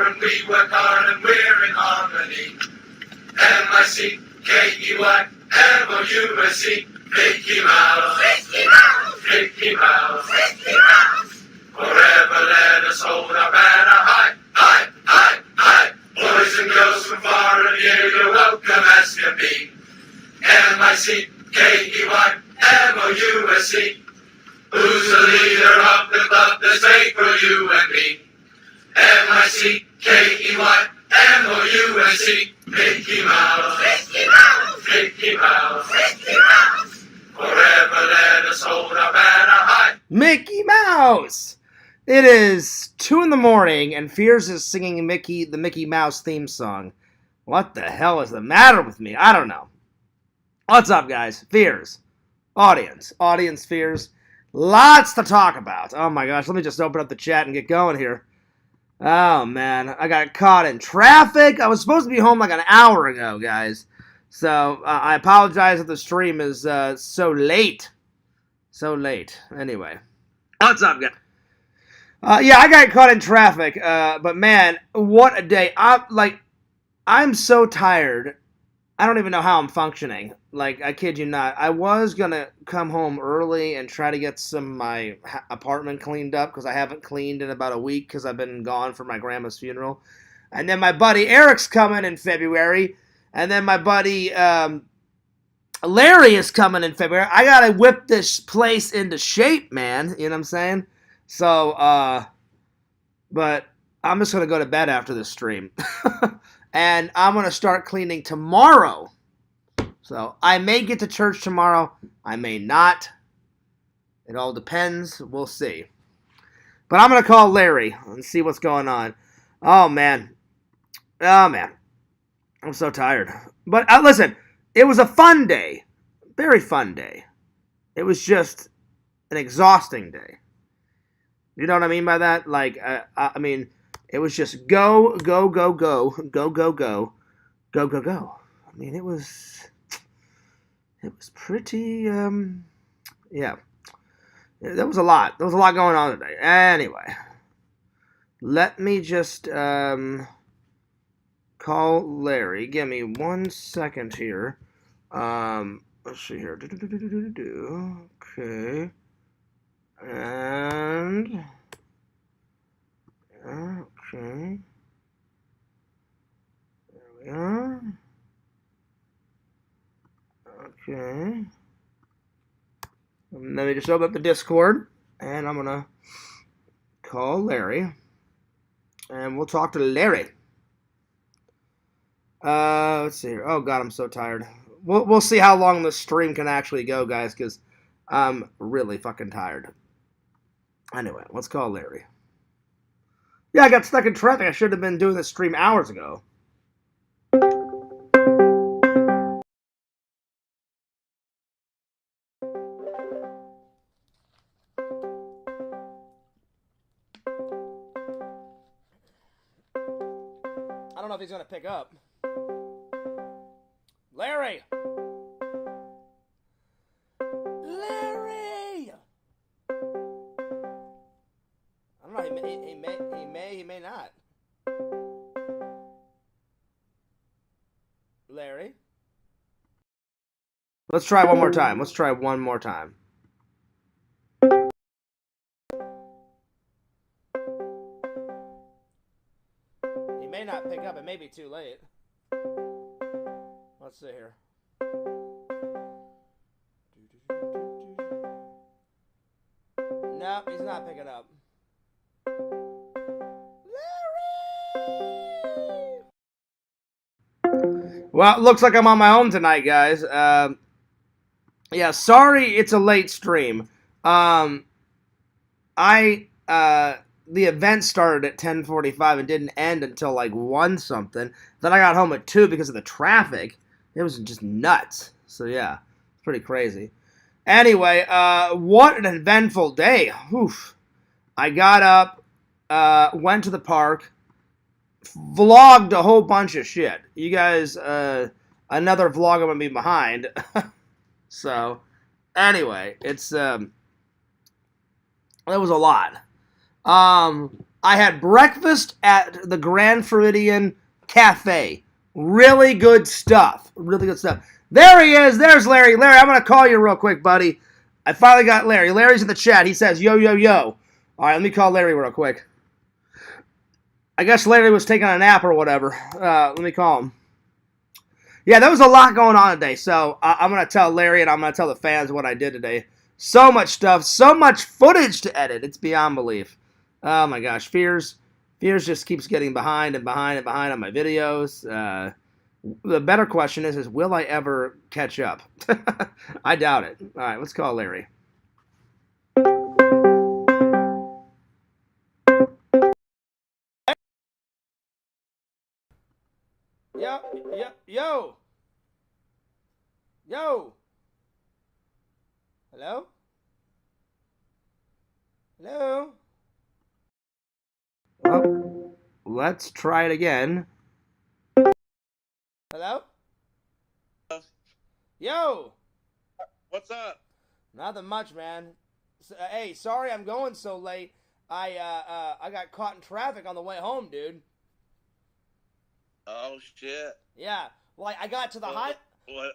We work hard and we're in harmony. MICKEY, Mickey Mouse, Mickey Mouse, Mickey Mouse, Mickey Mouse. Forever let us hold our banner high, high, high, high. Boys and girls from far and near, you're welcome as can be. MICKEY, who's the leader of the club that's made for you and me? MICKEY, Mickey Mouse, Mickey Mouse, Mickey Mouse, Mickey Mouse. Forever let us hold our banner high. Mickey Mouse! It is 2 in the morning and Fears is singing the Mickey Mouse theme song. What the hell is the matter with me? I don't know. What's up, guys? Fears. Audience, Fears. Lots to talk about. Oh my gosh, let me just open up the chat and get going here. Oh man, I got caught in traffic. I was supposed to be home like an hour ago, guys. So, I apologize if the stream is so late. So late. Anyway. What's up, guys? Yeah, I got caught in traffic. But man, what a day. I'm so tired. I don't even know how I'm functioning. Like, I kid you not. I was going to come home early and try to get my apartment cleaned up because I haven't cleaned in about a week because I've been gone for my grandma's funeral. And then my buddy Eric's coming in February. And then my buddy Larry is coming in February. I got to whip this place into shape, man. You know what I'm saying? So, but I'm just going to go to bed after this stream. And I'm going to start cleaning tomorrow. So I may get to church tomorrow. I may not. It all depends. We'll see. But I'm going to call Larry and see what's going on. Oh, man. I'm so tired. But listen, it was a fun day. Very fun day. It was just an exhausting day. You know what I mean by that? Like, I mean... It was just go, go, go, go, go, go, go, go, go, go. I mean, it was pretty, yeah. There was a lot. There was a lot going on today. Anyway, let me just, call Larry. Give me 1 second here. Let's see here. Okay. And... Okay. There we are. Okay. Let me just open up the Discord, and I'm gonna call Larry, and we'll talk to Larry. Let's see here. Oh God, I'm so tired. We'll see how long this stream can actually go, guys, because I'm really fucking tired. Anyway, let's call Larry. Yeah, I got stuck in traffic. I should have been doing this stream hours ago. I don't know if he's going to pick up. Larry! Larry! I don't know, he may not. Larry? Let's try one more time. He may not pick up. It may be too late. Let's see here. Nope, he's not picking up. Larry! Well, it looks like I'm on my own tonight, guys. Yeah, sorry it's a late stream. The event started at 10:45 and didn't end until like 1 something. Then I got home at 2 because of the traffic. It was just nuts. So yeah, it's pretty crazy. Anyway, what an eventful day. Oof. I got up, went to the park, vlogged a whole bunch of shit. You guys, another vlog I'm gonna be behind. So, anyway, it's, that was a lot. I had breakfast at the Grand Floridian Cafe. Really good stuff. Really good stuff. There he is. There's Larry. Larry, I'm going to call you real quick, buddy. I finally got Larry. Larry's in the chat. He says, yo, yo, yo. All right, let me call Larry real quick. I guess Larry was taking a nap or whatever. Let me call him. Yeah, there was a lot going on today, so I'm going to tell Larry and I'm going to tell the fans what I did today. So much stuff, so much footage to edit. It's beyond belief. Oh my gosh, Fears just keeps getting behind and behind and behind on my videos. The better question is will I ever catch up? I doubt it. All right, let's call Larry. Yo. Hello? Hello? Well, let's try it again. Hello? Yo! What's up? Nothing much, man. Hey, sorry I'm going so late. I got caught in traffic on the way home, dude. Oh shit! Yeah, like I got to the high. What?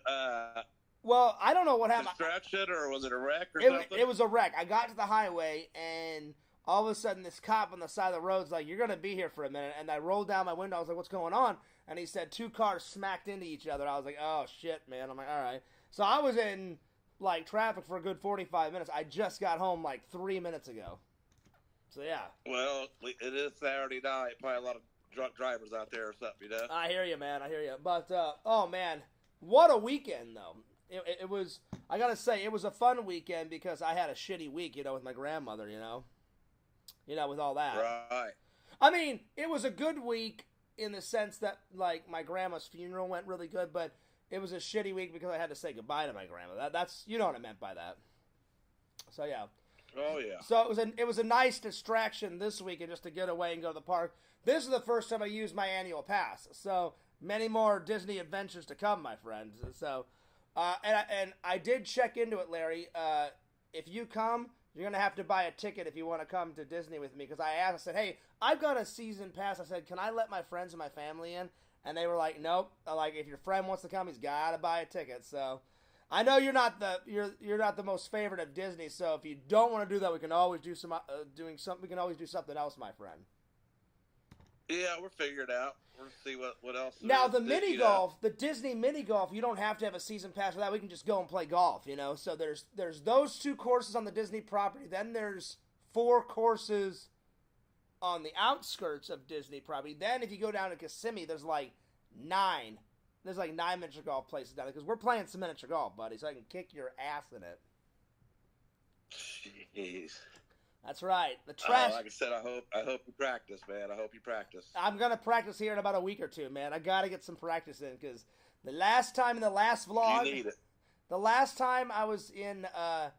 Well, I don't know what happened. Distraction, or was it a wreck or something? It was a wreck. I got to the highway, and all of a sudden, this cop on the side of the road's like, "You're gonna be here for a minute." And I rolled down my window. I was like, "What's going on?" And he said 2 cars smacked into each other. I was like, "Oh shit, man!" I'm like, "All right." So I was in like traffic for a good 45 minutes. I just got home like 3 minutes ago. So yeah. Well, it is Saturday night. Probably a lot of drunk drivers out there or something, you know. I hear you, man. I hear you. But oh man, what a weekend though. It was. I gotta say, it was a fun weekend because I had a shitty week, with my grandmother, with all that. Right. I mean, it was a good week in the sense that, like, my grandma's funeral went really good, but it was a shitty week because I had to say goodbye to my grandma. That's what I meant by that. So yeah. Oh yeah. So it was a nice distraction this weekend just to get away and go to the park. This is the first time I used my annual pass, so many more Disney adventures to come, my friends. So. And I did check into it, Larry. If you come, you're going to have to buy a ticket if you want to come to Disney with me. Because I asked, I said, hey, I've got a season pass. I said, can I let my friends and my family in? And they were like, nope. Like, if your friend wants to come, he's got to buy a ticket. So I know you're not the most favorite of Disney. So if you don't want to do that, we can always do we can always do something else, my friend. Yeah, we'll figure it out. We'll see what else. Now, the mini golf, the Disney mini golf, you don't have to have a season pass for that. We can just go and play golf, So there's those 2 courses on the Disney property. Then there's 4 courses on the outskirts of Disney property. Then if you go down to Kissimmee, there's like 9. There's like 9 miniature golf places down there because we're playing some miniature golf, buddy. So I can kick your ass in it. Jeez. That's right. The trash. Like I said, I hope you practice, man. I hope you practice. I'm gonna practice here in about a week or 2, man. I gotta get some practice in because the last time in the last vlog, you need it. The last time I was in that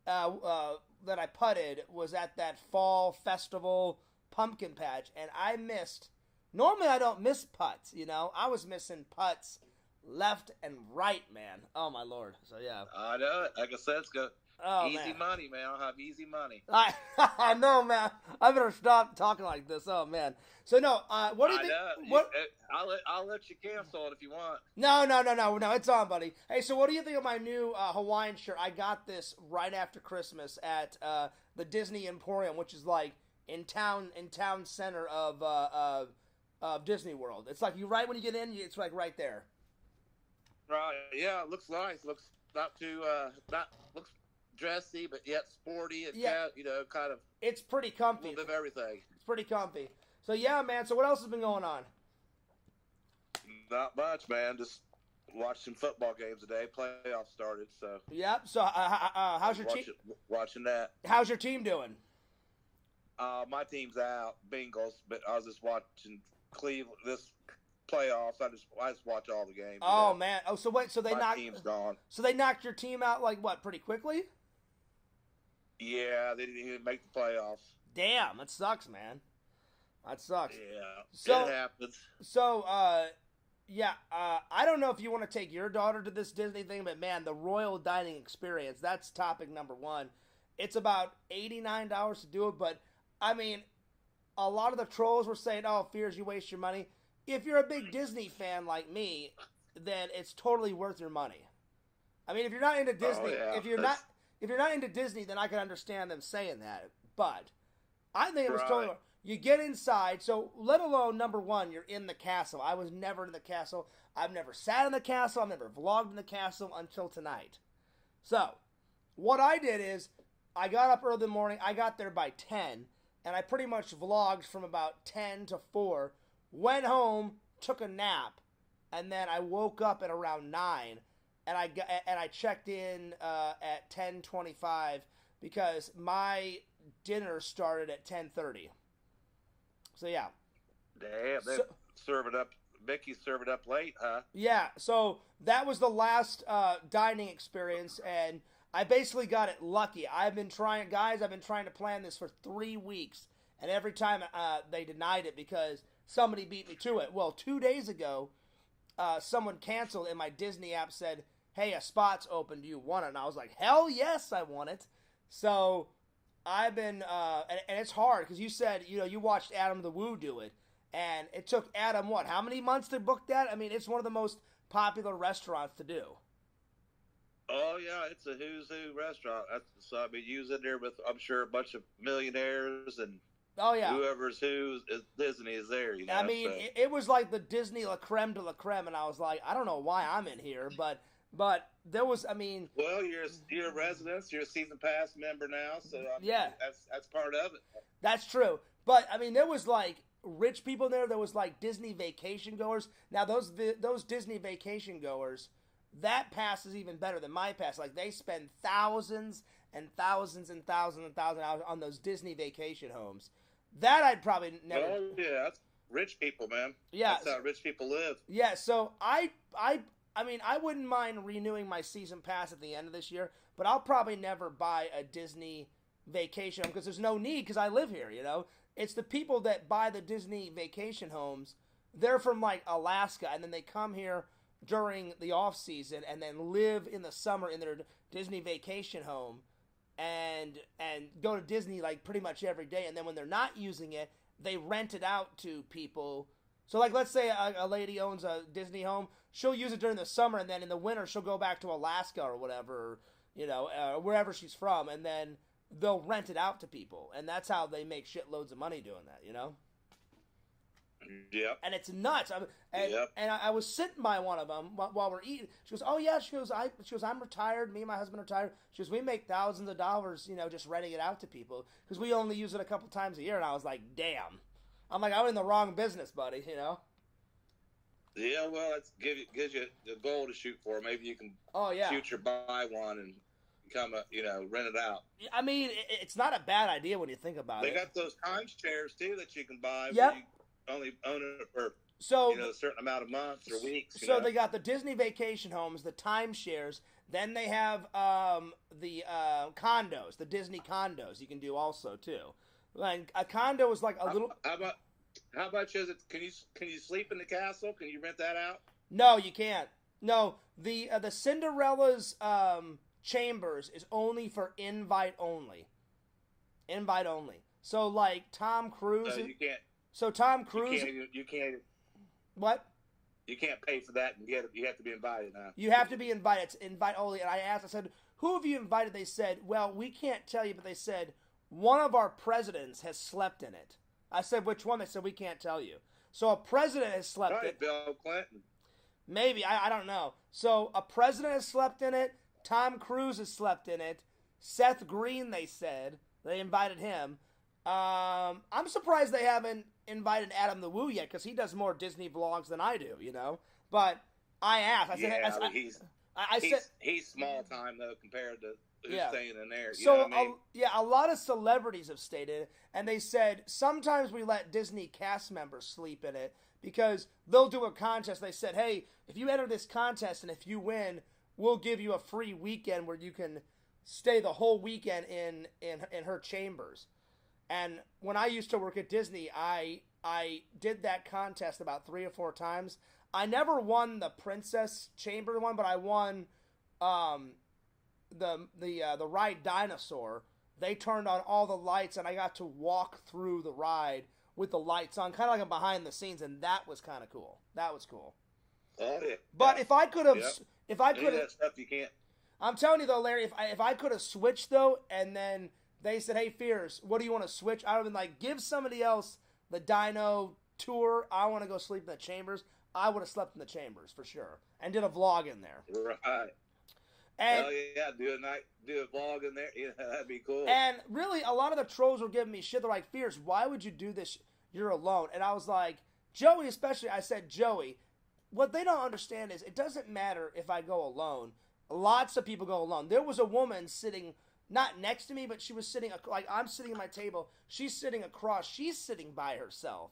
I putted was at that fall festival pumpkin patch, and I missed. Normally I don't miss putts, I was missing putts left and right, man. Oh my lord. So yeah. I know it. Like I said, it's good. Oh, easy money, man. I'll have easy money. I know, man. I better stop talking like this. Oh man. So no, what do you think? What? I'll let you cancel it if you want. No. It's on, buddy. Hey, so what do you think of my new Hawaiian shirt? I got this right after Christmas at the Disney Emporium, which is like in town center of Disney World. It's like right when you get in, it's like right there. Right. Yeah. It looks nice. Looks not too looks dressy, but yet sporty and kind of. It's pretty comfy. A little bit of everything. It's pretty comfy. So yeah, man. So what else has been going on? Not much, man. Just watched some football games today. Playoffs started, so. Yep. So how's your team? Watching that. How's your team doing? My team's out, Bengals, but I was just watching Cleveland this playoffs. I just watch all the games. Oh man. Oh, so wait. So my team's gone. So they knocked your team out like what? Pretty quickly? Yeah, they didn't even make the playoffs. Damn, that sucks, man. That sucks. Yeah, so, it happens. So, I don't know if you want to take your daughter to this Disney thing, but man, the Royal Dining Experience, that's topic number 1. It's about $89 to do it, but, I mean, a lot of the trolls were saying, "Oh, Fears, you waste your money." If you're a big Disney fan like me, then it's totally worth your money. I mean, if you're not into Disney, if you're not into Disney, then I can understand them saying that. But I think it was totally. You get inside, so let alone number one, you're in the castle. I was never in the castle. I've never sat in the castle. I've never vlogged in the castle until tonight. So, what I did is, I got up early in the morning. I got there by 10, and I pretty much vlogged from about 10 to 4. Went home, took a nap, and then I woke up at around 9, and I checked in at 10:25 because my dinner started at 10:30. So yeah. Damn, they serve it up. Mickey serve it up late, huh? Yeah. So that was the last dining experience, and I basically got it lucky. I've been trying to plan this for 3 weeks, and every time they denied it because somebody beat me to it. Well, 2 days ago, someone canceled, and my Disney app said, "Hey, a spot's open. Do you want it?" And I was like, "Hell yes, I want it." So I've been, and it's hard because you said, you watched Adam the Woo do it, and it took Adam, how many months to book that? I mean, it's one of the most popular restaurants to do. Oh, yeah, it's a who's who restaurant. So, I mean, you was in there with, I'm sure, a bunch of millionaires and whoever's who is Disney is there, I mean, so. It was like the Disney la creme de la creme, and I was like, I don't know why I'm in here, but there was, I mean... Well, you're a resident, you're a season pass member now, so I mean, that's part of it. That's true. But, I mean, there was, like, rich people there. There was, like, Disney vacation goers. Now, those Disney vacation goers, that pass is even better than my pass. Like, they spend thousands and thousands and thousands and thousands of dollars on those Disney vacation homes. That I'd probably never... Oh, yeah, that's rich people, man. Yeah. That's how rich people live. Yeah, so I mean, I wouldn't mind renewing my season pass at the end of this year, but I'll probably never buy a Disney vacation home because there's no need because I live here, It's the people that buy the Disney vacation homes, they're from, like, Alaska, and then they come here during the off-season and then live in the summer in their Disney vacation home and go to Disney, like, pretty much every day, and then when they're not using it, they rent it out to people. So, like, let's say a lady owns a Disney home. She'll use it during the summer, and then in the winter, she'll go back to Alaska or whatever, wherever she's from, and then they'll rent it out to people. And that's how they make shitloads of money doing that, Yeah. And it's nuts. And I was sitting by one of them while we're eating. She goes, "Oh, yeah." She goes, "I'm retired. Me and my husband are retired." She goes, "We make thousands of dollars, just renting it out to people because we only use it a couple times a year." And I was like, damn. I'm like, I'm in the wrong business, buddy, Yeah, well, it gives you the goal to shoot for. Maybe you can future buy one and become rent it out. I mean, it's not a bad idea when you think about it. They got those timeshares, too, that you can buy. Yep. Where you only own it for a certain amount of months or weeks. So they got the Disney vacation homes, the timeshares. Then they have the condos, the Disney condos you can do also, too. Like a condo is like a little. How about is it? Can you sleep in the castle? Can you rent that out? No, you can't. No, the Cinderella's chambers is only for invite only. Invite only. So like Tom Cruise. So you can't. So Tom Cruise. You can't. What? You can't pay for that and get it. You have to be invited now. You have to be invited. It's invite only. And I said, "Who have you invited?" They said, "Well, we can't tell you," but they said, "One of our presidents has slept in it." I said, "Which one?" They said, "We can't tell you." So a president has slept in it. Bill Clinton. Maybe. I don't know. So a president has slept in it. Tom Cruise has slept in it. Seth Green, they said. They invited him. I'm surprised they haven't invited Adam the Woo yet because he does more Disney vlogs than I do, But I asked. I said, he's small time, though, compared to who's staying in there. You so, know what I mean? A lot of celebrities have stayed in it, and they said sometimes we let Disney cast members sleep in it because they'll do a contest. They said, "Hey, if you enter this contest and if you win, we'll give you a free weekend where you can stay the whole weekend in her chambers." And when I used to work at Disney, I did that contest about 3 or 4 times. I never won the Princess Chamber one, but I won the ride Dinosaur. They turned on all the lights, and I got to walk through the ride with the lights on, kind of like a behind the scenes, and that was kind of cool. That was cool. Oh, yeah. But if I could have, if I could have, that stuff you can't. I'm telling you though, Larry, if I could have switched though, and then they said, "Hey, Fierce, what do you want to switch?" I would have been like, "Give somebody else the Dino tour. I want to go sleep in the chambers." I would have slept in the chambers for sure, and did a vlog in there. Right. And, hell yeah, do a vlog in there. Yeah, that'd be cool. And really, a lot of the trolls were giving me shit. They're like, "Fierce, why would you do this? You're alone." And I was like, Joey, especially. I said, Joey, what they don't understand is it doesn't matter if I go alone. Lots of people go alone. There was a woman sitting not next to me, but she was sitting like I'm sitting at my table. She's sitting across. She's sitting by herself,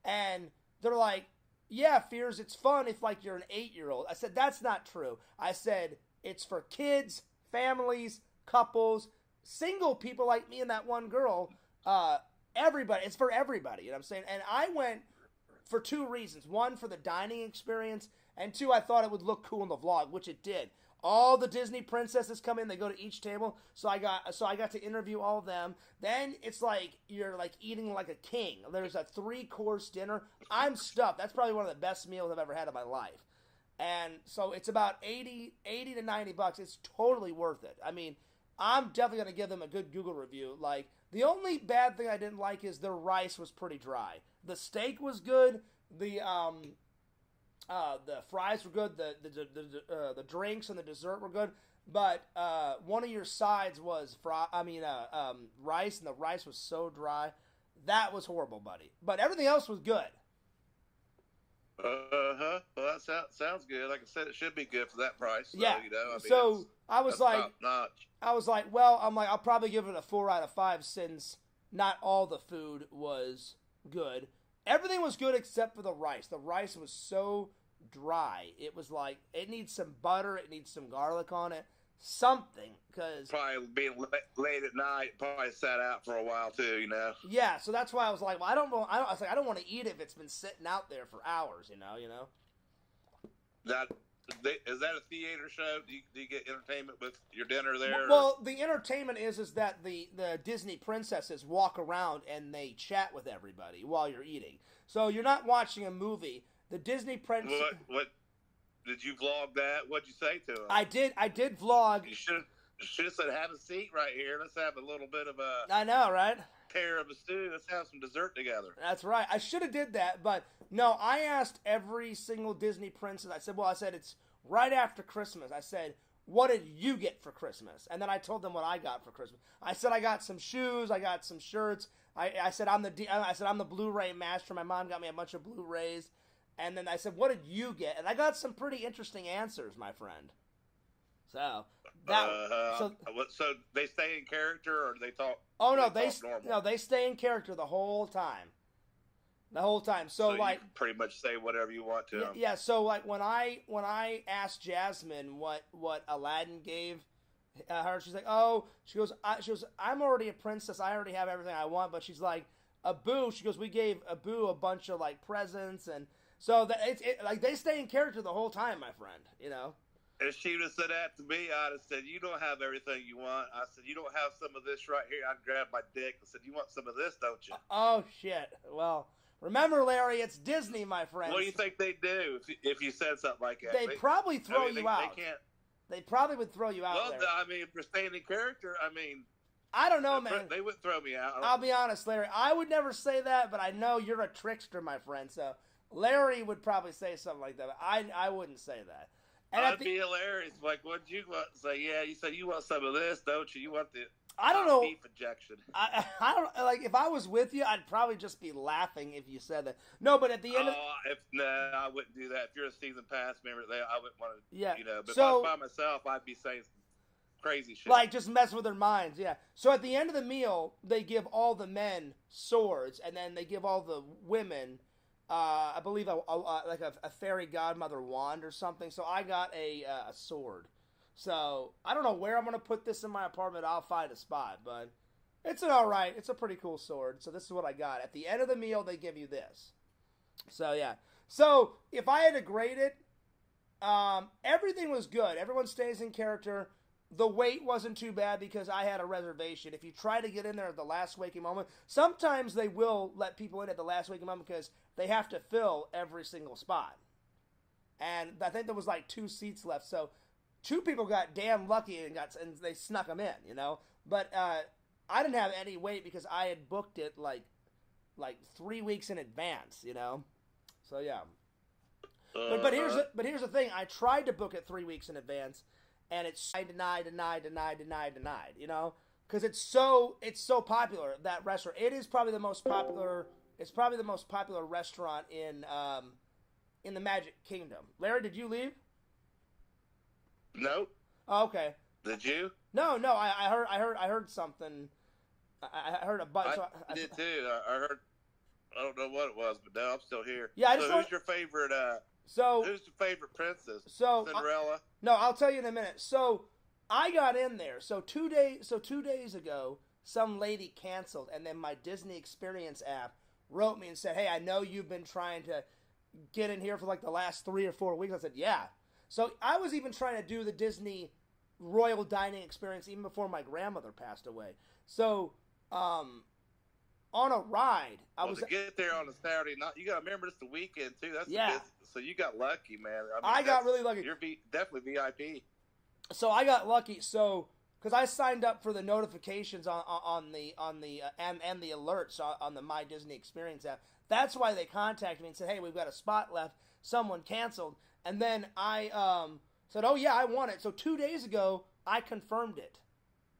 and they're like, "Yeah, Fierce, it's fun if like you're an 8-year-old." I said, "That's not true." I said, "It's for kids, families, couples, single people like me and that one girl. Everybody. It's for everybody." You know what I'm saying? And I went for 2 reasons. 1, for the dining experience, and 2, I thought it would look cool in the vlog, which it did. All the Disney princesses come in. They go to each table. So I got to interview all of them. Then it's like you're like eating like a king. There's a 3-course dinner. I'm stuffed. That's probably one of the best meals I've ever had in my life. And so it's about 80 to 90 bucks. It's totally worth it. I mean, I'm definitely going to give them a good Google review. Like, the only bad thing I didn't like is their rice was pretty dry. The steak was good. The fries were good. The drinks and the dessert were good. But one of your sides was rice, and the rice was so dry. That was horrible, buddy. But everything else was good. Well, that sounds good. Like I said, it should be good for that price. So, yeah. You know, I mean, so I was like, top-notch. I'll probably give it a 4 out of 5 since not all the food was good. Everything was good except for the rice. The rice was so dry. It was like, it needs some butter. It needs some garlic on it. Something, because probably being late at night, probably sat out for a while too, you know. Yeah, so that's why I was like, well, I don't want to eat it if it's been sitting out there for hours, you know. Is that a theater show? Do you get entertainment with your dinner there? Well, the entertainment is that the Disney princesses walk around and they chat with everybody while you're eating. So you're not watching a movie. The Disney princess. What? Did you vlog that? What'd you say to him? I did vlog. You should have said, "Have a seat right here. Let's have a little bit of a." I know, right? Tear of a stew. Let's have some dessert together. That's right. I should have did that, but no. I asked every single Disney princess. I said, it's right after Christmas. I said, "What did you get for Christmas?" And then I told them what I got for Christmas. I said I got some shoes. I got some shirts. I said I'm the Blu-ray master. My mom got me a bunch of Blu-rays. And then I said, "What did you get?" And I got some pretty interesting answers, my friend. So so they stay in character, or do they talk? Oh no, they stay in character the whole time. The whole time. So like, you pretty much say whatever you want to them. Yeah. So like when I asked Jasmine what Aladdin gave her, she's like, she goes, "I'm already a princess. I already have everything I want." But she's like, Abu, she goes, "We gave Abu a bunch of like presents." And so that like they stay in character the whole time, my friend. You know. If she would have said that to me, I'd have said, "You don't have everything you want." I said, "You don't have some of this right here." I'd grab my dick and said, "You want some of this, don't you?" Oh shit! Well, remember, Larry, it's Disney, my friend. What do you think they'd do if you said something like that? They'd probably throw you out. They can't. They probably would throw you out. Well, Larry. I mean, for staying in character, I don't know, man. They would throw me out. I'll be honest, Larry. I would never say that, but I know you're a trickster, my friend. So Larry would probably say something like that. But I wouldn't say that. And that'd be hilarious. Like, what'd you want? Say, yeah, you said you want some of this, don't you? You want the I don't know. Beef injection. I don't like if I was with you, I'd probably just be laughing if you said that. No, but at the end, I wouldn't do that. If you're a season pass member, I wouldn't want to. Yeah, you know. But so, if I was by myself, I'd be saying some crazy shit. Like just mess with their minds. Yeah. So at the end of the meal, they give all the men swords, and then they give all the women. I believe a fairy godmother wand or something. So I got a sword. So I don't know where I'm gonna put this in my apartment. I'll find a spot, but it's an all right. It's a pretty cool sword. So this is what I got. At the end of the meal, they give you this. So yeah. So if I had to grade it, everything was good. Everyone stays in character. the wait wasn't too bad because I had a reservation. If you try to get in there at the last waking moment, sometimes they will let people in at the last waking moment because they have to fill every single spot. And I think there was like 2 seats left, so 2 people got damn lucky and they snuck them in, you know. But I didn't have any wait because I had booked it like 3 weeks in advance, you know. So yeah. But here's the thing. I tried to book it 3 weeks in advance, and it's denied, you know, because it's so popular, that restaurant. It is probably the most popular. It's probably the most popular restaurant in the Magic Kingdom. Larry, did you leave? Nope. Oh, okay. Did you? No. I heard something. I heard a bunch. I did too. I heard. I don't know what it was, but no, I'm still here. Yeah. Who's your favorite? Who's your favorite princess? Cinderella. No, I'll tell you in a minute. So I got in there. So 2 days ago, some lady canceled, and then my Disney Experience app wrote me and said, "Hey, I know you've been trying to get in here for like the last 3 or 4 weeks." I said, "Yeah." So I was even trying to do the Disney Royal Dining Experience even before my grandmother passed away. So on a ride, to get there on a Saturday night. You got to remember it's the weekend too. That's yeah. So you got lucky, man. I got really lucky. You're definitely VIP. So I got lucky. So because I signed up for the notifications on the and the alerts on the My Disney Experience app. That's why they contacted me and said, "Hey, we've got a spot left. Someone canceled." And then I said, "Oh yeah, I want it." So 2 days ago, I confirmed it.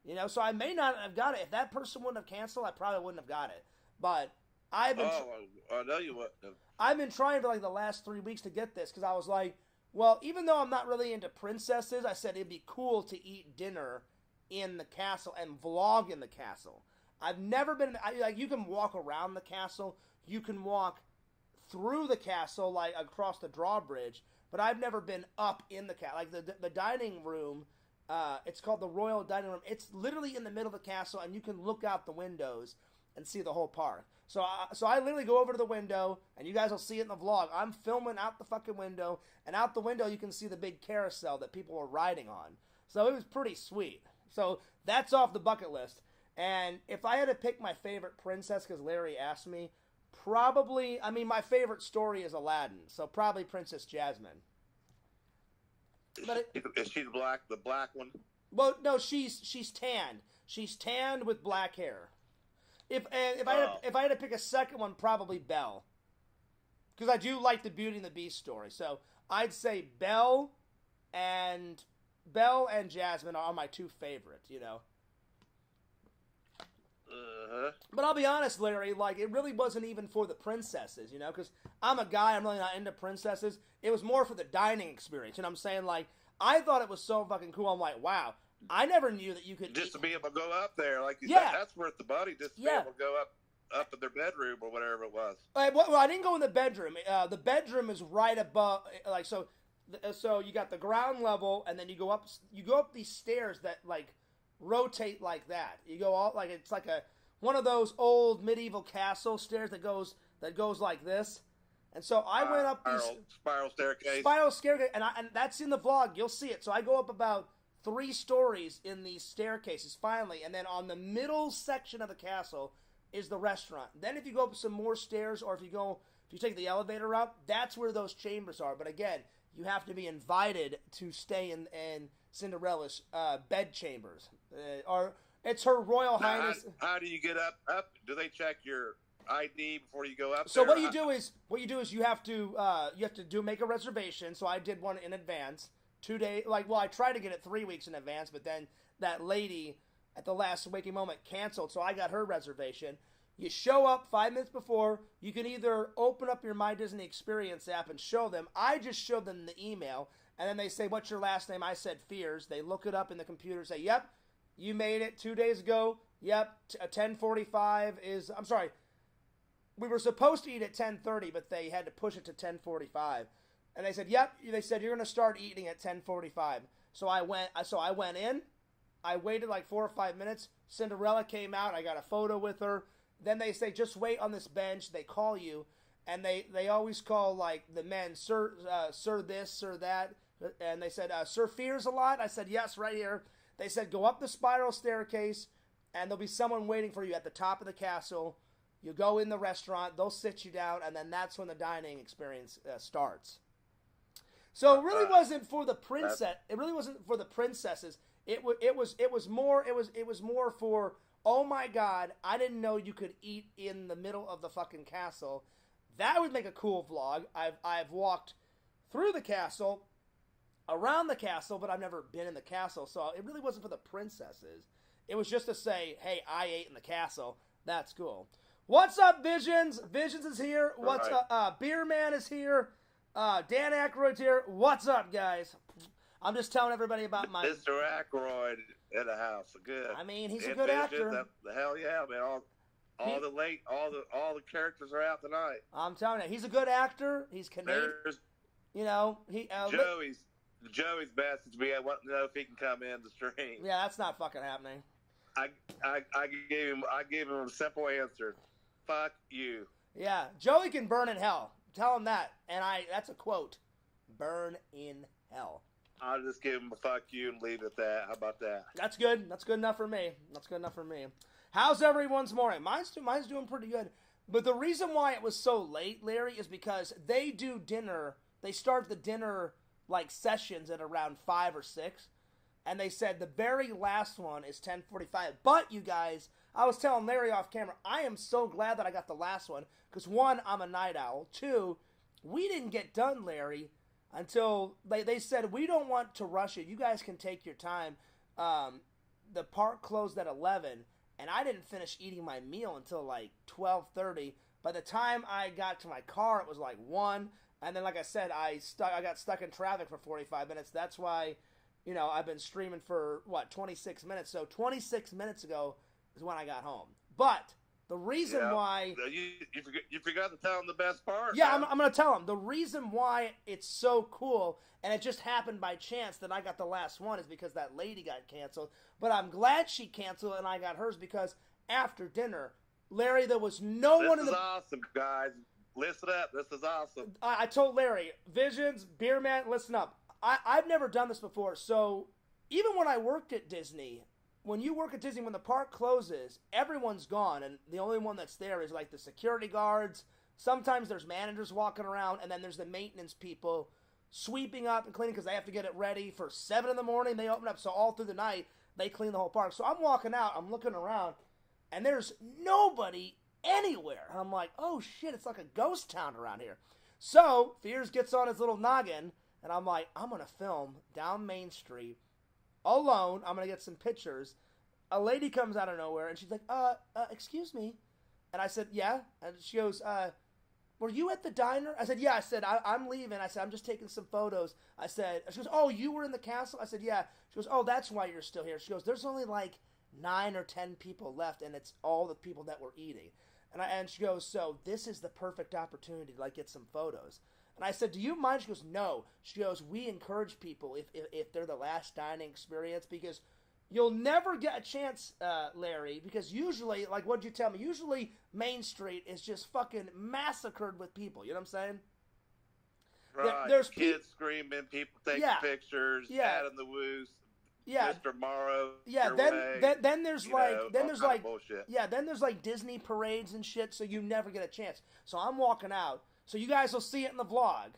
You know, so I may not have got it. If that person wouldn't have canceled, I probably wouldn't have got it. But I've been. I know you wouldn't have. I've been trying for like the last 3 weeks to get this because I was like, well, even though I'm not really into princesses, I said it'd be cool to eat dinner in the castle and vlog in the castle. I've never been. Like you can walk around the castle, you can walk through the castle like across the drawbridge, but I've never been up in the castle. Like the dining room. It's called the Royal Dining Room. It's literally in the middle of the castle, and you can look out the windows and see the whole park. So I literally go over to the window, and you guys will see it in the vlog. I'm filming out the fucking window, and out the window you can see the big carousel that people were riding on. So it was pretty sweet. So that's off the bucket list. And if I had to pick my favorite princess, because Larry asked me, probably, my favorite story is Aladdin, so probably Princess Jasmine. Is she the black one? Well, no, she's tanned. She's tanned with black hair. If I had to pick a second one, probably Belle, because I do like the Beauty and the Beast story. So I'd say Belle and Jasmine are my 2 favorites. You know. But I'll be honest, Larry, like, it really wasn't even for the princesses, you know, because I'm a guy, I'm really not into princesses. It was more for the dining experience, you know what I'm saying? Like, I thought it was so fucking cool. I'm like, wow, I never knew that you could... Just to be able to go up there, like, yeah. That's worth the money, just to be able to go up in their bedroom or whatever it was. Well, I didn't go in the bedroom. The bedroom is right above, like, so you got the ground level, and then you go up these stairs that, like, rotate like that. You go all like it's like one of those old medieval castle stairs that goes like this. And so I went up these spiral staircase, and that's in the vlog. You'll see it. So I go up about 3 stories in these staircases finally, and then on the middle section of the castle is the restaurant. Then if you go up some more stairs, or if you take the elevator up, that's where those chambers are. But again, you have to be invited to stay in Cinderella's bed chambers, or it's Her Royal Highness. How do you get up? Do they check your ID before you go up? So there? what you do is you have to make a reservation. So I did one in advance, 2 days. I tried to get it 3 weeks in advance, but then that lady at the last waking moment canceled, so I got her reservation. You show up 5 minutes before. You can either open up your My Disney Experience app and show them. I just showed them the email. And then they say, "What's your last name?" I said, "Fears." They look it up in the computer, say, "Yep, you made it 2 days ago. Yep, 10:45 is..." I'm sorry. We were supposed to eat at 10:30, but they had to push it to 10:45. And they said, "Yep." They said, "You're going to start eating at 10:45. So I went in. I waited like 4 or 5 minutes. Cinderella came out. I got a photo with her. Then they say, "Just wait on this bench." They call you. And they always call, like, the men, sir this, sir that. And they said, "Sir Fears a lot?" I said, "Yes, right here." They said go up the spiral staircase, and there'll be someone waiting for you at the top of the castle. You go in the restaurant, they'll sit you down, and then that's when the dining experience starts. So it really wasn't for the princess. It really wasn't for the princesses. It was more for, oh my God, I didn't know you could eat in the middle of the fucking castle. That would make a cool vlog. I've walked through the castle, around the castle, but I've never been in the castle. So it really wasn't for the princesses. It was just to say, hey, I ate in the castle. That's cool. What's up, Visions? Visions is here. What's up? Beer Man is here. Dan Aykroyd's here. What's up, guys? I'm just telling everybody about my... Mr. Aykroyd in the house. Good. I mean, he's a good actor. The hell yeah, man. All the characters are out tonight. I'm telling you, he's a good actor. He's Canadian. You know, Joey's message me. I want to know if he can come in the stream. Yeah, that's not fucking happening. I gave him a simple answer. Fuck you. Yeah, Joey can burn in hell. Tell him that. And that's a quote. Burn in hell. I'll just give him a fuck you and leave it at that. How about that? That's good. That's good enough for me. That's good enough for me. How's everyone's morning? Mine's doing pretty good. But the reason why it was so late, Larry, is because they do dinner. They start the dinner like sessions at around 5 or 6. And they said the very last one is 10:45. But, you guys, I was telling Larry off camera, I am so glad that I got the last one. Because, 1, I'm a night owl. 2, we didn't get done, Larry, until they said, we don't want to rush it. You guys can take your time. The park closed at 11, and I didn't finish eating my meal until like 12:30. By the time I got to my car, it was like 1. And then, like I said, I got stuck in traffic for 45 minutes. That's why... You know, I've been streaming for, 26 minutes. So 26 minutes ago is when I got home. But the reason why... You forgot to tell them the best part. Yeah, I'm going to tell them. The reason why it's so cool, and it just happened by chance that I got the last one, is because that lady got canceled. But I'm glad she canceled and I got hers, because after dinner, Larry, there was no one in the... This is awesome, guys. Listen up. This is awesome. I told Larry, Visions, Beer Man, listen up. I've never done this before, so even when I worked at Disney, when you work at Disney, when the park closes, everyone's gone, and the only one that's there is like the security guards. Sometimes there's managers walking around, and then there's the maintenance people sweeping up and cleaning because they have to get it ready for 7 in the morning. They open up, so all through the night, they clean the whole park. So I'm walking out, I'm looking around, and there's nobody anywhere. And I'm like, oh shit, it's like a ghost town around here. So Fears gets on his little noggin, and I'm like, I'm going to film down Main Street alone. I'm going to get some pictures. A lady comes out of nowhere, and she's like, excuse me. And I said, yeah. And she goes, were you at the diner? I said, yeah. I said, I'm leaving. I said, I'm just taking some photos. I said, she goes, oh, you were in the castle? I said, yeah. She goes, oh, that's why you're still here. She goes, there's only like 9 or 10 people left, and it's all the people that were eating. And she goes, so this is the perfect opportunity to like get some photos. And I said, do you mind? She goes, no. She goes, we encourage people if they're the last dining experience, because you'll never get a chance, Larry, because usually, like what'd you tell me? Usually Main Street is just fucking massacred with people. You know what I'm saying? Right. There's kids screaming, people taking pictures, Adam the Woos, Mr. Morrow. Yeah, then there's like Disney parades and shit, so you never get a chance. So I'm walking out. So you guys will see it in the vlog.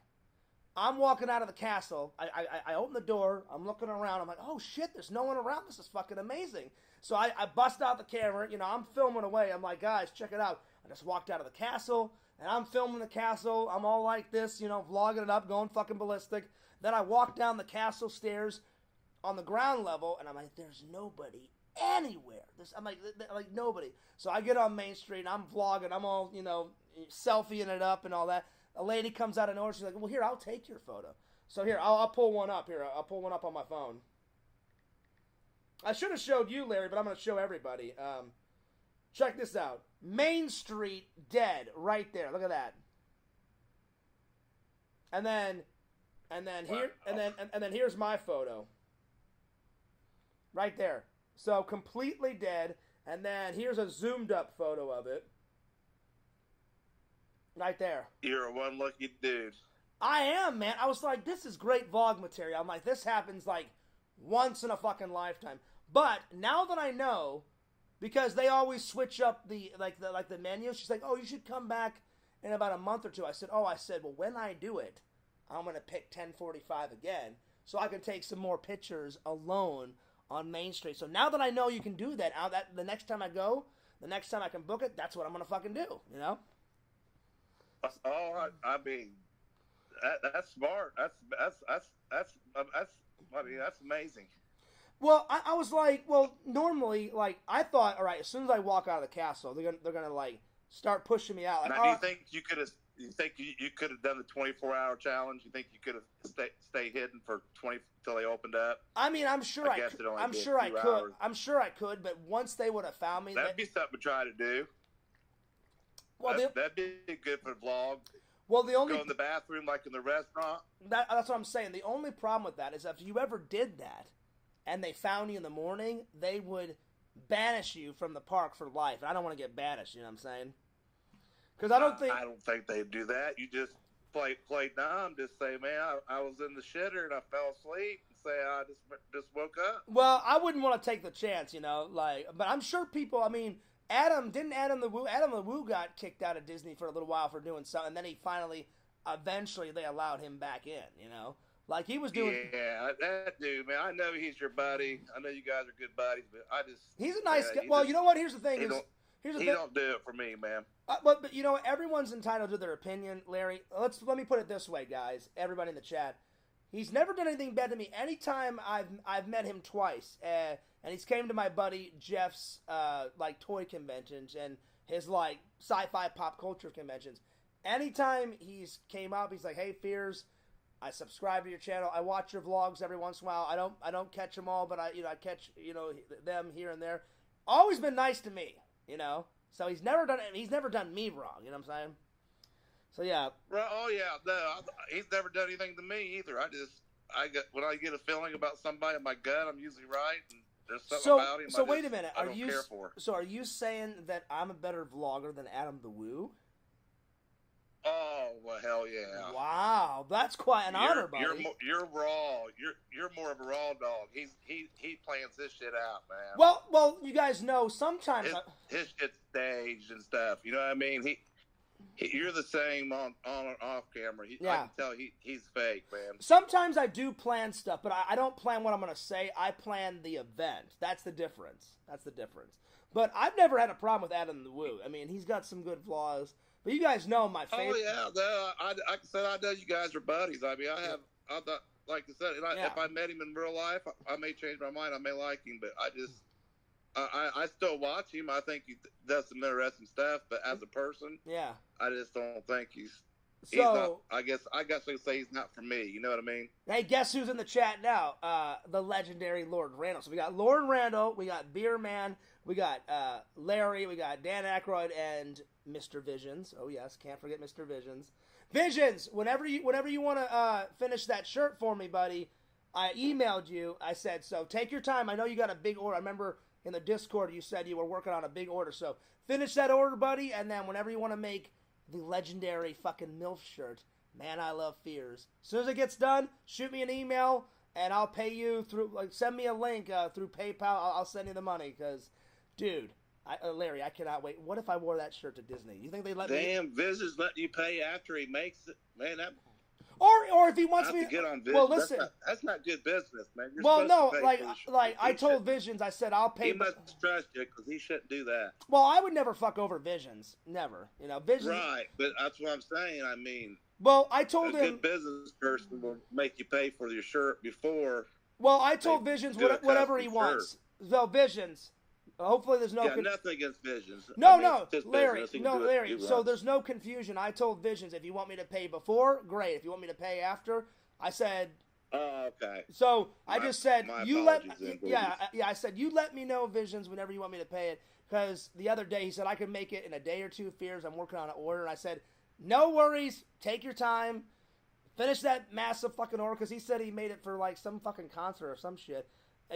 I'm walking out of the castle. I open the door. I'm looking around. I'm like, oh, shit, there's no one around. This is fucking amazing. So I bust out the camera. You know, I'm filming away. I'm like, guys, check it out. I just walked out of the castle, and I'm filming the castle. I'm all like this, you know, vlogging it up, going fucking ballistic. Then I walk down the castle stairs on the ground level, and I'm like, there's nobody anywhere. I'm like nobody. So I get on Main Street, and I'm vlogging. I'm all, you know, selfieing it up and all that. A lady comes out of nowhere. She's like, well, here, I'll take your photo. So here, I'll pull one up. Here, I'll pull one up on my phone. I should have showed you, Larry, but I'm going to show everybody. Check this out. Main Street dead right there. Look at that. And then here's my photo. Right there. So completely dead. And then here's a zoomed up photo of it. Right there. You're a one lucky dude. I am, man. I was like, this is great vlog material. I'm like, this happens like Once in a fucking lifetime. But now that I know, because they always switch up the menu, she's like, oh, you should come back in about a month or two. I said, well, when I do it, I'm going to pick 1045 again so I can take some more pictures alone on Main Street. So now that I know you can do that, the next time I go, the next time I can book it, that's what I'm going to fucking do, you know? Oh, I mean, that's smart. That's amazing. Well, I was like, normally, like, I thought, all right, as soon as I walk out of the castle, they're gonna like start pushing me out. Like, now, do you think you could have? You think you could have done the 24-hour challenge? You think you could have stay hidden for 20 till they opened up? I mean, I'm sure I could. I'm sure I could. But once they would have found me, that'd be something to try to do. Well, that'd be good for the vlog. Well, the only go in the bathroom like in the restaurant. That's what I'm saying. The only problem with that is if you ever did that, and they found you in the morning, they would banish you from the park for life. And I don't want to get banished. You know what I'm saying? Because I don't think they'd do that. You just play dumb. Just say, man, I was in the shitter and I fell asleep. And say I just woke up. Well, I wouldn't want to take the chance, you know. But I'm sure people. I mean, Adam the Woo got kicked out of Disney for a little while for doing something, and then he eventually they allowed him back in. You know, like he was doing. Yeah, that dude, man. I know he's your buddy. I know you guys are good buddies, but he's a nice guy. Well, you know what? Here's the thing. He don't do it for me, man. But you know, everyone's entitled to their opinion, Larry. Let me put it this way, guys. Everybody in the chat, he's never done anything bad to me. Anytime I've met him twice, and he's came to my buddy Jeff's like toy conventions and his like sci-fi pop culture conventions. Anytime he's came up, he's like, "Hey, Fears, I subscribe to your channel. I watch your vlogs every once in a while. I don't catch them all, but I catch them here and there. Always been nice to me." You know, so he's never done me wrong. You know what I'm saying? So yeah. Right. Oh yeah. No, he's never done anything to me either. When I get a feeling about somebody in my gut, I'm usually right. And there's something about him. So wait a minute. Are you saying that I'm a better vlogger than Adam the Woo? Oh well, hell yeah! Wow, that's quite an honor, buddy. You're raw. You're more of a raw dog. He plans this shit out, man. Well, you guys know sometimes his shit's staged and stuff. You know what I mean? You're the same on or off camera. I can tell he's fake, man. Sometimes I do plan stuff, but I don't plan what I'm gonna say. I plan the event. That's the difference. But I've never had a problem with Adam the Woo. I mean, he's got some good flaws. But you guys know my favorite. Oh yeah, I said I know you guys are buddies. I mean, I thought, like I said, if I met him in real life, I may change my mind. I may like him, but I still watch him. I think he does some interesting stuff, but as a person, I just don't think he's not. I guess I could say he's not for me. You know what I mean? Hey, guess who's in the chat now? The legendary Lord Randall. So we got Lord Randall, we got Beer Man, we got Larry, we got Dan Aykroyd, and Mr. Visions. Oh yes, can't forget Mr. Visions. Visions, whenever you want to finish that shirt for me, buddy, I emailed you. I said, so take your time. I know you got a big order. I remember in the Discord you said you were working on a big order. So finish that order, buddy, and then whenever you want to make the legendary fucking MILF shirt, Man, I Love Fears. As soon as it gets done, shoot me an email, and I'll pay you through, send me a link through PayPal. I'll send you the money, because, dude, Larry, I cannot wait. What if I wore that shirt to Disney? You think they let me? Damn, Visions letting you pay after he makes it, man. Or if he wants me to get on Visions. Well, listen, that's not good business, man. I told Visions, I said I'll pay. He must trust you because he shouldn't do that. Well, I would never fuck over Visions, never. You know, Visions. Right, but that's what I'm saying. I mean, well, I told him a good business person will make you pay for your shirt before. Well, I told Visions whatever he wants. So Visions. Hopefully there's no... nothing against Visions. No, Larry. So there's no confusion. I told Visions, if you want me to pay before, great. If you want me to pay after, I said... Oh, okay. So I just said, I said, you let me know, Visions, whenever you want me to pay it. Because the other day he said, I can make it in a day or two, Fears. I'm working on an order. And I said, no worries. Take your time. Finish that massive fucking order. Because he said he made it for like some fucking concert or some shit.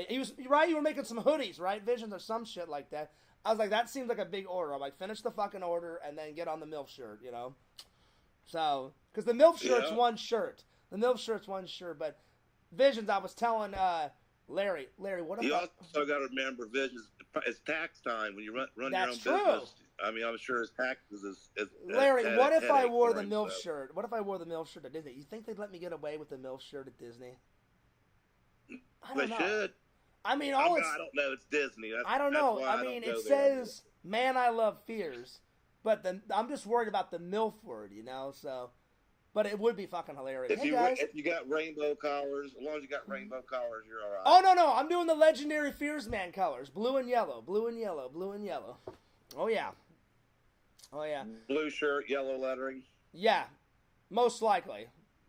He was right. You were making some hoodies, right? Visions or some shit like that. I was like, that seems like a big order. I'm like, finish the fucking order and then get on the MILF shirt, you know. So, because the MILF shirt's one shirt. The MILF shirt's one shirt. But Visions, I was telling Larry, what You about? also got to remember, visions. It's tax time when you run your own That's true. business. I mean, I'm sure his taxes is Larry, what if I wore the him, MILF so. shirt? What if I wore the MILF shirt at Disney? You think they'd let me get away with the MILF shirt at Disney? I don't They know. should. I mean, I don't know. It's Disney. I don't know. I mean, it says, "Man, I love fears," but I'm just worried about the MILF word, you know. So, but it would be fucking hilarious. If you got rainbow collars, as long as you got rainbow collars, you're all right. Oh no, I'm doing the legendary Fears Man colors, blue and yellow, blue and yellow, blue and yellow. Oh yeah. Blue shirt, yellow lettering. Yeah, most likely,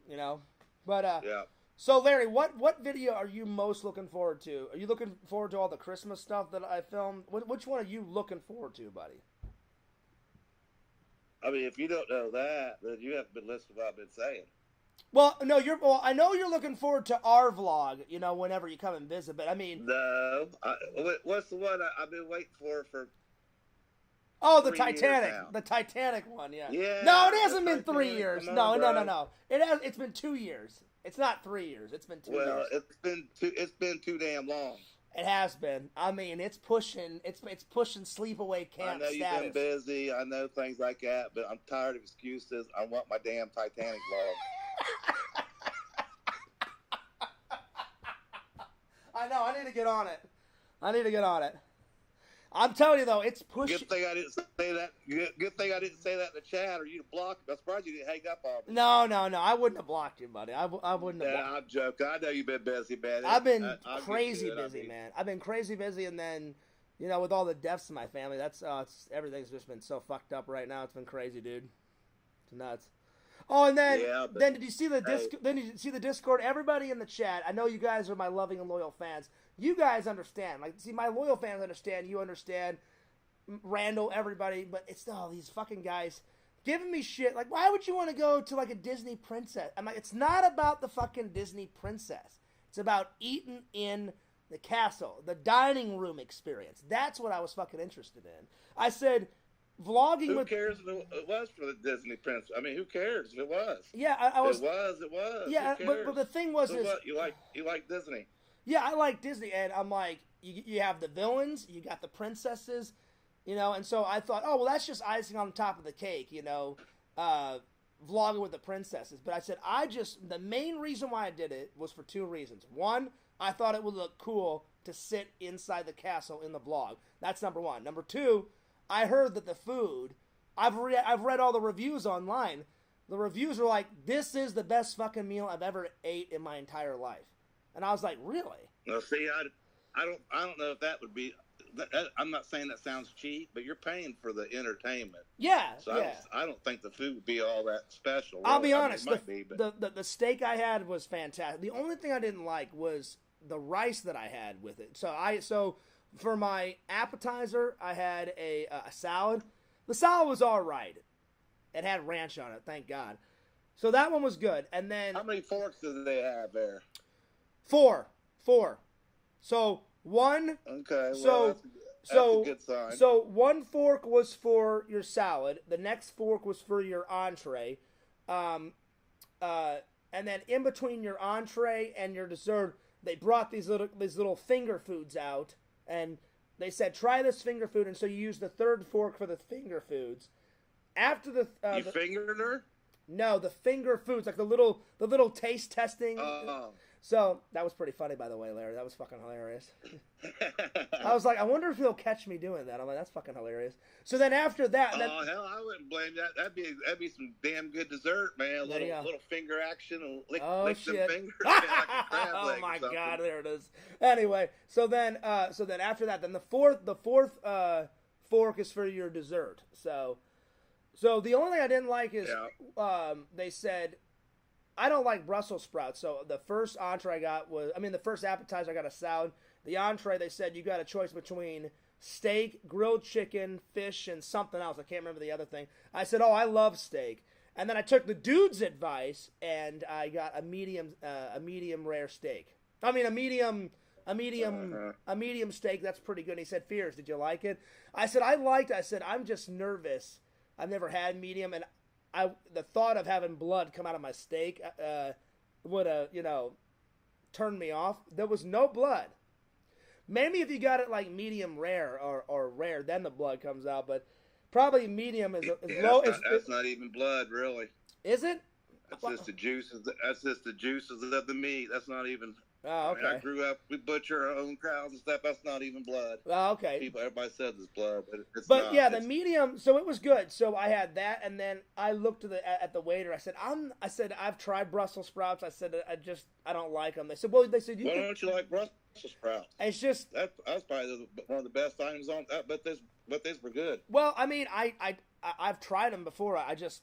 you know. But yeah. So Larry, what video are you most looking forward to? Are you looking forward to all the Christmas stuff that I filmed? Which one are you looking forward to, buddy? I mean, if you don't know that, then you haven't been listening to what I've been saying. Well, no, I know you're looking forward to our vlog, you know, whenever you come and visit. But I mean, no, what's the one I've been waiting for? Oh, the Titanic one, yeah. Yeah. No, it hasn't been 3 years. No. It's been 2 years. It's not 3 years. It's been 2 years. Well, it's been too damn long. It has been. I mean, it's pushing sleepaway camp status. I know you've been busy. I know things like that, but I'm tired of excuses. I want my damn Titanic vlog. I know. I need to get on it. I'm telling you though, it's pushing. Good thing I didn't say that. Good thing I didn't say that in the chat, or you'd block me. I'm surprised you didn't hang up on me. No. I wouldn't have blocked you, buddy. I wouldn't have. Yeah, I'm joking. I know you've been busy, man. I've been crazy busy, man. I've been crazy busy, and then, you know, with all the deaths in my family, everything's just been so fucked up right now. It's been crazy, dude. It's nuts. Oh, and then, did you see the Discord? Everybody in the chat, I know you guys are my loving and loyal fans. You guys understand. Like, see, my loyal fans understand. You understand. Randall, everybody. But it's all these fucking guys giving me shit. Like, why would you want to go to, like, a Disney princess? I'm like, it's not about the fucking Disney princess. It's about eating in the castle, the dining room experience. That's what I was fucking interested in. I said, vlogging Who cares if it was for the Disney princess? I mean, who cares if it was? Yeah, I was. It was. Yeah, but the thing was, so what? You like Disney? Yeah, I like Disney, and I'm like, you have the villains, you got the princesses, you know, and so I thought, oh, well, that's just icing on top of the cake, you know, vlogging with the princesses. But I said, the main reason why I did it was for 2 reasons. One, I thought it would look cool to sit inside the castle in the vlog. That's number one. Number two, I heard that the food, I've read all the reviews online. The reviews are like, this is the best fucking meal I've ever ate in my entire life. And I was like, really? Well, see, I don't know if that would be. I'm not saying that sounds cheap, but you're paying for the entertainment. Yeah. So yeah. I don't think the food would be all that special. I'll be honest. I mean, the steak I had was fantastic. The only thing I didn't like was the rice that I had with it. So for my appetizer, I had a salad. The salad was all right. It had ranch on it, thank God. So that one was good. And then how many forks do they have there? 4. So one. Okay. Well, that's a good sign. So one fork was for your salad. The next fork was for your entree. And then in between your entree and your dessert, they brought these little finger foods out, and they said, try this finger food. And so you use the third fork for the finger foods. After you fingered her? No, the finger foods, like the little taste testing. Oh. So that was pretty funny, by the way, Larry. That was fucking hilarious. I was like, I wonder if he'll catch me doing that. I'm like, that's fucking hilarious. So then after that, hell, I wouldn't blame that. That'd be some damn good dessert, man. A little finger action and lick them fingers. Oh my God, there it is. Anyway, so then after that, then the fourth fork is for your dessert. So the only thing I didn't like is they said, I don't like Brussels sprouts. So the first appetizer I got a salad. The entree, they said you got a choice between steak, grilled chicken, fish, and something else. I can't remember the other thing. I said, oh, I love steak. And then I took the dude's advice and I got a medium rare steak. I mean, a medium steak. That's pretty good. And he said, Fears, did you like it? I said, I liked it. I said, I'm just nervous. I've never had medium, and the thought of having blood come out of my steak would have, turned me off. There was no blood. Maybe if you got it like medium rare or rare, then the blood comes out. But probably medium is low. That's not even blood, really. Is it? That's just the juices. That's just the juices of the meat. That's not even. Oh, okay. I grew up. We butcher our own cows and stuff. That's not even blood. Oh, okay. Everybody says it's blood, but it's not. But yeah, the medium. So it was good. So I had that, and then I looked at the waiter. I said, I've tried Brussels sprouts. I said, I don't like them. They said, well, why don't you like Brussels sprouts? It's just that's probably one of the best items on. But this were good. Well, I mean, I've tried them before. I just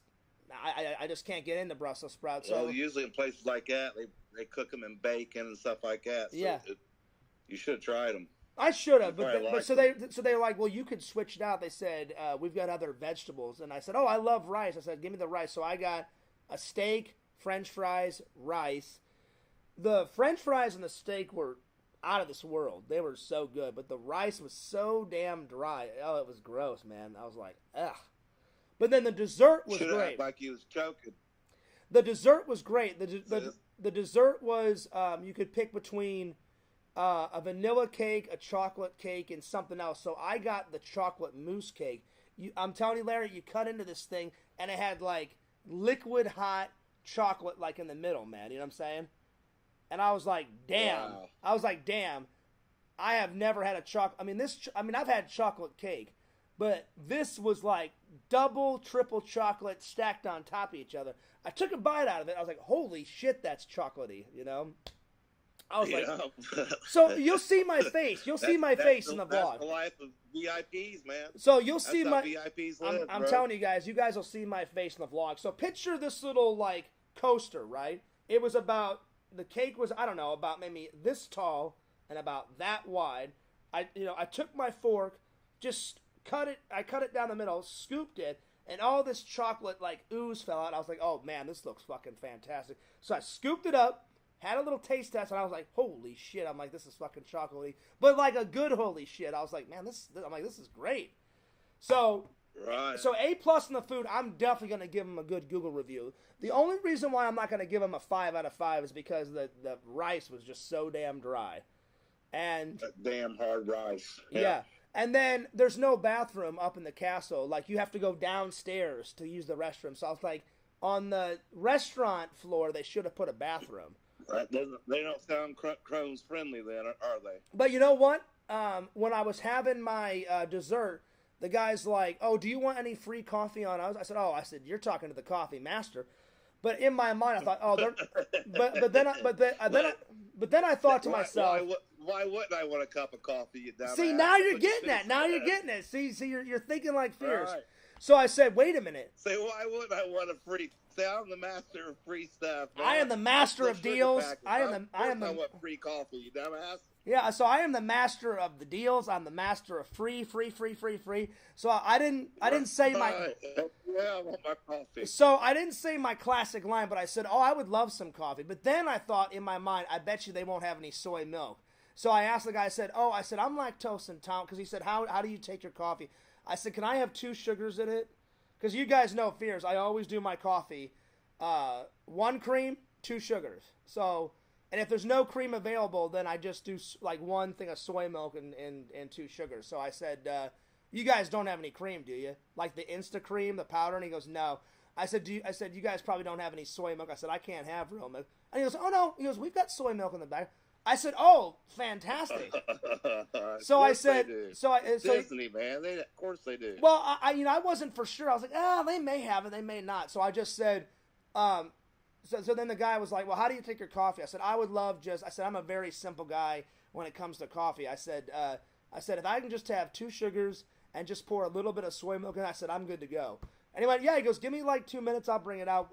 can't get into Brussels sprouts. So usually in places like that, they cook them in bacon and stuff like that. So yeah, you should have tried them. I should have, but so they're like, well, you could switch it out. They said we've got other vegetables, and I said, oh, I love rice. I said, give me the rice. So I got a steak, French fries, rice. The French fries and the steak were out of this world. They were so good, but the rice was so damn dry. Oh, it was gross, man. I was like, ugh. But then the dessert was great. Like he was choking. The dessert was great. The dessert was you could pick between a vanilla cake, a chocolate cake, and something else. So I got the chocolate mousse cake. I'm telling you, Larry, you cut into this thing, and it had like liquid hot chocolate like in the middle, man. You know what I'm saying? And I was like, damn. Wow. I was like, damn. I have never had a chocolate. I mean, I've had chocolate cake. But this was like double, triple chocolate stacked on top of each other. I took a bite out of it. I was like, holy shit, that's chocolatey, you know? I was like, so you'll see my face. You'll see my face in the vlog. That's the life of VIPs, man. So you'll see my VIPs live, I'm telling you guys will see my face in the vlog. So picture this little like coaster, right? It was about, the cake was, I don't know, about maybe this tall and about that wide. I took my fork, just I cut it down the middle, scooped it, and all this chocolate like ooze fell out. I was like, oh man, this looks fucking fantastic. So I scooped it up, had a little taste test, and I was like, holy shit. I'm like, this is fucking chocolatey. But like a good holy shit. I was like, man, this is great. So right. So A+ in the food, I'm definitely gonna give them a good Google review. The only reason why I'm not gonna give them a 5 out of 5 is because the rice was just so damn dry. And that damn hard rice. Yeah. And then there's no bathroom up in the castle. Like, you have to go downstairs to use the restroom. So I was like, on the restaurant floor, they should have put a bathroom. They don't sound Crohn's friendly then, are they? But you know what? When I was having my dessert, the guy's like, oh, do you want any free coffee on us? I said, you're talking to the coffee master. But in my mind, I thought, oh, they're, but then I thought to myself, why wouldn't I want a cup of coffee? You dumbass? See, now you're getting it. Now you're getting it. See, you're thinking like Fierce. Right. So I said, wait a minute. Say, why wouldn't I want a free? Say, I'm the master of free stuff. Man. I am the master of deals. I want free coffee, you dumbass. Yeah, so I am the master of the deals. I'm the master of free. So I didn't say my. Yeah, I want my coffee. So I didn't say my classic line, but I said, oh, I would love some coffee. But then I thought in my mind, I bet you they won't have any soy milk. So I asked the guy, I said, I'm lactose intolerant. Because he said, how do you take your coffee? I said, can I have 2 sugars in it? Because you guys know, Fierce, I always do my coffee 1 cream, 2 sugars. So, and if there's no cream available, then I just do like 1 thing of soy milk and 2 sugars. So I said, you guys don't have any cream, do you? Like the Insta cream, the powder? And he goes, no. I said, you guys probably don't have any soy milk. I said, I can't have real milk. And he goes, oh no. He goes, we've got soy milk in the bag. I said, oh, fantastic. So I said, Disney, man. Of course they do. Well, I wasn't for sure. I was like, they may have it, they may not. So I just said, so then the guy was like, well, how do you take your coffee? I said, I'm a very simple guy when it comes to coffee. I said, if I can just have 2 sugars and just pour a little bit of soy milk in, I said, I'm good to go. And he went, yeah, he goes, give me like 2 minutes, I'll bring it out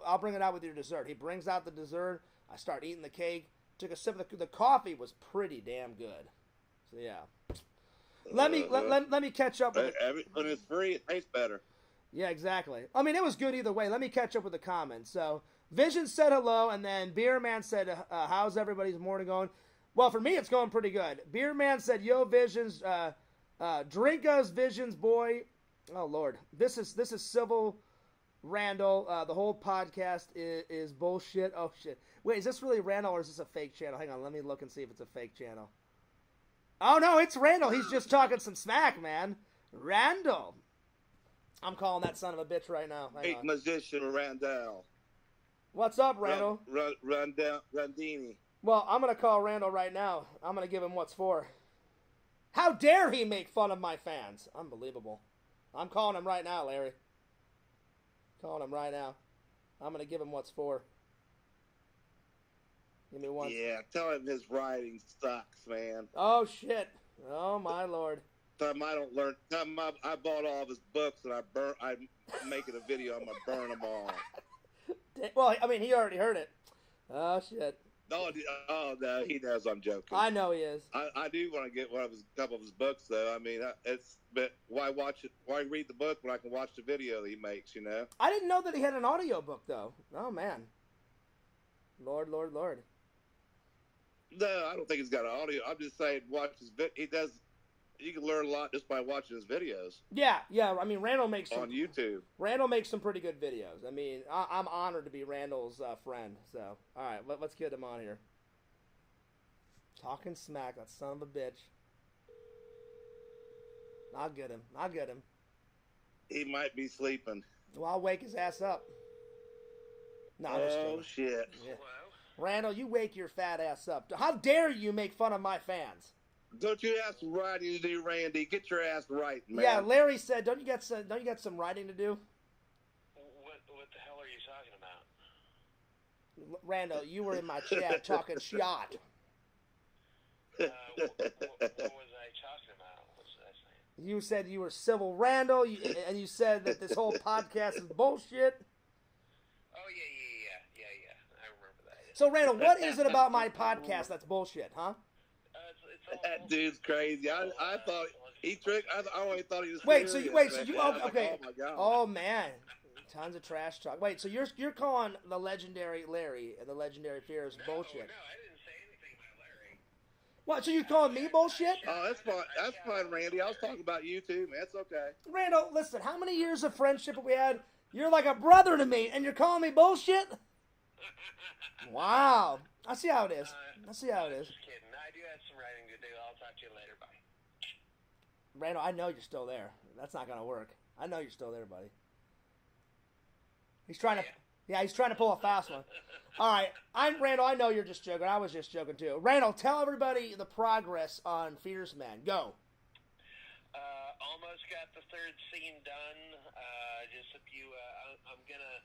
with your dessert. He brings out the dessert. I start eating the cake. Took a sip of the coffee was pretty damn good. So yeah. Let me catch up with when it's free, it tastes better. Yeah, exactly. I mean, it was good either way. Let me catch up with the comments. So Vision said hello, and then Beer Man said, how's everybody's morning going? Well, for me, it's going pretty good. Beer Man said, yo, Visions, drink us, Visions, boy. Oh, Lord. This is civil Randall, the whole podcast is bullshit. Oh, shit. Wait, is this really Randall or is this a fake channel? Hang on, let me look and see if it's a fake channel. Oh, no, it's Randall. He's just talking some smack, man. Randall. I'm calling that son of a bitch right now. Hang on. Magician Randall. What's up, Randall? Randini. Well, I'm going to call Randall right now. I'm going to give him what's for. How dare he make fun of my fans? Unbelievable. I'm calling him right now, Larry. Calling him right now. I'm going to give him what's for. Give me one. Yeah, tell him his writing sucks, man. Oh, shit. Oh, my Lord. Time I don't learn. Time I bought all of his books and I'm making a video. I'm going to burn them all. Well, I mean, he already heard it. Oh, shit. Oh, no, he knows I'm joking. I know he is. I do want to get couple of his books, though. I mean, but why watch it? Why read the book when I can watch the video that he makes? You know. I didn't know that he had an audio book, though. Oh man. Lord. No, I don't think he's got an audio. I'm just saying, watch his. He does. You can learn a lot just by watching his videos. Yeah. I mean, Randall makes on YouTube. Randall makes some pretty good videos. I mean, I'm honored to be Randall's friend. So, all right, let's get him on here. Talking smack, that son of a bitch. I'll get him. He might be sleeping. Well, I'll wake his ass up. No, oh shit! Yeah. Randall, you wake your fat ass up. How dare you make fun of my fans? Don't you have some writing to do, Randy? Get your ass right, man. Yeah, Larry said, don't you got some writing to do? What the hell are you talking about? Randall, you were in my chat talking shot. What was I talking about? What's that saying? You said you were civil Randall, and you said that this whole podcast is bullshit. Oh, yeah. I remember that. So, Randall, what is it about my podcast that's bullshit, huh? That dude's crazy. I thought he tricked. I only thought he was. Okay. Oh my god. Oh man, tons of trash talk. Wait, so you're calling the legendary Larry and the legendary Fears bullshit? No, I didn't say anything about Larry. What? So you calling me bullshit? Oh, that's fine. That's fine, Randy. I was talking about you too, man. It's okay. Randall, listen. How many years of friendship have we had? You're like a brother to me, and you're calling me bullshit? Wow. I see how it is. Just kidding. I do have some writing to do. I'll talk to you later. Bye. Randall, I know you're still there. That's not gonna work. I know you're still there, buddy. He's trying to pull a fast one. All right, Randall. I know you're just joking. I was just joking too. Randall, tell everybody the progress on Fierce Man. Go. Almost got the third scene done. Just a few. I'm gonna.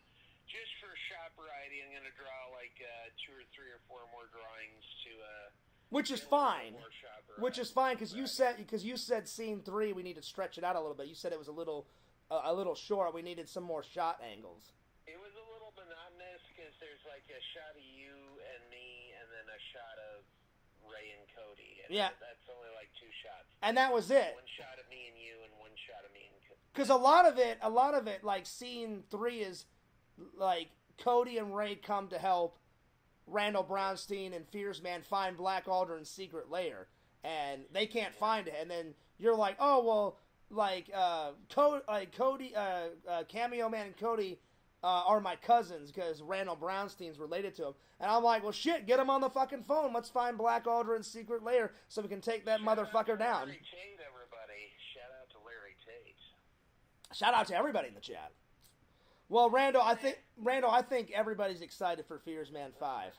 Just for shop writing, I'm gonna draw like 2 or 3 or 4 more drawings to. Which is fine. Because you said scene 3 we need to stretch it out a little bit. You said it was a little short. We needed some more shot angles. It was a little monotonous because there's like a shot of you and me, and then a shot of Ray and Cody. And yeah. That's only like 2 shots. And that was it. 1 shot of me and you, and 1 shot of me and Cody. Because a lot of it, like scene 3 is like Cody and Ray come to help Randall Brownstein and Fierce Man find Black Aldrin's secret lair, and they can't find it. And then you're like, oh well, Cody, Cameo Man and Cody are my cousins because Randall Brownstein's related to him. And I'm like, well shit, get him on the fucking phone. Let's find Black Aldrin's secret lair so we can take that motherfucker down. Larry Tate, everybody. Shout out to Larry Tate. Shout out to everybody in the chat. Well, Randall, I think everybody's excited for Fierce Man 5.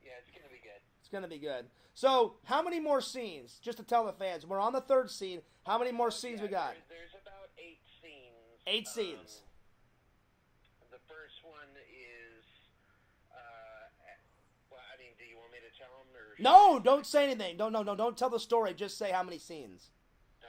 Yeah, it's gonna be good. It's gonna be good. So, how many more scenes? Just to tell the fans, we're on the 3rd scene. How many more scenes we got? There's about 8 scenes. 8 scenes. The first one is, I mean, do you want me to tell them or? No, don't say anything. Don't tell the story. Just say how many scenes.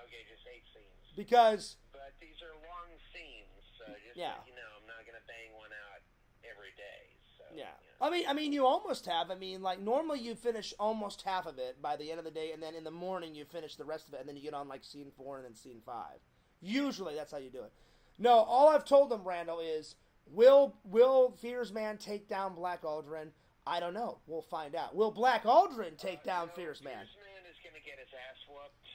Okay, just 8 scenes. Because. But these are long scenes. Just yeah. so you know, I'm not gonna bang one out every day. So, yeah. You know. I mean, you almost have. I mean, like normally you finish almost half of it by the end of the day, and then in the morning you finish the rest of it, and then you get on like scene 4 and then scene 5. Usually that's how you do it. No, all I've told them, Randall, is will Fierce Man take down Black Aldrin? I don't know. We'll find out. Will Black Aldrin take down Fierce Man? Fierce Man is gonna get his ass whooped.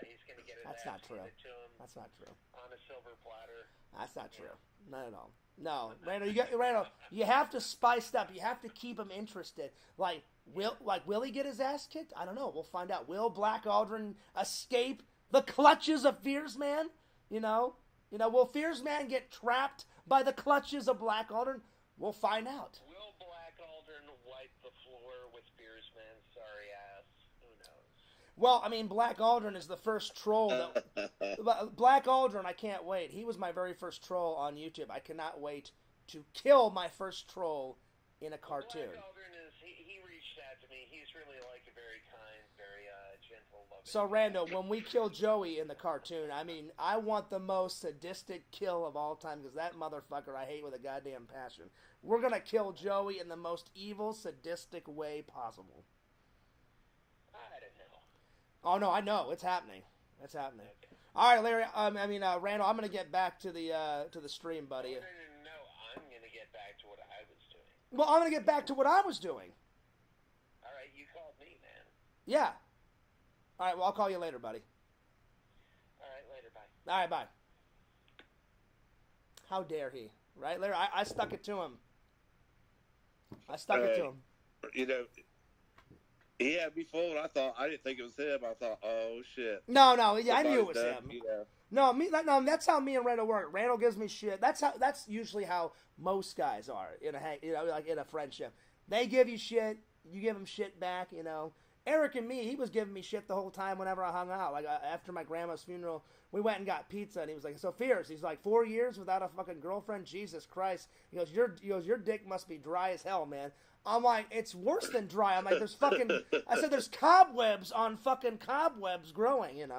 he's going to get his That's ass not true. handed to him That's not true. on a silver platter. That's not true. Not at all. No, Randall, you have to spice it up. You have to keep him interested. Will he get his ass kicked? I don't know. We'll find out. Will Black Aldrin escape the clutches of Fierce Man? Will Fierce Man get trapped by the clutches of Black Aldrin? We'll find out. Will Black Aldrin wipe the floor with Fierce Man's sorry ass? Who knows? Well, I mean, Black Aldrin is the first troll that... Black Aldrin, I can't wait. He was my very first troll on YouTube. I cannot wait to kill my first troll in a cartoon. Black Aldrin he reached out to me. He's really like a very kind, very gentle, loving. So, Rando, when we kill Joey in the cartoon, I mean, I want the most sadistic kill of all time, because that motherfucker I hate with a goddamn passion. We're going to kill Joey in the most evil, sadistic way possible. I don't know. Oh, no, I know. It's happening. It's happening. Okay. All right, Larry, Randall, I'm going to get back to the stream, buddy. No, I'm going to get back to what I was doing. Well, I'm going to get back to what I was doing. All right, you called me, man. Yeah. All right, well, I'll call you later, buddy. All right, later, bye. All right, bye. How dare he? Right, Larry? I stuck it to him. I stuck it to him. He had me fooled. I didn't think it was him. I thought, oh, shit. No, yeah, I knew it was done, him. No, that's how me and Randall work. Randall gives me shit. That's usually how most guys are in a friendship. They give you shit, you give them shit back. Eric and me, he was giving me shit the whole time whenever I hung out. Like after my grandma's funeral, we went and got pizza, and he was like, "So Fierce." He's like, 4 years without a fucking girlfriend? Jesus Christ. He goes, your dick must be dry as hell, man. I'm like, it's worse than dry. I'm like, there's cobwebs on fucking cobwebs growing, And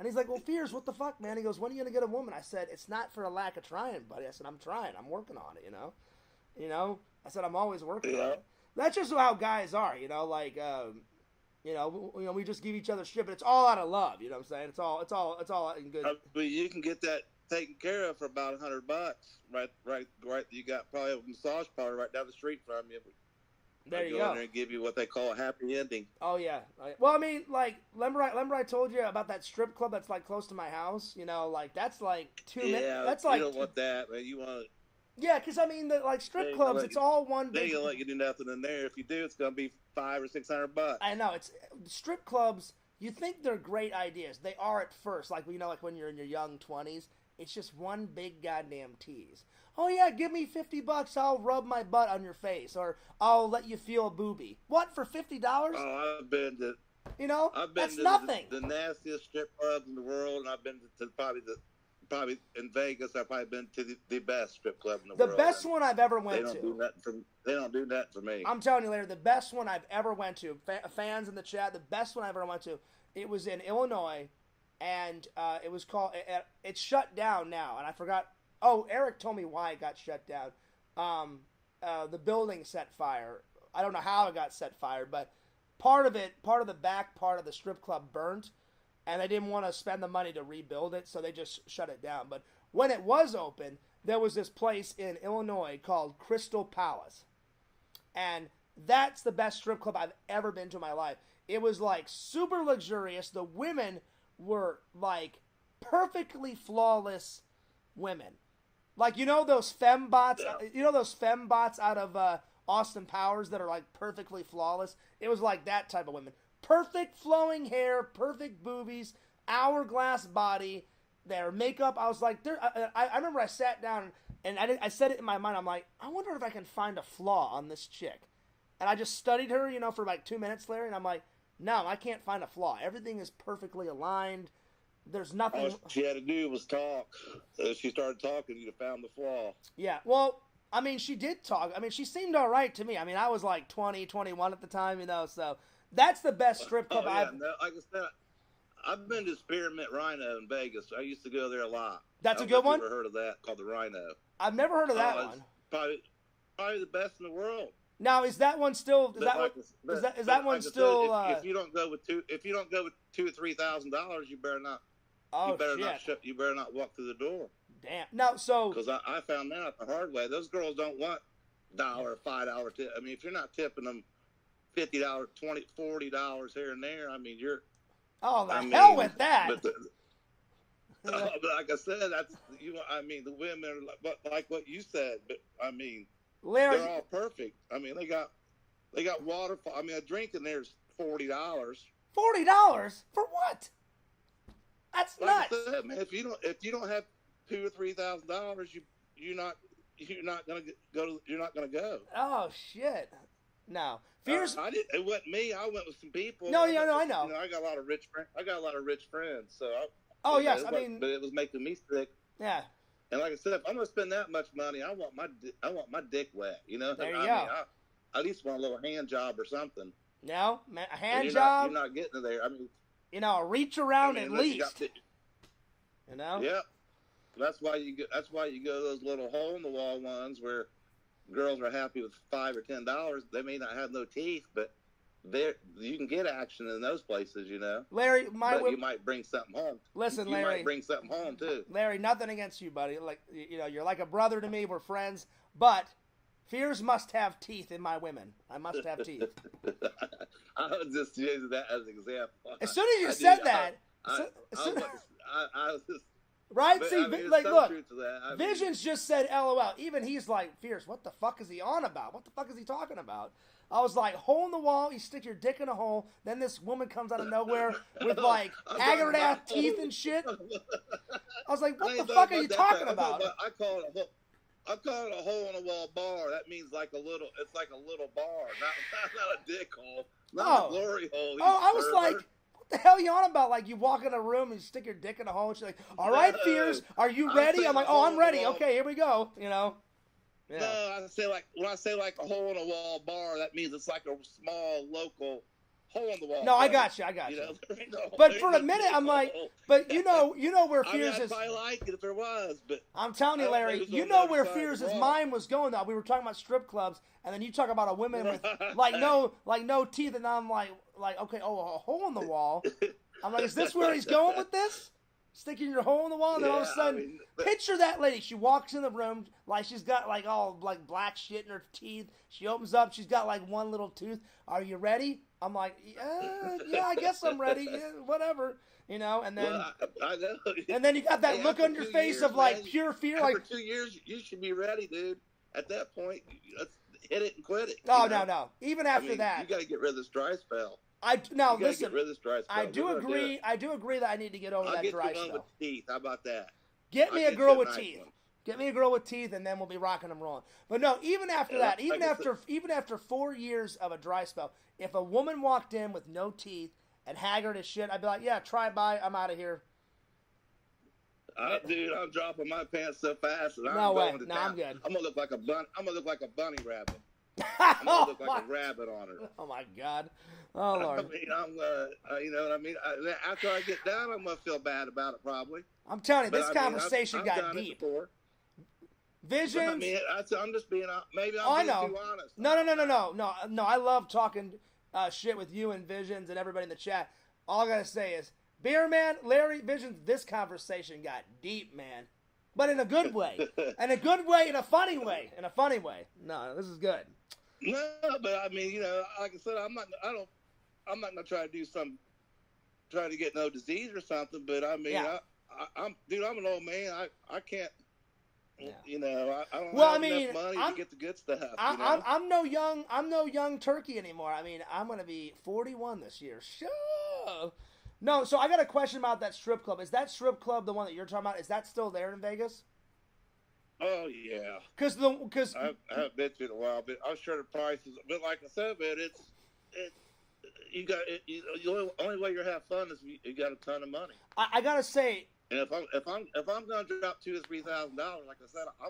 he's like, well, Fierce, what the fuck, man? He goes, when are you going to get a woman? I said, it's not for a lack of trying, buddy. I said, I'm trying. I'm working on it, I said, I'm always working on it. That's just how guys are, we just give each other shit, but it's all out of love, you know what I'm saying? It's all in good. But you can get that taken care of for about $100. Right. You got probably a massage parlor right down the street from you. There you go. go. In there and give you what they call a happy ending. Oh yeah. Well, I mean, remember I told you about that strip club that's close to my house. That's 2 minutes. That's you don't want that, man. You want. Yeah, because I mean, the strip clubs, it's all one big. They don't let you do nothing in there. If you do, it's gonna be $500 or $600. I know it's strip clubs. You think they're great ideas? They are at first, like when you're in your young 20s. It's just one big goddamn tease. Oh yeah, give me $50. I'll rub my butt on your face, or I'll let you feel a boobie. What, for $50? Oh, I've been to. That's nothing. The nastiest strip clubs in the world, and I've been to probably in Vegas. I've probably been to the best strip club in the world. The best one I've ever went to. They don't do that for me. I'm telling you, Larry, the best one I've ever went to. Fans in the chat, the best one I've ever went to. It was in Illinois. And it was called. It's shut down now, and I forgot. Oh, Eric told me why it got shut down. The building set fire. I don't know how it got set fire, but part of the back part of the strip club burnt, and they didn't want to spend the money to rebuild it, so they just shut it down. But when it was open, there was this place in Illinois called Crystal Palace, and that's the best strip club I've ever been to in my life. It was super luxurious. The women were perfectly flawless women. Those fembots, those fembots out of Austin Powers that are perfectly flawless. It was that type of women. Perfect flowing hair, perfect boobies, hourglass body, their makeup. I was like, I remember I sat down and I said it in my mind. I'm like, I wonder if I can find a flaw on this chick. And I just studied her, for 2 minutes, Larry, and I'm like, no, I can't find a flaw. Everything is perfectly aligned. There's nothing. All she had to do was talk. So she started talking, you'd have found the flaw. Yeah, well, I mean, she did talk. I mean, she seemed all right to me. I mean, I was 20, 21 at the time, so that's the best strip club I've... No, like I said, I've been to Spearmint Rhino in Vegas. I used to go there a lot. That's a good one? I've never heard of that, called the Rhino. I've never heard of that one. Probably the best in the world. Now, is that one still? Is that one still? If you don't go with $2,000 or $3,000, you better not. Oh, you better not walk through the door. Damn. No, so because I found out the hard way. Those girls don't want $1, $5 tip. I mean, if you're not tipping them $50, $20, $40 here and there, I mean, you're Oh, the I mean, hell with that. But like I said, that's I mean, the women are like what you said, but I mean, Larry, they're all perfect. I mean, they got waterfall. I mean, a drink in there is $40. $40 for what? That's Like nuts. I said, man, if you don't have $2,000 or $3,000, you're not gonna go. Oh shit. No. Fierce. It wasn't me. I went with some people. No, yeah, no, I know. I got a lot of rich friends. So. Yes, but it was making me sick. Yeah. And like I said, if I'm gonna spend that much money, I want my dick wet. You know. There you I go. mean, I at least want a little hand job or something. No, a hand you're job. You're not getting there. I mean, a reach around at least. Yeah. That's why you go to those little hole in the wall ones where girls are happy with $5 or $10. They may not have no teeth, but you can get action in those places, Larry, you might bring something home. Listen, you Larry, might bring something home too. Larry, nothing against you, buddy. Like you're like a brother to me. We're friends, but Fears must have teeth in my women. I must have teeth. I was just using that as an example. As soon as you said that, I was just. Right? But, See, I mean, look, that. Visions just said LOL. Even he's like, Fierce, what the fuck is he on about? What the fuck is he talking about? I was like, hole in the wall, you stick your dick in a hole, then this woman comes out of nowhere with like haggard ass teeth and shit. I was like, what the fuck are you talking about? I call it a hole in a wall bar. That means it's like a little bar, not a dick hole, not a glory hole. I was like, what the hell are you on about? Like, you walk in a room and you stick your dick in a hole and she's like, all right, Fears, are you ready? I'm like, oh, I'm ready. Okay, here we go, Yeah. No, when I say like a hole in a wall bar, that means it's like a small local hole in the wall. No, I got you. But for a minute, I'm like, but you know where Fears is. I like it if there was, but I'm telling you, Larry, you know where Fears' mind was going. Though we were talking about strip clubs, and then you talk about a woman with no teeth, and I'm like, okay, a hole in the wall. I'm like, is this where he's going with this? Sticking your hole in the wall, and then all of a sudden, picture that lady. She walks in the room like she's got like all like black shit in her teeth. She opens up, she's got like one little tooth. Are you ready? I'm like, yeah, I guess I'm ready. Yeah, whatever, And then, I know. And then you got that look on your face of like pure fear. After like 2 years, you should be ready, dude. At that point, let's hit it and quit it. No. Even after that, you got to get rid of this dry spell. Listen. Get rid of this dry spell. I do agree that I need to get over that dry spell. I'll get you one with teeth. How about that? Get me a girl with teeth. Get me a girl with teeth, and then we'll be rocking and rolling. But no, even after that, even after 4 years of a dry spell, if a woman walked in with no teeth and haggard as shit, I'd be like, yeah, try by. I'm out of here. Dude, I'm dropping my pants so fast, and I'm going to town. I'm good. I'm gonna look like a bunny rabbit. I'm gonna look like a rabbit on her. Oh my God. Oh Lord. I mean, you know what I mean. After I get down, I'm gonna feel bad about it probably. I'm telling you, this conversation got deep. Visions. I mean, I'm just being. Maybe I'm being too honest. No. I love talking shit with you and Visions and everybody in the chat. All I gotta say is, Beer Man, Larry, Visions. This conversation got deep, man. But in a good way. In a funny way. No, this is good. No, but I mean, like I said, I'm not gonna try to get no disease or something. But I mean, I'm an old man. I can't. Yeah. I don't have enough money to get the good stuff. I'm no young turkey anymore. I mean, I'm gonna be 41 this year. Sure. No, so I got a question about that strip club. Is that strip club the one that you're talking about? Is that still there in Vegas? Oh yeah. Because I haven't been to it in a while, but I'm sure the prices. But like I said, man, the only way you have fun is you got a ton of money. I gotta say. And if I'm gonna drop $2,000 to $3,000, like I said, I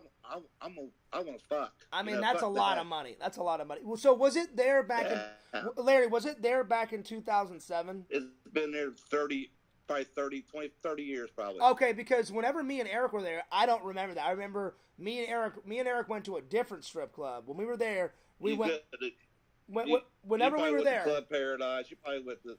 want to fuck. I mean, that's a lot of money. That's a lot of money. So was it there back in Larry? Was it there back in 2007? It's been there 30 years probably. Okay, because whenever me and Eric were there, I don't remember that. I remember me and Eric went to a different strip club. When we were there, whenever we were there. Club Paradise. You probably went to.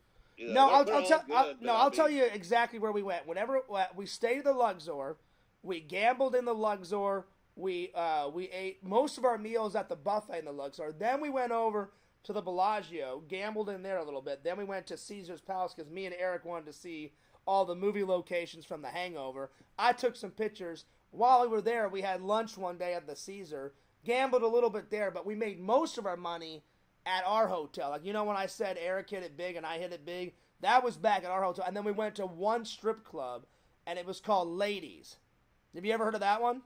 I'll tell you exactly where we went. Whenever we stayed at the Luxor, we gambled in the Luxor. We ate most of our meals at the buffet in the Luxor. Then we went over to the Bellagio, gambled in there a little bit. Then we went to Caesar's Palace because me and Eric wanted to see all the movie locations from The Hangover. I took some pictures. While we were there, we had lunch one day at the Caesar, gambled a little bit there, but we made most of our money at our hotel. Like, you know when I said Eric hit it big and I hit it big? That was back at our hotel. And then we went to one strip club, and it was called Ladies. Have you ever heard of that one?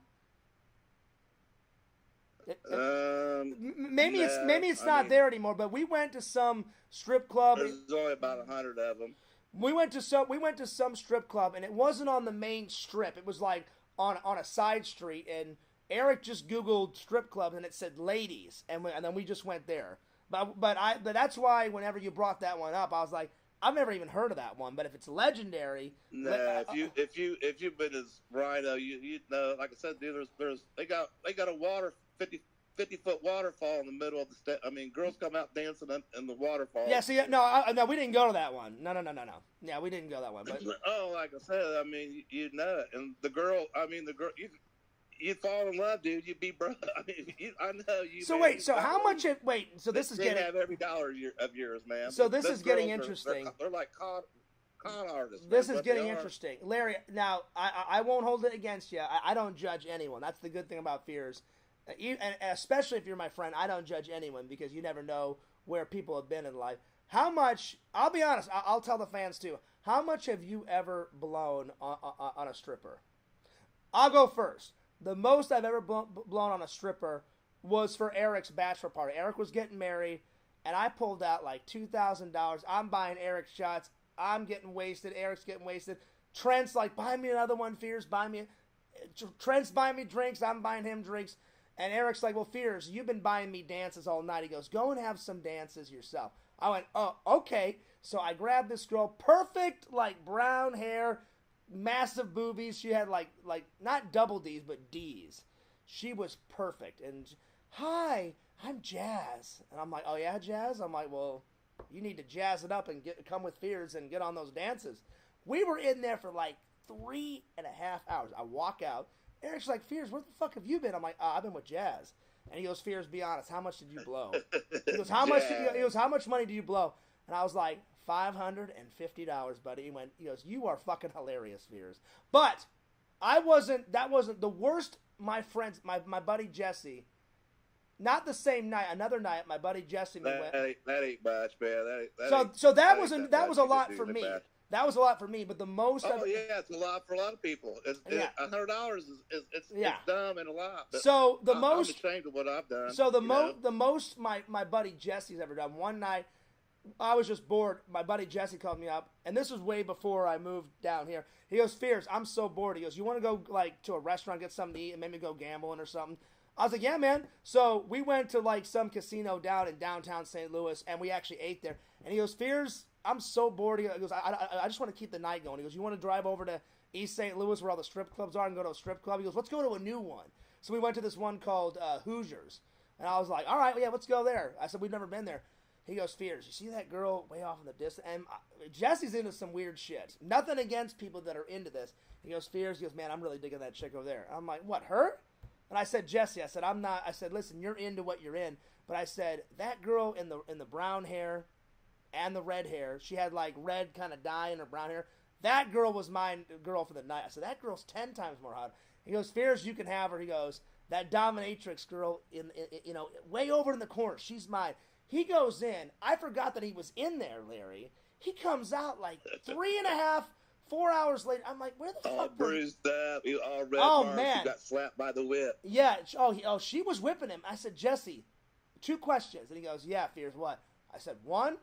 Maybe it's not there anymore, but we went to some strip club. There's only about 100 of them. We went to some strip club, and it wasn't on the main strip. It was like on a side street, and Eric just Googled strip club, and it said Ladies, and then we just went there. But that's why whenever you brought that one up, I was like, I've never even heard of that one. But if it's legendary, if you've been as Rhino, you know. Like I said, dude, they got a 50-foot waterfall in the middle of the I mean, girls come out dancing in the waterfall. Yeah, see, no, we didn't go to that one. No. Yeah, we didn't go that one. But oh, like I said, I mean, you know it. And the girl, you'd fall in love, dude. You'd be broke. I mean, I know you. So wait, so how much? So this is getting. They have every dollar of yours, man. So this is getting interesting. They're like con artists. This is getting interesting, Larry. Now I won't hold it against you. I don't judge anyone. That's the good thing about Fears. And especially if you're my friend, I don't judge anyone because you never know where people have been in life. How much, I'll be honest, I'll tell the fans too, how much have you ever blown on a stripper? I'll go first. The most I've ever blown on a stripper was for Eric's bachelor party. Eric was getting married, and I pulled out like $2,000. I'm buying Eric shots. I'm getting wasted. Eric's getting wasted. Trent's like, buy me another one, Fears. Trent's buying me drinks. I'm buying him drinks. And Eric's like, well, Fears, you've been buying me dances all night. He goes, go and have some dances yourself. I went, oh, okay. So I grabbed this girl, perfect, like, brown hair, massive boobies. She had, like not double D's, but D's. She was perfect. And, hi, I'm Jazz. And I'm like, oh, yeah, Jazz? I'm like, well, you need to jazz it up and come with Fears and get on those dances. We were in there for, like, 3.5 hours. I walk out. Eric's like, Fears, where the fuck have you been? I'm like, I've been with Jazz. And he goes, Fears, be honest, how much did you blow? He goes, how much money do you blow? And I was like, $550, buddy. He goes, you are fucking hilarious, Fears. But that wasn't the worst. My friends, my buddy Jesse, not the same night, another night, my buddy Jesse went. That ain't much, man. That was a lot for me. That was a lot for me, but the most. Oh yeah, it's a lot for a lot of people. $100 is dumb and a lot. But so the most. I'm ashamed of what I've done. So the most my buddy Jesse's ever done. One night, I was just bored. My buddy Jesse called me up, and this was way before I moved down here. He goes, Fears, I'm so bored. He goes, you want to go like to a restaurant, get something to eat, and maybe go gambling or something? I was like, yeah, man. So we went to like some casino down in downtown St. Louis, and we actually ate there. And he goes, Fears, I'm so bored. He goes, I just want to keep the night going. He goes, you want to drive over to East St. Louis where all the strip clubs are and go to a strip club? He goes, let's go to a new one. So we went to this one called Hoosiers. And I was like, all right, yeah, let's go there. I said, we've never been there. He goes, Fears, you see that girl way off in the distance? And Jesse's into some weird shit. Nothing against people that are into this. He goes, Fears, he goes, man, I'm really digging that chick over there. I'm like, what, her? And I said, Jesse, I said, I'm not. I said, listen, you're into what you're in. But I said, that girl in the brown hair and the red hair, she had like red kind of dye in her brown hair. That girl was my girl for the night. I said, that girl's 10 times more hot. He goes, Fears, you can have her. He goes, that dominatrix girl in way over in the corner, she's mine. He goes in. I forgot that he was in there, Larry. He comes out like 3.5, 4 hours later. I'm like, where the fuck? All bruised up, all red marks. Man, you got slapped by the whip. Yeah. She was whipping him. I said, Jesse, 2 questions, and he goes, yeah, Fears, what? I said, 1,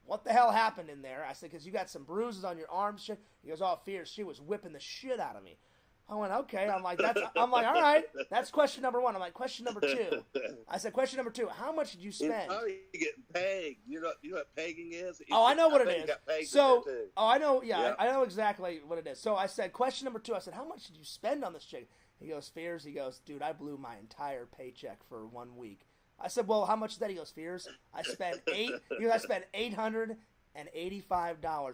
what the hell happened in there? I said, because you got some bruises on your arms. Shit. He goes, oh, Fears, she was whipping the shit out of me. I went, okay. I'm like, all right. That's question number 1. I'm like, question number 2. I said, question number 2. How much did you spend? How are you getting pegged? You know what pegging is? I know what it is. So, I know. Yeah, I know exactly what it is. So I said, question number 2. I said, how much did you spend on this chick? He goes, Fears. He goes, dude, I blew my entire paycheck for 1 week. I said, well, how much is that? He goes, Fears. I spent $885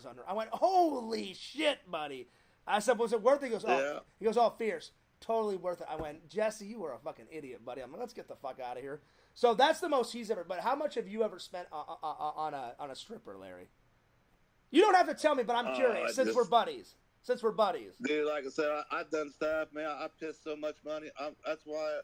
on her. I went, holy shit, buddy. I said, was it worth it? He goes, oh, Fears, totally worth it. I went, Jesse, you were a fucking idiot, buddy. I'm like, let's get the fuck out of here. So that's the most he's ever. But how much have you ever spent on a stripper, Larry? You don't have to tell me, but I'm curious since we're buddies. Since we're buddies, dude. Like I said, I've done stuff, man. I pissed so much money. That's why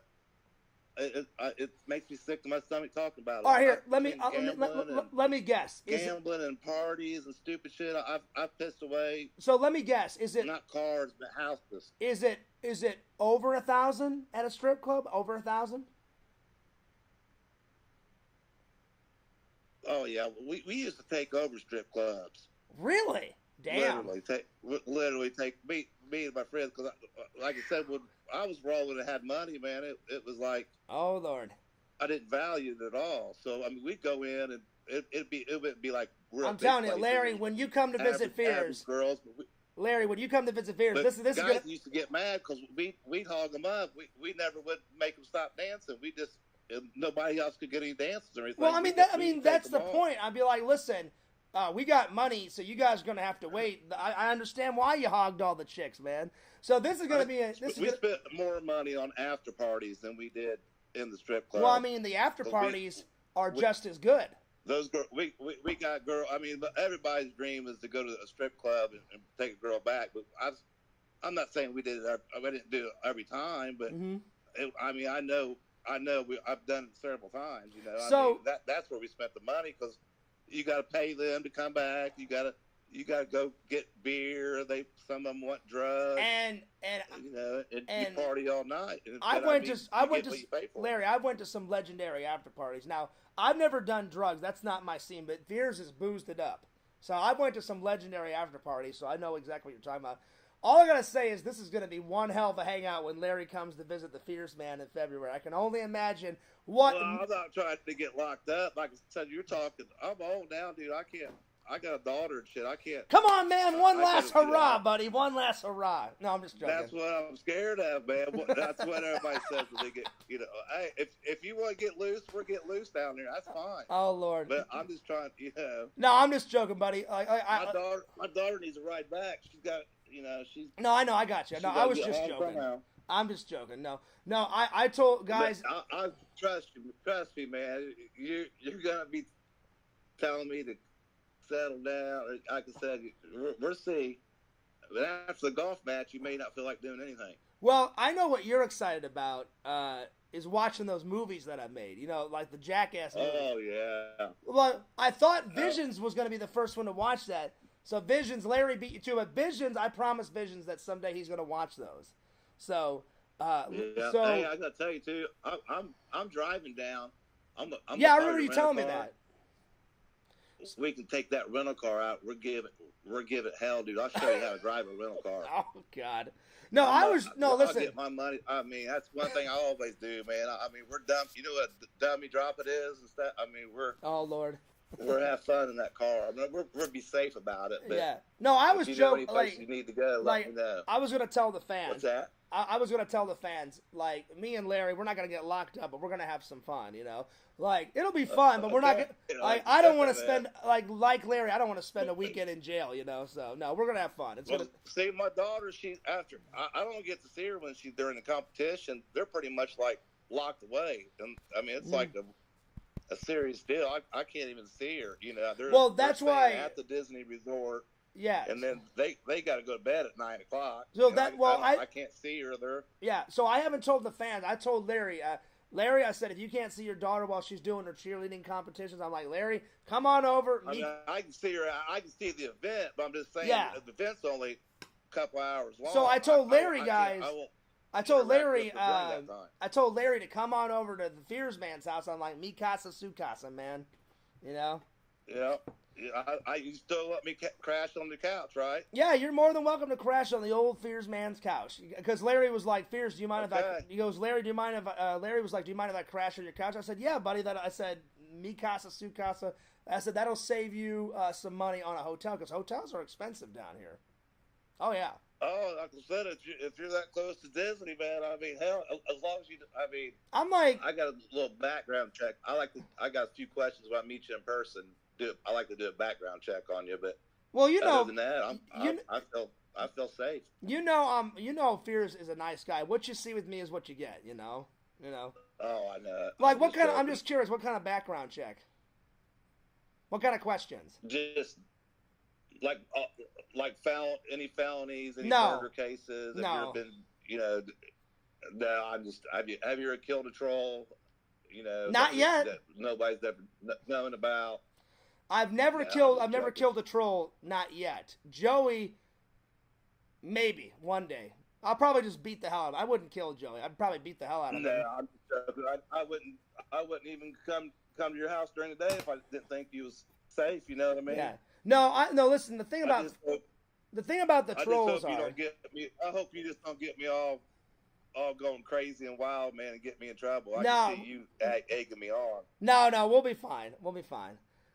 it makes me sick to my stomach talking about it. All right, here, let me guess. Gambling and parties and stupid shit. I've pissed away. So let me guess. Is it not cars but houses? Is it over 1,000 at a strip club? Over 1,000? Oh yeah, we used to take over strip clubs. Really? Damn. Literally take me and my friends, because like I said, when I was rolling and had money, man, it was like, oh Lord, I didn't value it at all. So I mean, we'd go in and it would be like real. I'm telling you, Larry, when you come to visit Fears, girls. Larry, when you come to visit Fears, this guys is gonna... used to get mad because we'd hog them up. We never would make them stop dancing. We just, nobody else could get any dances or anything. Well, I mean that's the point. I'd be like, listen. We got money, so you guys are going to have to wait. I understand why you hogged all the chicks, man. So this is going to be we spent more money on after parties than we did in the strip club. Well, I mean, the after parties are just as good. Those girls, we got girl. I mean, everybody's dream is to go to a strip club and take a girl back. But I'm not saying we did it. I didn't do it every time, but I mean, I know. I've done it several times. You know, so I mean, that's where we spent the money, because you got to pay them to come back. You got to go get beer. Some of them want drugs, and you know, and you party all night. I went to Larry. I went to some legendary after parties. Now I've never done drugs. That's not my scene. But Fears has boozed it up. So I went to some legendary after parties. So I know exactly what you're talking about. All I gotta say is this is gonna be one hell of a hangout when Larry comes to visit the Fierce Man in February. I can only imagine what. Well, I'm not trying to get locked up. Like I said, you're talking. I'm old now, dude. I can't. I got a daughter and shit. I can't. Come on, man. One last hurrah, buddy. One last hurrah. No, I'm just joking. That's what I'm scared of, man. That's what everybody says when they get, you know. Hey, if you want to get loose, we'll get loose down there. That's fine. Oh Lord. But I'm just trying, you know. No, I'm just joking, buddy. My daughter needs a ride back. She's got. You know, she's. No, I know. I got you. No, I was just joking. I'm just joking. No. I told guys. I trust me, man. You're gonna be telling me to settle down. Like I said, we'll see. But after the golf match, you may not feel like doing anything. Well, I know what you're excited about. Is watching those movies that I made. You know, like the Jackass movies. Oh yeah. Well, I thought Visions was going to be the first one to watch that. So Visions, Larry beat you to it. Visions, I promised Visions that someday he's going to watch those. So, yeah. Hey, I got to tell you too. I'm driving down. I remember you telling me that. We can take that rental car out. We're giving hell, dude. I'll show you how to drive a rental car. Oh God. No, listen. I'll get my money. I mean, that's one thing I always do, man. I mean, we're dumb. You know what dummy drop it is and stuff. I mean, Oh Lord. We're have fun in that car. I mean, we'll be safe about it. But yeah. No, I was joking. Like, you need to go. Let me know. I was going to tell the fans. What's that? I was going to tell the fans, like, me and Larry, we're not going to get locked up, but we're going to have some fun, you know? Like, it'll be fun, but we're not going to, like, I don't want to spend, like Larry, I don't want to spend a weekend in jail, you know? So, no, we're going to have fun. See, my daughter, I don't get to see her when she's during the competition. They're pretty much, like, locked away. And, I mean, it's like a serious deal. I can't even see her, you know? That's why. At the Disney Resort. Yeah. And then they got to go to bed at 9 o'clock. So I can't see her there. Yeah. So I haven't told the fans. I told Larry. Larry, I said, if you can't see your daughter while she's doing her cheerleading competitions, I'm like, Larry, come on over. I can see her. I can see the event, but I'm just saying the event's only a couple hours long. So I told Larry, I told Larry to come on over to the Fears Man's house. I'm like, mi casa, su casa, man. You know? Yeah. You still let me crash on the couch, right? Yeah, you're more than welcome to crash on the old Fears Man's couch. Because Larry was like, Fears, do you mind if I... He goes, Larry, do you mind if... Larry was like, do you mind if I crash on your couch? I said, yeah, buddy. I said, mi casa, su casa. I said, that'll save you some money on a hotel, because hotels are expensive down here. Oh, yeah. Oh, like I said, if you're that close to Disney, man, I mean, hell, as long as you, I mean, I'm like, I got a little background check. I got a few questions when I meet you in person. I like to do a background check on you, but well, you know, other than that, I feel safe. You know, Fears is a nice guy. What you see with me is what you get. You know. Oh, I know. Like, what kind of? I'm just curious. What kind of background check? What kind of questions? Just like any felonies, any No. murder cases. No. Have you ever been, no, have you ever killed a troll? Not yet. That nobody's ever known about. I've never killed a troll. Not yet. Joey, maybe one day. I'll probably just beat the hell out of him. I wouldn't kill Joey. I'd probably beat the hell out of him. No, I'm just joking. I wouldn't even come to your house during the day if I didn't think you was safe. You know what I mean? Yeah. No. Listen, the thing about the trolls I hope you just don't get me all going crazy and wild, man, and get me in trouble. I can see you egging me on. No, we'll be fine.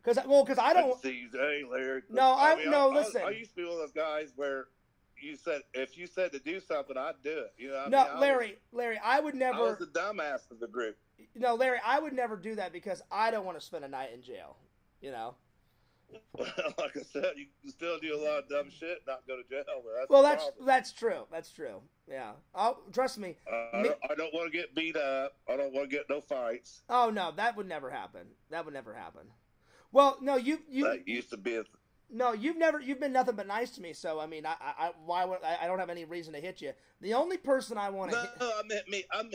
Because I don't. I can see you, hey, Larry. No, listen. I used to be one of those guys where if you said to do something, I'd do it. Larry, I would never. I was the dumbass of the group. No, Larry, I would never do that because I don't want to spend a night in jail. Like I said, you can still do a lot of dumb shit, and not go to jail. That's true. Yeah, trust me. I don't want to get beat up. I don't want to get no fights. Oh no, that would never happen. Well, no, That used to be. No, you've been nothing but nice to me. So I mean, I don't have any reason to hit you. The only person I want to hit. No, I meant me. I don't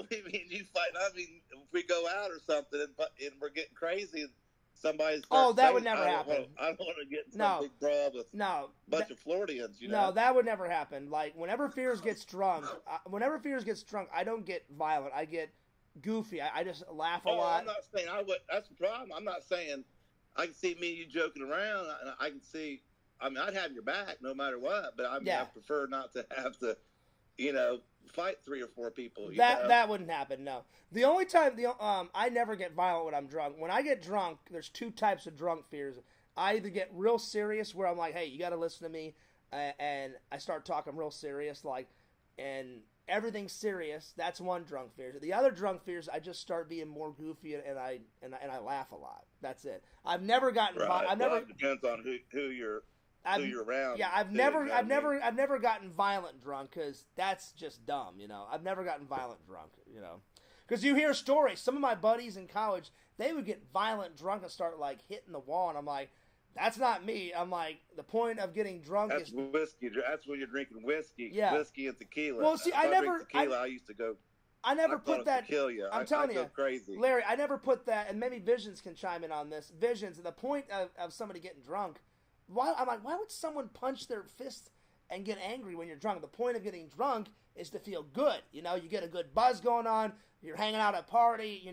mean you fight. I mean, if we go out or something and we're getting crazy, somebody's. That would never happen. I don't want to get in some big brawl with a bunch of Floridians. No, that would never happen. Like whenever Fears gets drunk, I don't get violent. I get goofy. I just laugh a lot. I'm not saying I would. That's the problem. I'm not saying. I can see me and you joking around, and I can see. I mean, I'd have your back no matter what, but I prefer not to have to, fight 3 or 4 people. That wouldn't happen. No, the only time I never get violent when I'm drunk. When I get drunk, there's 2 types of drunk fears. I either get real serious, where I'm like, "Hey, you got to listen to me," and I start talking real serious, and everything's serious. That's one drunk fear. The other drunk fears, I just start being more goofy and I laugh a lot. That's it. I've never gotten. Right. It depends on who you're around. Yeah, I've never gotten violent drunk because that's just dumb. I've never gotten violent drunk. Because you hear stories. Some of my buddies in college, they would get violent drunk and start hitting the wall, and I'm like, that's not me. I'm like, the point of getting drunk is whiskey. That's when you're drinking whiskey. Yeah. Whiskey and tequila. Well, see, I used to go. I never put that. To kill you. I'm telling you, crazy. Larry. I never put that, and maybe Visions can chime in on this. Visions. The point of somebody getting drunk. I'm like, why would someone punch their fist and get angry when you're drunk? The point of getting drunk is to feel good. You get a good buzz going on. You're hanging out at a party.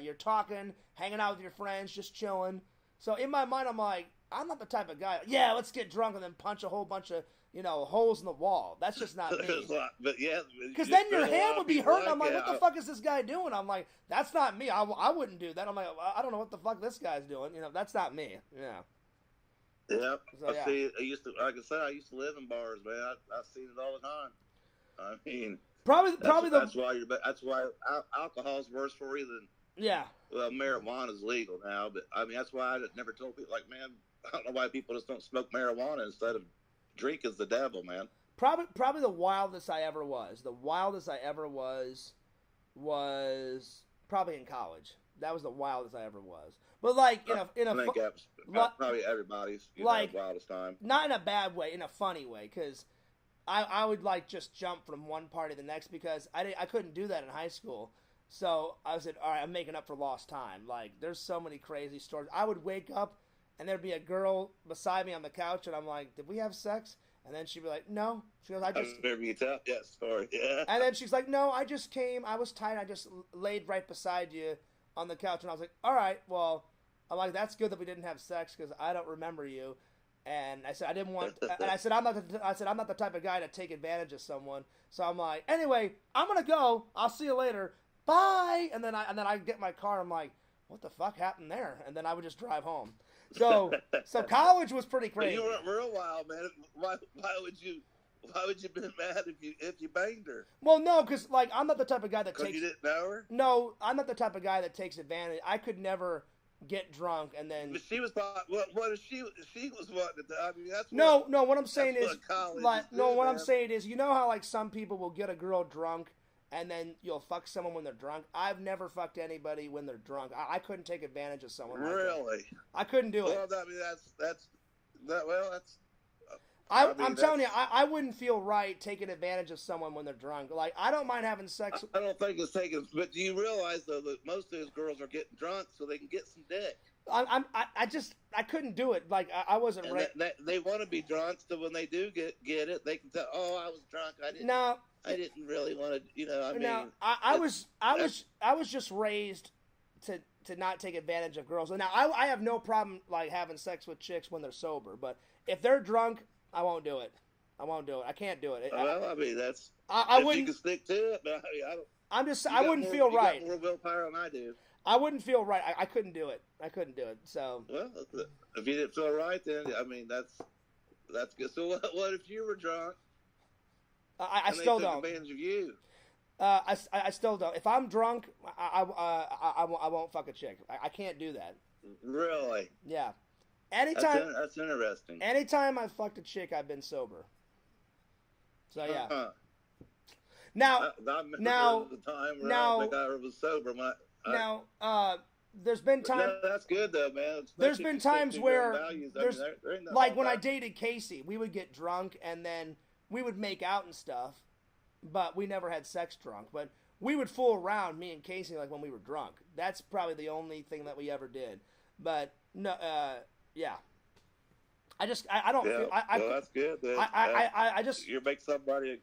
You're talking, hanging out with your friends, just chilling. So in my mind, I'm like, I'm not the type of guy. Yeah, let's get drunk and then punch a whole bunch of holes in the wall. That's just not me. But yeah, because then your hand would be hurting. I'm like, what the fuck is this guy doing? I'm like, that's not me. I wouldn't do that. I'm like, I don't know what the fuck this guy's doing. That's not me. Yeah. Yep. So, yeah. I used to, like I said, I used to live in bars, man. I've seen it all the time. I mean, that's why alcohol's worse for you than. Yeah. Well, marijuana's legal now, but I mean that's why I never told people. Like, man, I don't know why people just don't smoke marijuana instead of drink is the devil, man. Probably the wildest I ever was. The wildest I ever was probably in college. That was the wildest I ever was. But I think probably everybody's wildest time. Not in a bad way, in a funny way, because I would just jump from one party to the next because I couldn't do that in high school. So I said, all right, I'm making up for lost time. There's so many crazy stories. I would wake up and there'd be a girl beside me on the couch, and I'm like, did we have sex? And then she'd be like, no. She goes, I just. Remember you tell that story, yeah. And then she's like, no, I just came. I was tired. I just laid right beside you on the couch, and I was like, all right, well, I'm like, that's good that we didn't have sex because I don't remember you. And I said I didn't want. And I said I'm not the type of guy to take advantage of someone. So I'm like, anyway, I'm gonna go. I'll see you later. Bye. And then I get in my car. I'm like, what the fuck happened there? And then I would just drive home. So college was pretty crazy. But you weren't real wild, man. Why would you been mad if you banged her? Well, no, because I'm not the type of guy that takes. You didn't know her? No, I'm not the type of guy that takes advantage. I could never get drunk and then. But she was what if she was wanting to. I mean, that's no. What I'm saying is I'm saying is, how some people will get a girl drunk and then you'll fuck someone when they're drunk. I've never fucked anybody when they're drunk. I couldn't take advantage of someone like that. Really? I couldn't do it. Well, I mean, that's. I'm telling you, I wouldn't feel right taking advantage of someone when they're drunk. Like, I don't mind having sex. I don't think it's taking, but do you realize though that most of those girls are getting drunk so they can get some dick? I couldn't do it. Like, I wasn't right. They want to be drunk, so when they do get it, they can tell, oh, I was drunk. I didn't really want to, you know. I mean, I was just raised to not take advantage of girls. Now I have no problem like having sex with chicks when they're sober, but if they're drunk, I won't do it. I can't do it. Well, I mean, that's. I if wouldn't. You can stick to it, but I mean, I wouldn't feel right. You got more willpower than I do. I wouldn't feel right. I couldn't do it. So. Well, if you didn't feel right, then I mean that's good. So what if you were drunk? I still don't. Advantage of you. I still don't. If I'm drunk, I won't fuck a chick. I can't do that. Really? Yeah. Anytime. That's interesting. Anytime I fucked a chick, I've been sober. So yeah. Uh-huh. Now, the time where I think I was sober. There's been times. No, that's good though, man. There's been times where there's like when I dated Casey, we would get drunk and then we would make out and stuff, but we never had sex drunk. But we would fool around, me and Casey, like when we were drunk. That's probably the only thing that we ever did. But no, yeah. I don't feel. Well, that's good. Then. I just. You make some woman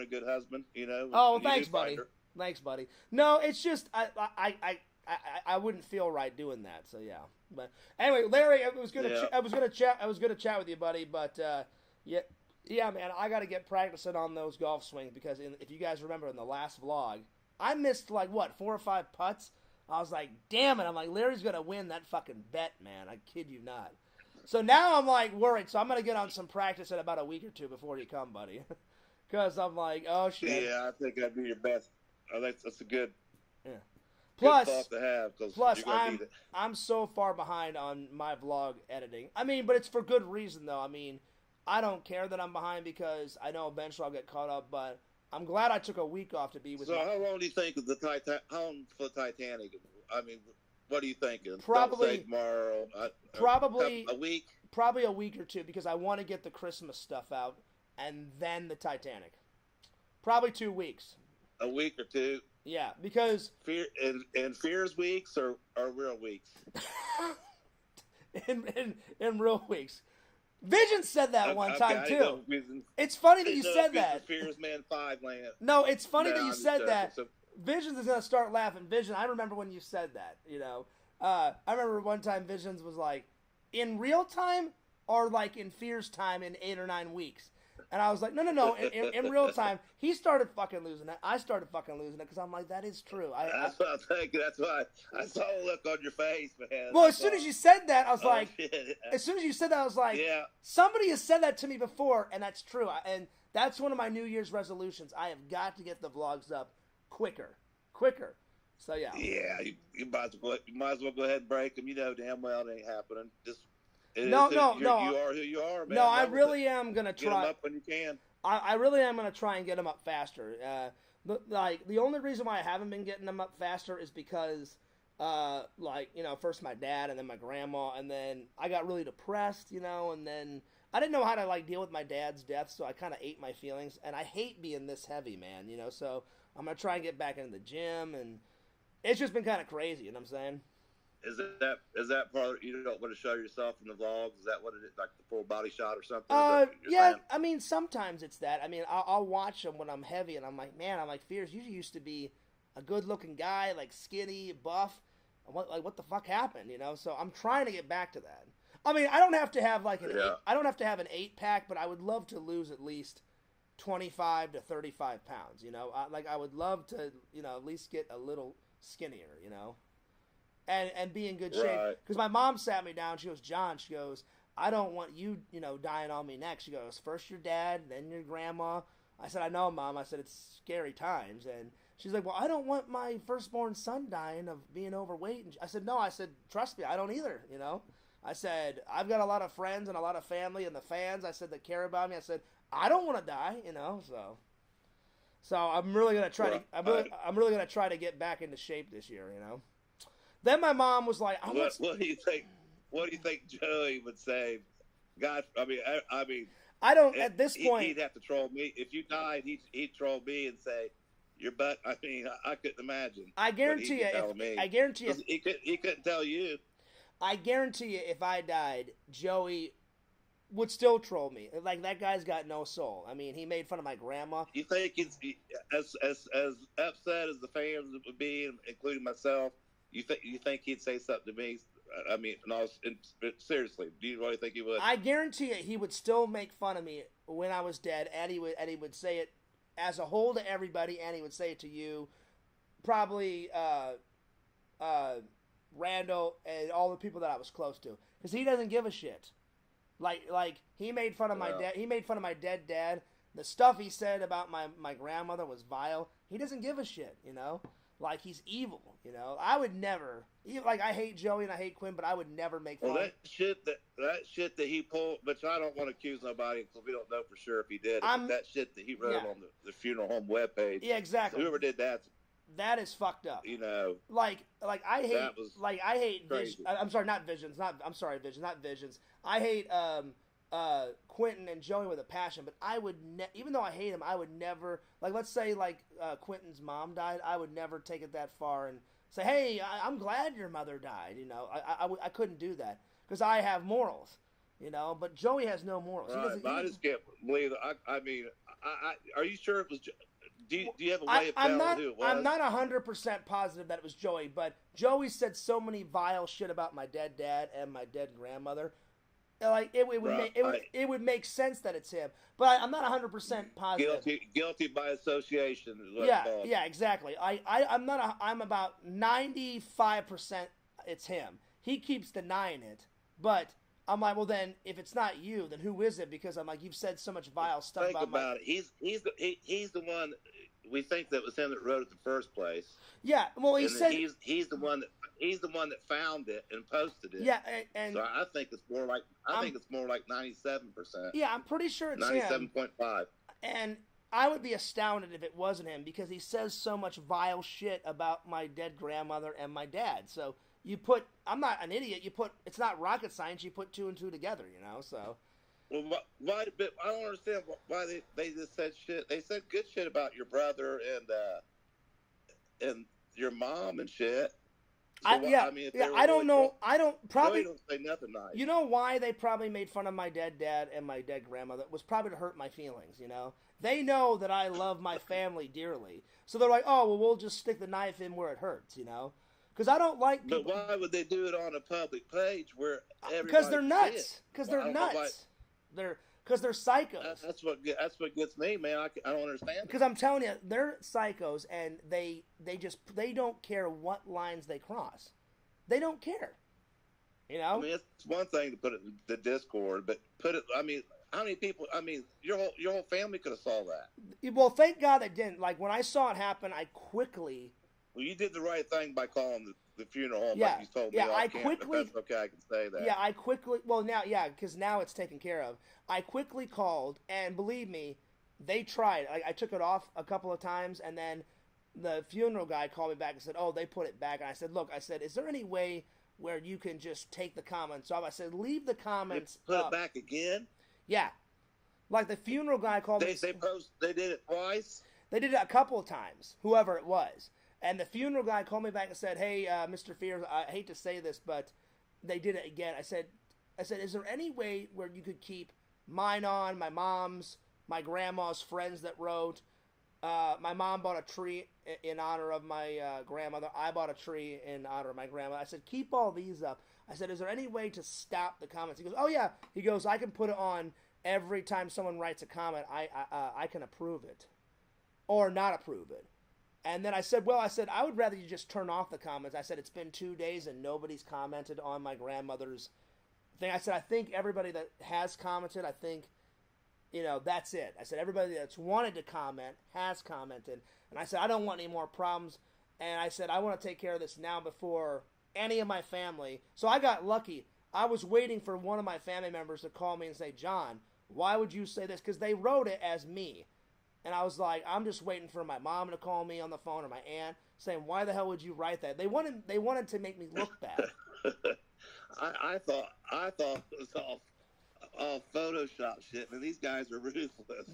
a good husband. You know. Oh, thanks, buddy. Thanks, buddy. No, it's just I wouldn't feel right doing that. So yeah. But anyway, Larry, I was gonna chat with you, buddy. But yeah, man, I got to get practicing on those golf swings because if you guys remember in the last vlog, I missed like 4 or 5 putts. I was like, damn it! I'm like, Larry's gonna win that fucking bet, man. I kid you not. So now I'm like worried. So I'm gonna get on some practice in about a week or 2 before you come, buddy. Because I'm like, oh shit. Yeah, I think that'd be your best. I think that's a good. Yeah. Good thought to have. Plus, I'm so far behind on my vlog editing. I mean, but it's for good reason though. I mean, I don't care that I'm behind because I know eventually I'll get caught up. But I'm glad I took a week off to be with. So how long do you think of the How long for the Titanic? I mean. What are you thinking? Probably tomorrow. Probably a week. Probably a week or 2 because I want to get the Christmas stuff out and then the Titanic. Probably 2 weeks. A week or 2. Yeah, because in Fear's weeks or real weeks. in real weeks. Vision said that one time too. It's funny that you said that. Fear's Man 5 land. No, it's funny that you said that. Visions is gonna start laughing. Vision, I remember when you said that. You know, I remember one time Visions was like, in real time or like in Fear's time in 8 or 9 weeks, and I was like, no, in real time. He started fucking losing it. I started fucking losing it because I'm like, that is true. That's what I'm thinking. That's why I saw a look on your face, man. Well, as soon as you said that, I was like, yeah. Somebody has said that to me before, and that's true. And that's one of my New Year's resolutions. I have got to get the vlogs up quicker. So yeah. Yeah, you might as well go ahead and break them. You know damn well it ain't happening. Just no. You are who you are, man. No, I really am gonna try. Get them up when you can. I really am gonna try and get them up faster. The only reason why I haven't been getting them up faster is because, first my dad and then my grandma, and then I got really depressed, and then I didn't know how to deal with my dad's death, so I kind of ate my feelings, and I hate being this heavy, man. So I'm gonna try and get back into the gym, and it's just been kind of crazy. You know what I'm saying? Is that part you don't want to show yourself in the vlogs? Is that what it is, like the full body shot or something? Yeah. Saying? I mean, sometimes it's that. I mean, I'll watch them when I'm heavy, and I'm like, man, Fears, you used to be a good-looking guy, like skinny, buff. What the fuck happened? So I'm trying to get back to that. I mean, I don't have to have I don't have to have an 8-pack, but I would love to lose at least 25 to 35 pounds. I would love to, at least get a little skinnier. And be in good shape. Because my mom sat me down. She goes, John, she goes, I don't want you, dying on me next. She goes, first your dad, then your grandma. I said, I know, Mom. I said, it's scary times. And she's like, well, I don't want my firstborn son dying of being overweight. And I said, no. I said, trust me, I don't either, I said, I've got a lot of friends and a lot of family and the fans, I said, that care about me. I said, I don't want to die, so. So I'm really gonna try Right. I'm really gonna try to get back into shape this year. Then my mom was like, What do you think? What do you think Joey would say? God, I mean, I don't at this point. He'd have to troll me if you died. He'd troll me and say your butt. I mean, I couldn't imagine. I guarantee you. He couldn't tell you. I guarantee you, if I died, Joey would still troll me. Like, that guy's got no soul. I mean, he made fun of my grandma. You think it's as upset as the fans would be, including myself? You think he'd say something to me? I mean, seriously, do you really think he would? I guarantee you, he would still make fun of me when I was dead, and he would say it as a whole to everybody, and he would say it to you, probably Randall and all the people that I was close to, because he doesn't give a shit. Like he made fun of my dad. He made fun of my dead dad. The stuff he said about my grandmother was vile. He doesn't give a shit, Like, he's evil, I would never. Like, I hate Joey and I hate Quinn, but I would never make fun. Well, that shit that he pulled, which I don't want to accuse nobody because we don't know for sure if he did. That shit that he wrote on the funeral home webpage. Yeah, exactly. Whoever did that. That is fucked up. Like I hate crazy. I'm sorry, not Visions. Visions, not Visions. I hate Quentin and Joey with a passion, but I would even though I hate him, I would never, like, let's say Quentin's mom died, I would never take it that far and say, hey, I'm glad your mother died. I couldn't do that because I have morals. But Joey has no morals. Right, I just can't believe that. I mean, are you sure it was? Do you have a way of telling who it was? I'm not 100% positive that it was Joey, but Joey said so many vile shit about my dead dad and my dead grandmother. Like, it would make sense that it's him, but I'm not 100% positive. Guilty by association. Is what yeah, exactly. I'm about 95% it's him. He keeps denying it, but I'm like, well, then if it's not you, then who is it? Because I'm like, you've said so much vile stuff Think about it. He's the one we think that was him that wrote it in the first place. Yeah, well, he's the one that found it and posted it. Yeah, and so I think it's more like 97%. Yeah, I'm pretty sure it's 97.5. And I would be astounded if it wasn't him because he says so much vile shit about my dead grandmother and my dad. So I'm not an idiot. It's not rocket science. You put two and two together, so. Well, why? But I don't understand why they just said shit. They said good shit about your brother and your mom and shit. So I don't know. I don't probably don't say nothing nice. You know why they probably made fun of my dead dad and my dead grandmother? It was probably to hurt my feelings. They know that I love my family dearly, so they're like, oh well, we'll just stick the knife in where it hurts. Because I don't like people. But why would they do it on a public page where everybody? Because they're nuts. Because they're nuts. Because they're psychos. That's what gets me, man. I don't understand. Because I'm telling you, they're psychos, and they don't care what lines they cross. They don't care. I mean, it's one thing to put it in the Discord, but I mean, how many people? I mean, your whole family could have saw that. Well, thank God they didn't. Like, when I saw it happen, I quickly. Well, you did the right thing by calling the funeral home. Yeah, like you told me. Yeah, I quickly. If that's okay, I can say that. Yeah, I quickly. Well, because now it's taken care of. I quickly called, and believe me, they tried. I took it off a couple of times, and then the funeral guy called me back and said, "Oh, they put it back." And I said, "Look," I said, "is there any way where you can just take the comments off?" I said, "Leave the comments." Put it back again. Yeah, like the funeral guy called me. They did it twice. They did it a couple of times. Whoever it was. And the funeral guy called me back and said, "Hey, Mr. Fears, I hate to say this, but they did it again." I said, "Is there any way where you could keep mine on, my mom's, my grandma's friends that wrote? My mom bought a tree in honor of my grandmother. I bought a tree in honor of my grandmother." I said, "Keep all these up." I said, "Is there any way to stop the comments?" He goes, "Oh yeah." He goes, "I can put it on every time someone writes a comment. I can approve it or not approve it." And then I said, I would rather you just turn off the comments. I said, it's been 2 days and nobody's commented on my grandmother's thing. I said, I think everybody that has commented, I think, that's it. I said, everybody that's wanted to comment has commented. And I said, I don't want any more problems. And I said, I want to take care of this now before any of my family. So I got lucky. I was waiting for one of my family members to call me and say, "John, why would you say this?" Because they wrote it as me. And I was like, I'm just waiting for my mom to call me on the phone or my aunt saying, why the hell would you write that? They wanted to make me look bad. I thought it was all Photoshop shit, man. These guys are ruthless.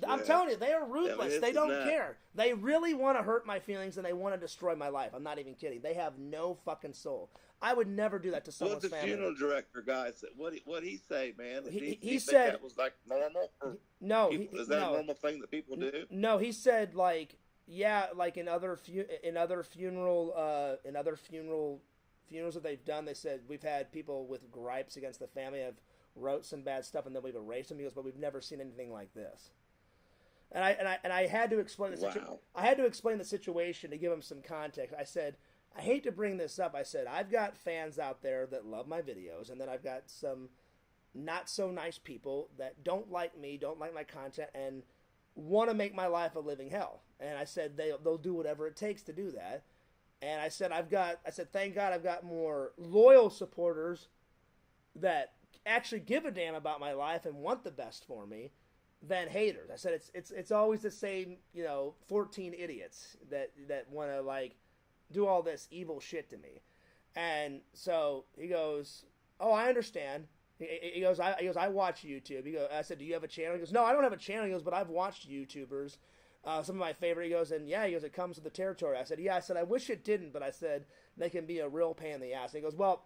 I'm man. telling you, they are ruthless. I mean, they don't care. They really want to hurt my feelings and they want to destroy my life. I'm not even kidding. They have no fucking soul. I would never do that to someone's What the family. funeral director guy said? What he say, man? He think said that was like normal. No, is that a normal thing that people do? No, he said like like in other funerals that they've done, they said we've had people with gripes against the family have wrote some bad stuff and then we've erased them. He goes, but we've never seen anything like this. And I had to explain the situation. I had to explain the situation to give him some context. I said, I hate to bring this up. I said, I've got fans out there that love my videos, and then I've got some not so nice people that don't like me, don't like my content, and want to make my life a living hell. And I said they'll do whatever it takes to do that. And I said thank God I've got more loyal supporters that actually give a damn about my life and want the best for me than haters. I said it's always the same, 14 idiots that want to like do all this evil shit to me. And so he goes, oh, I understand. He goes, I watch YouTube. I said, do you have a channel? He goes, no, I don't have a channel. He goes, but I've watched YouTubers. Some of my favorite. He goes, and yeah, he goes, it comes with the territory. I said, yeah. I said, I wish it didn't, but I said they can be a real pain in the ass. And he goes, well,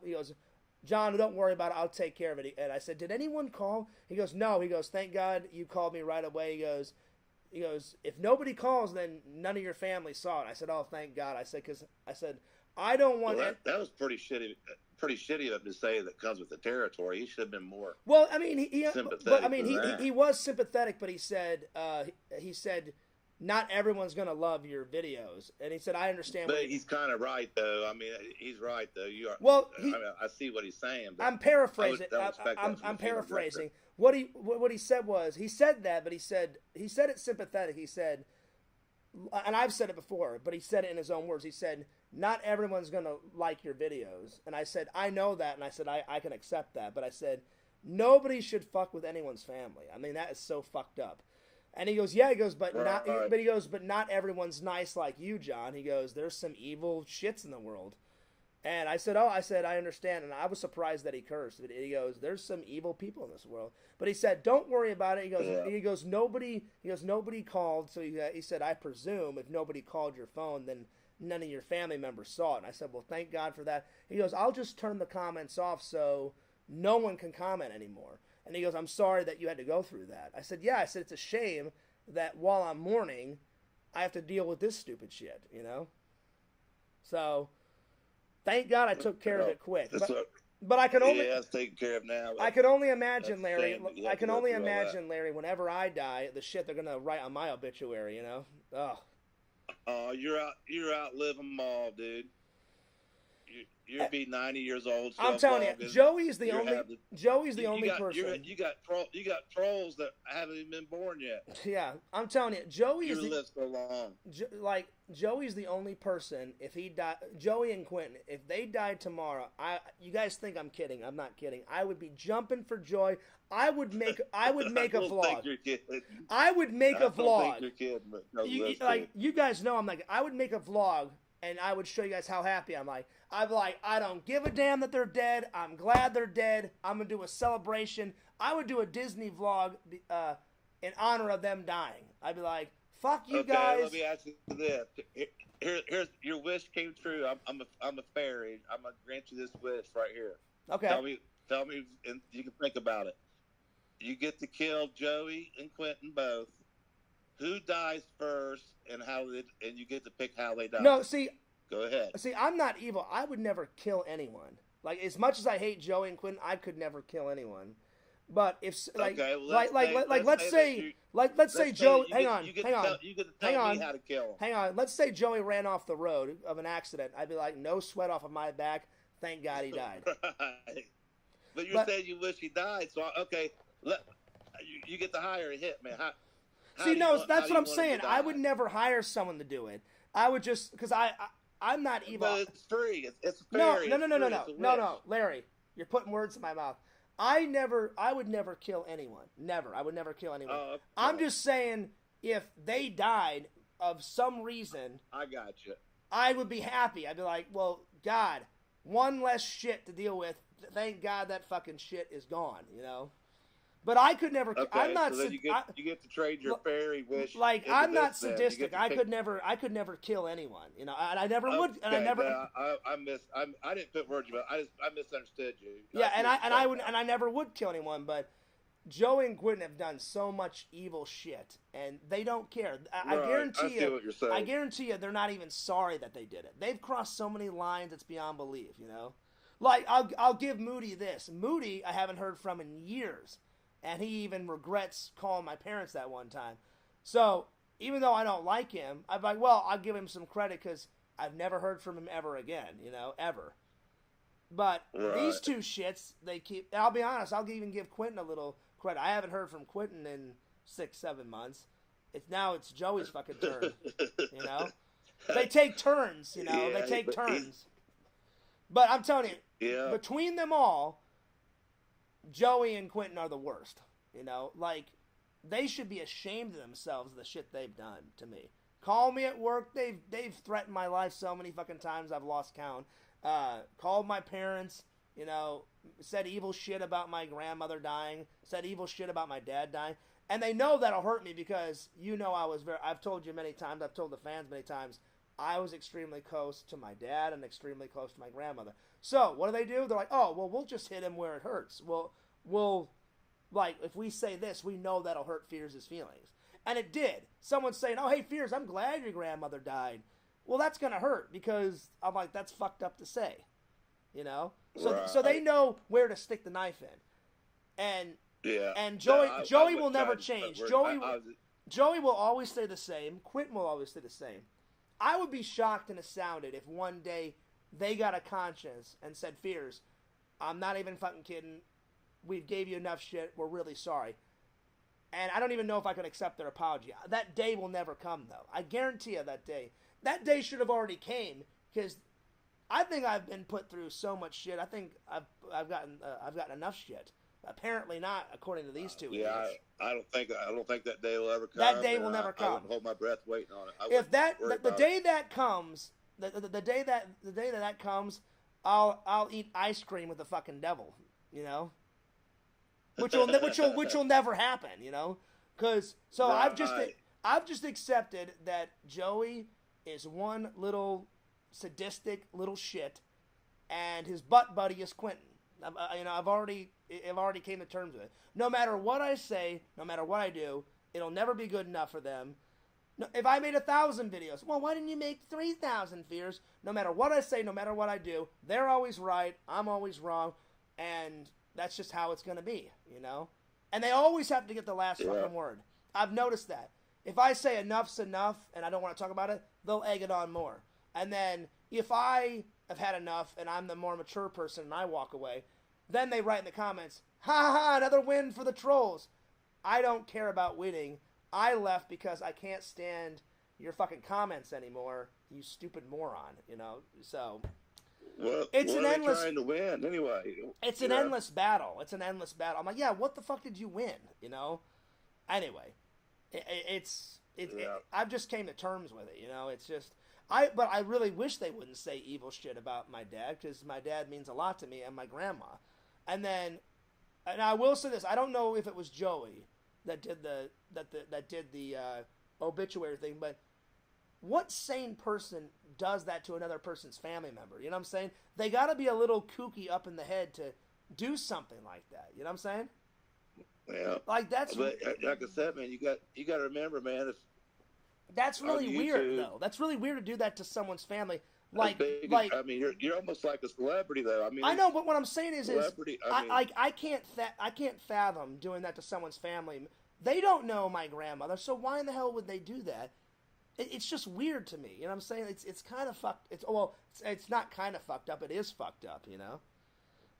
John, don't worry about it. I'll take care of it. And I said, did anyone call? He goes, no. He goes, thank God you called me right away. He goes, if nobody calls, then none of your family saw it. I said, oh, thank God. I said, I don't want that was pretty shitty. Pretty shitty of him to say that comes with the territory. He should have been more. Well, I mean, he was sympathetic, but he said not everyone's going to love your videos, and he said I understand. But he's kind of right, though. I mean, he's right, though. You are. Well, I see what he's saying. But I'm paraphrasing. I'm paraphrasing. What he said was he said that, but he said it sympathetic. He said, and I've said it before, but he said it in his own words. He said, not everyone's going to like your videos. And I said, I know that. And I said, I can accept that. But I said, nobody should fuck with anyone's family. I mean, that is so fucked up. And he goes, yeah, he goes, but not everyone's nice like you, John. He goes, there's some evil shits in the world. And I said, I understand. And I was surprised that he cursed. But he goes, there's some evil people in this world. But he said, don't worry about it. He goes, nobody called. So he said, I presume if nobody called your phone, then none of your family members saw it. And I said, well, thank God for that. He goes, I'll just turn the comments off so no one can comment anymore. And he goes, I'm sorry that you had to go through that. I said, yeah. I said, it's a shame that while I'm mourning, I have to deal with this stupid shit, So, thank God I took care of it quick. But I can only it's taken care of now. I can only imagine, Larry. I can only imagine, Larry. Whenever I die, the shit they're gonna write on my obituary, Oh. Oh, you're out living them all, dude. You'll be 90 years old. I'm telling you, Joey's the only person. You got trolls that haven't even been born yet. Yeah, I'm telling you, Joey is lived so long. Joey's the only person. If he died, Joey and Quentin, if they died tomorrow, you guys think I'm kidding? I'm not kidding. I would be jumping for joy. I would make a vlog. I would make a vlog. Think you're kidding, but no, you guys know I'm like, I would make a vlog. And I would show you guys how happy I'm like. I don't give a damn that they're dead. I'm glad they're dead. I'm going to do a celebration. I would do a Disney vlog in honor of them dying. I'd be like, fuck you guys. Let me ask you this. Here's your wish came true. I'm a fairy. I'm going to grant you this wish right here. Okay. Tell me, and you can think about it. You get to kill Joey and Quentin both. Who dies first, and you get to pick how they die. No, see. Go ahead. See, I'm not evil. I would never kill anyone. Like, as much as I hate Joey and Quentin, I could never kill anyone. But if let's say Joey. Hang on. You get to tell me how to kill him. Hang on. Let's say Joey ran off the road of an accident. I'd be like, no sweat off of my back. Thank God he died. Right. But you're saying you wish he died. So you get to hire a hitman. See, no, that's what I'm saying. I would never hire someone to do it. I would just, because I'm not evil. But it's free. It's fair. No, Larry, you're putting words in my mouth. I would never kill anyone. Never. I would never kill anyone. Okay. I'm just saying, if they died of some reason, I got you. I would be happy. I'd be like, well, God, one less shit to deal with. Thank God that fucking shit is gone, you know? But I could never. Okay, I'm not. so then you get to trade your fairy wish. Like into I'm not this, then. sadistic. I could never kill anyone. You know, and I never would. And I never. I didn't put words, but I misunderstood you. Yeah, and I never would kill anyone. But Joey and Quentin have done so much evil shit, and they don't care. I guarantee you. See what you're saying. I guarantee you, they're not even sorry that they did it. They've crossed so many lines, it's beyond belief. You know, like I'll give Moody this. Moody, I haven't heard from in years. And he even regrets calling my parents that one time. So, even though I don't like him, I'm like, well, I'll give him some credit because I've never heard from him ever again, you know, ever. But these two shits, they keep... I'll be honest, I'll even give Quentin a little credit. I haven't heard from Quentin in 6-7 months. Now it's Joey's fucking turn, you know? They take turns, you know? Yeah, they take turns. But I'm telling you, between them all... Joey and Quentin are the worst, you know? Like, they should be ashamed of themselves, the shit they've done to me. Call me at work. They've threatened my life so many fucking times I've lost count. Called my parents, you know, said evil shit about my grandmother dying, said evil shit about my dad dying. And they know that'll hurt me because, you know, I've told you many times, I've told the fans many times, I was extremely close to my dad and extremely close to my grandmother. So, what do? They're like, oh, well, we'll just hit him where it hurts. We'll, like, if we say this, we know that'll hurt Fears' feelings. And it did. Someone's saying, oh, hey, Fears, I'm glad your grandmother died. Well, that's going to hurt because I'm like, that's fucked up to say. You know? So they know where to stick the knife in. And Joey will never change. Joey will always stay the same. Quentin will always stay the same. I would be shocked and astounded if one day they got a conscience and said, Fears, I'm not even fucking kidding. We gave you enough shit. We're really sorry. And I don't even know if I could accept their apology. That day will never come, though. I guarantee you that day. That day should have already came because I think I've been put through so much shit. I think I've gotten enough shit. Apparently not, according to these two. Yeah, I don't think that day will ever come. That day will never come. I would hold my breath waiting on it. If the day that comes, the day that comes, I'll eat ice cream with the fucking devil. You know, which will never happen. You know, because I've just accepted that Joey is one little sadistic little shit, and his butt buddy is Quentin. I've already came to terms with it. No matter what I say, no matter what I do, it'll never be good enough for them. No, if I made 1,000 videos, well, why didn't you make 3,000, Fears? No matter what I say, no matter what I do, they're always right, I'm always wrong, and that's just how it's going to be, you know? And they always have to get the last fucking word. I've noticed that. If I say enough's enough and I don't want to talk about it, they'll egg it on more. And then if I have had enough and I'm the more mature person and I walk away, then they write in the comments, ha ha ha, another win for the trolls. I don't care about winning. I left because I can't stand your fucking comments anymore, you stupid moron, you know? So, it's an endless... trying to win anyway? It's an endless battle. It's an endless battle. I'm like, yeah, what the fuck did you win, you know? Anyway, I've just came to terms with it, you know? It's just... But I really wish they wouldn't say evil shit about my dad, because my dad means a lot to me and my grandma. And I will say this: I don't know if it was Joey that did the obituary thing, but what sane person does that to another person's family member? You know what I'm saying? They got to be a little kooky up in the head to do something like that. You know what I'm saying? Yeah. Like that's. But like I said, man, you got to remember, man. That's really weird, though. That's really weird to do that to someone's family. I mean, you're almost like a celebrity, though. I mean, I know, but what I'm saying is I can't fathom doing that to someone's family. They don't know my grandmother, so why in the hell would they do that? It's just weird to me. You know what I'm saying? It's kind of fucked. It's not kind of fucked up. It is fucked up. You know.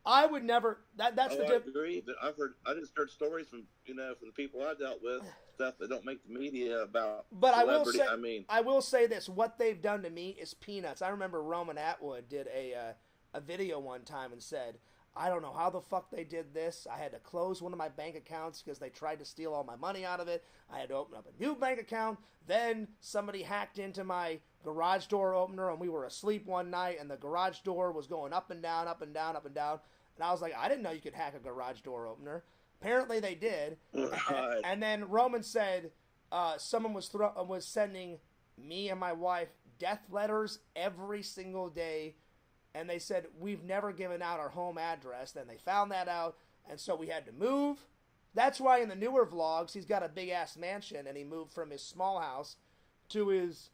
I would never. I agree, but I just heard stories from the people I dealt with, stuff that don't make the media about. But I will say this: what they've done to me is peanuts. I remember Roman Atwood did a video one time and said, I don't know how the fuck they did this. I had to close one of my bank accounts because they tried to steal all my money out of it. I had to open up a new bank account. Then somebody hacked into my garage door opener, and we were asleep one night, and the garage door was going up and down, up and down, up and down. And I was like, I didn't know you could hack a garage door opener. Apparently they did. Right. And then Roman said someone was sending me and my wife death letters every single day. And they said, we've never given out our home address. Then they found that out. And so we had to move. That's why in the newer vlogs, he's got a big-ass mansion. And he moved from his small house to his...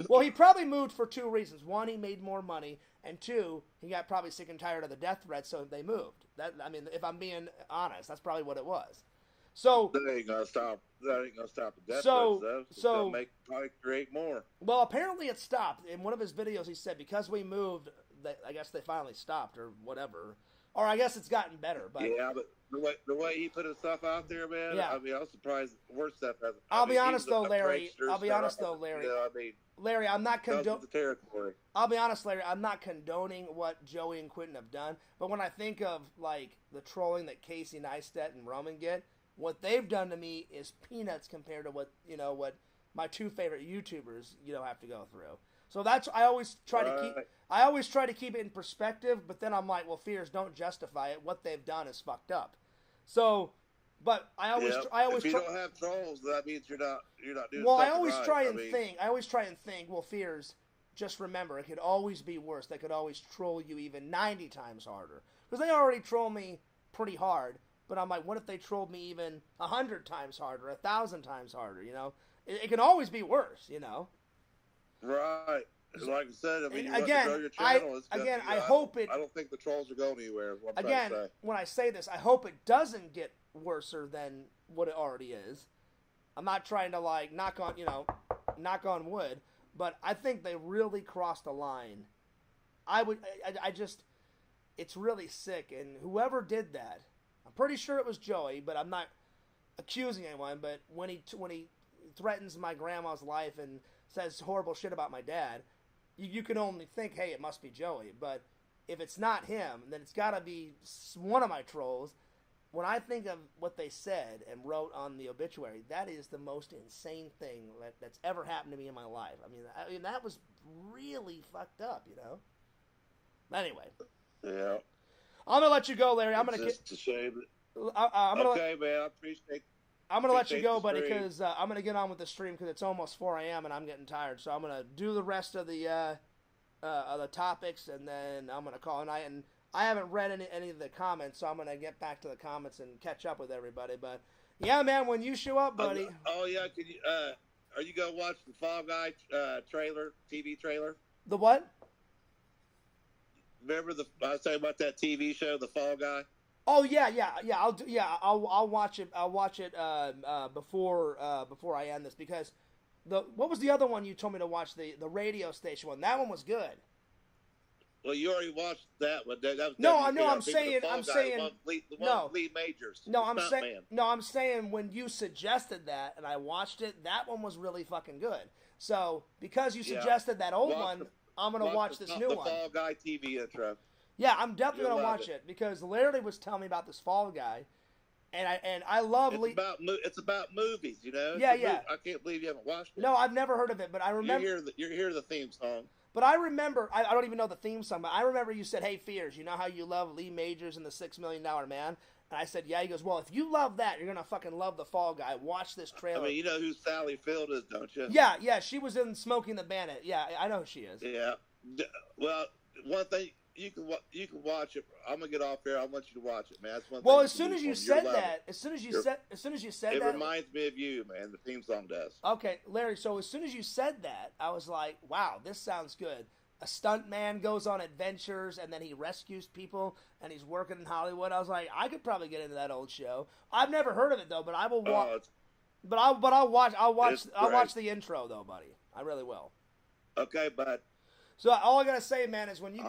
Well, he probably moved for two reasons. One, he made more money. And two, he got probably sick and tired of the death threats, so they moved. I mean, if I'm being honest, that's probably what it was. So... That ain't gonna stop the death threats, though. So Probably create more. Well, apparently it stopped. In one of his videos, he said, because we moved... I guess they finally stopped or whatever. Or I guess it's gotten better. But yeah, but the way he put his stuff out there, man, yeah. I mean, I was surprised worse stuff hasn't. I'll be honest though, Larry. Larry, I'm not condoning the territory. I'll be honest, Larry, I'm not condoning what Joey and Quentin have done, but when I think of like the trolling that Casey Neistat and Roman get, what they've done to me is peanuts compared to what my two favorite YouTubers, have to go through. So that's I always try to keep it in perspective, but then I'm like, well, fears don't justify it. What they've done is fucked up. So, but I always if you don't have trolls, that means you're not doing. Well, I always try and think. Well, fears, just remember, it could always be worse. They could always troll you even 90 times harder because they already troll me pretty hard. But I'm like, what if they trolled me even 100 times harder, 1,000 times harder? It can always be worse. Right. Like I said, I mean, you again, want to grow your channel. I don't think the trolls are going anywhere. Is what I'm again, trying to say. When I say this, I hope it doesn't get worser than what it already is. I'm not trying to like knock on wood, but I think they really crossed the line. I just, it's really sick, and whoever did that, I'm pretty sure it was Joey, but I'm not accusing anyone. But when he threatens my grandma's life and says horrible shit about my dad, you can only think, hey, it must be Joey. But if it's not him, then it's got to be one of my trolls. When I think of what they said and wrote on the obituary, that is the most insane thing that's ever happened to me in my life. I mean, that was really fucked up, Anyway. Yeah. I'm going to let you go, Larry. I'm just a shame. Man, I appreciate I'm going to let you go, buddy, because I'm going to get on with the stream because it's almost 4 a.m. and I'm getting tired. So I'm going to do the rest of the topics, and then I'm going to call it a night. And I haven't read any of the comments, so I'm going to get back to the comments and catch up with everybody. But, yeah, man, when you show up, buddy. Oh, yeah. Can you, are you going to watch the Fall Guy TV trailer? The what? Remember I was talking about that TV show, The Fall Guy? Oh yeah. I'll watch it. I'll watch it before I end this because what was the other one you told me to watch? The radio station one. That one was good. Well, you already watched that one. I'm saying Lee Majors. I'm saying when you suggested that and I watched it, that one was really fucking good. So because you suggested that old one, I'm gonna watch this new one. The Fall Guy TV intro. Yeah, I'm definitely gonna watch it because Larry was telling me about this Fall Guy, and I love. It's about movies, Yeah. I can't believe you haven't watched it. No, I've never heard of it, but I remember. You hear the theme song. But I remember, I don't even know the theme song, but I remember you said, "Hey, Fears, you know how you love Lee Majors and the $6 Million Man?" And I said, "Yeah." He goes, "Well, if you love that, you're gonna fucking love the Fall Guy. Watch this trailer." I mean, you know who Sally Field is, don't you? Yeah. She was in Smoking the Bandit. Yeah, I know who she is. Yeah. Well, one thing. You can watch it. I'm gonna get off here. I want you to watch it, man. That's one thing. Well, as soon as you said that, it reminds me of you, man. The theme song does. Okay, Larry. So as soon as you said that, I was like, "Wow, this sounds good." A stunt man goes on adventures and then he rescues people and he's working in Hollywood. I was like, I could probably get into that old show. I've never heard of it though, but I will watch. I'll watch the intro though, buddy. I really will. Okay, bud. So all I gotta say, man, is when you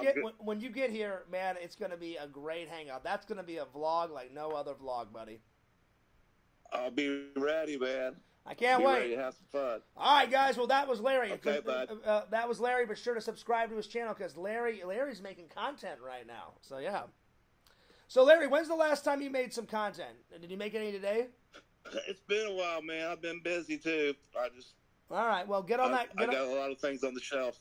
get here, man, it's gonna be a great hangout. That's gonna be a vlog like no other vlog, buddy. I'll be ready, man. I can't wait. Ready to have some fun. All right, guys. Well, that was Larry. Okay, bud. That was Larry. Be sure to subscribe to his channel because Larry's making content right now. So yeah. So, Larry, when's the last time you made some content? Did you make any today? It's been a while, man. I've been busy too. All right. Well, get on that. I got a lot of things on the shelf.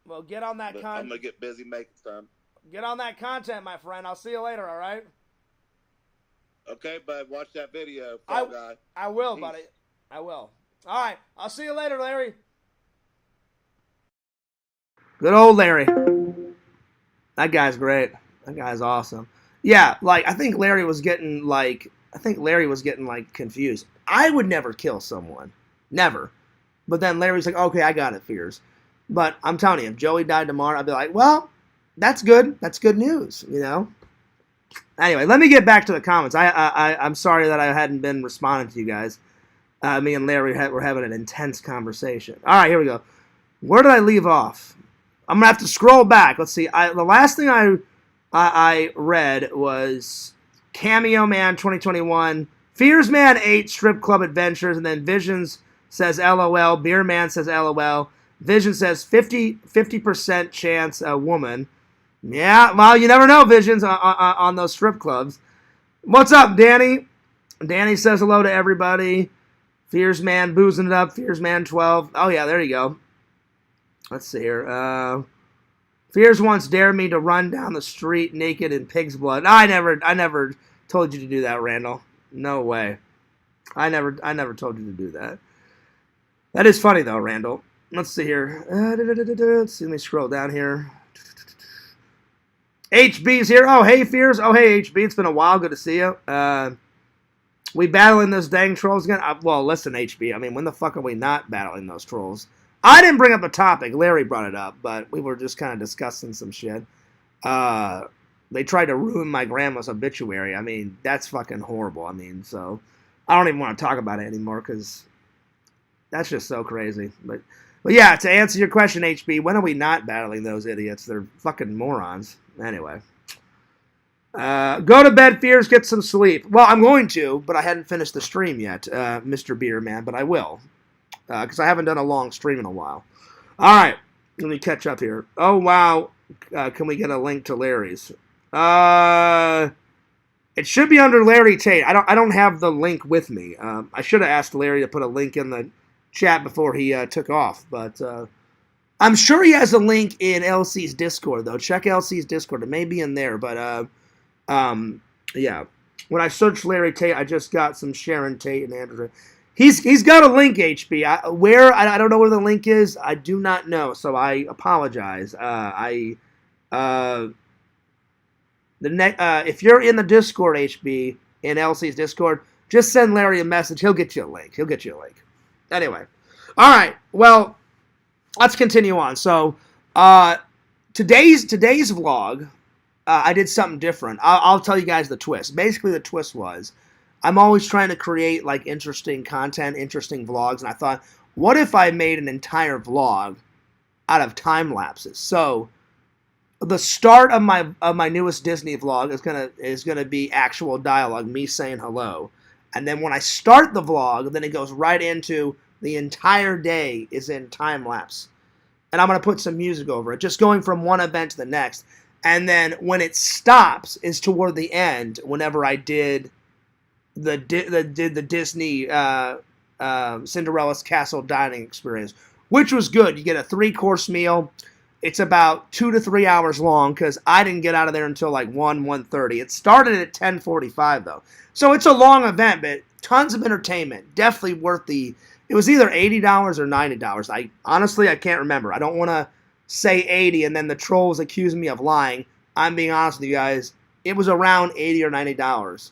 Well, get on that content. I'm gonna get busy making some. Get on that content, my friend. I'll see you later. All right. Okay, bud. Watch that video. I will, buddy. I will. All right. I'll see you later, Larry. Good old Larry. That guy's great. That guy's awesome. Yeah, like I think Larry was getting confused. I would never kill someone. Never. But then Larry's like, okay, I got it, Fears. But I'm telling you, if Joey died tomorrow, I'd be like, well, that's good. That's good news, you know? Anyway, let me get back to the comments. I'm sorry that I hadn't been responding to you guys. Me and Larry were having an intense conversation. All right, here we go. Where did I leave off? I'm going to have to scroll back. Let's see. The last thing I read was Cameo Man 2021, Fears Man 8 Strip Club Adventures, and then Visions says LOL, Beer Man says LOL, Vision says 50% chance a woman. Yeah, well, you never know, Visions, on those strip clubs. What's up, Danny? Danny says hello to everybody. Fears Man boozing it up, Fears Man 12. Oh, yeah, there you go. Let's see here. Fears once dared me to run down the street naked in pig's blood. I never told you to do that, Randall. No way. I never told you to do that. That is funny though, Randall. Let's see here. Let's see. Let me scroll down here. HB's here. Oh, hey, Fears. Oh, hey, HB. It's been a while. Good to see you. We battling those dang trolls again? Well, listen, HB. I mean, when the fuck are we not battling those trolls? I didn't bring up a topic. Larry brought it up, but we were just kind of discussing some shit. They tried to ruin my grandma's obituary. I mean, that's fucking horrible. I mean, so I don't even want to talk about it anymore because that's just so crazy. But yeah, to answer your question, HB, when are we not battling those idiots? They're fucking morons. Anyway. Go to bed, Fears, get some sleep. Well, I'm going to, but I hadn't finished the stream yet, Mr. Beer Man, but I will. Because I haven't done a long stream in a while. All right, let me catch up here. Oh, wow. Can we get a link to Larry's? It should be under Larry Tate. I don't have the link with me. I should have asked Larry to put a link in the chat before he took off. But I'm sure he has a link in LC's Discord, though. Check LC's Discord. It may be in there. But, yeah. When I searched Larry Tate, I just got some Sharon Tate and Andrew. He's got a link, HB. I don't know where the link is. I do not know, so I apologize. If you're in the Discord, HB, in LC's Discord, just send Larry a message. He'll get you a link. Anyway, all right. Well, let's continue on. So, today's vlog, I did something different. I'll tell you guys the twist. Basically, the twist was, I'm always trying to create like interesting content, interesting vlogs, and I thought, what if I made an entire vlog out of time lapses? So the start of my newest Disney vlog is gonna be actual dialogue, me saying hello, and then when I start the vlog, then it goes right into the entire day is in time lapse, and I'm gonna put some music over it, just going from one event to the next, and then when it stops is toward the end, whenever I did the Disney Cinderella's Castle dining experience, which was good. You get a 3-course meal. It's about 2 to 3 hours long because I didn't get out of there until like 1:30. It started at 10:45 though, so it's a long event, but tons of entertainment. Definitely worth the. It was either $80 or $90. I honestly can't remember. I don't want to say 80 and then the trolls accuse me of lying. I'm being honest with you guys. It was around $80 or $90.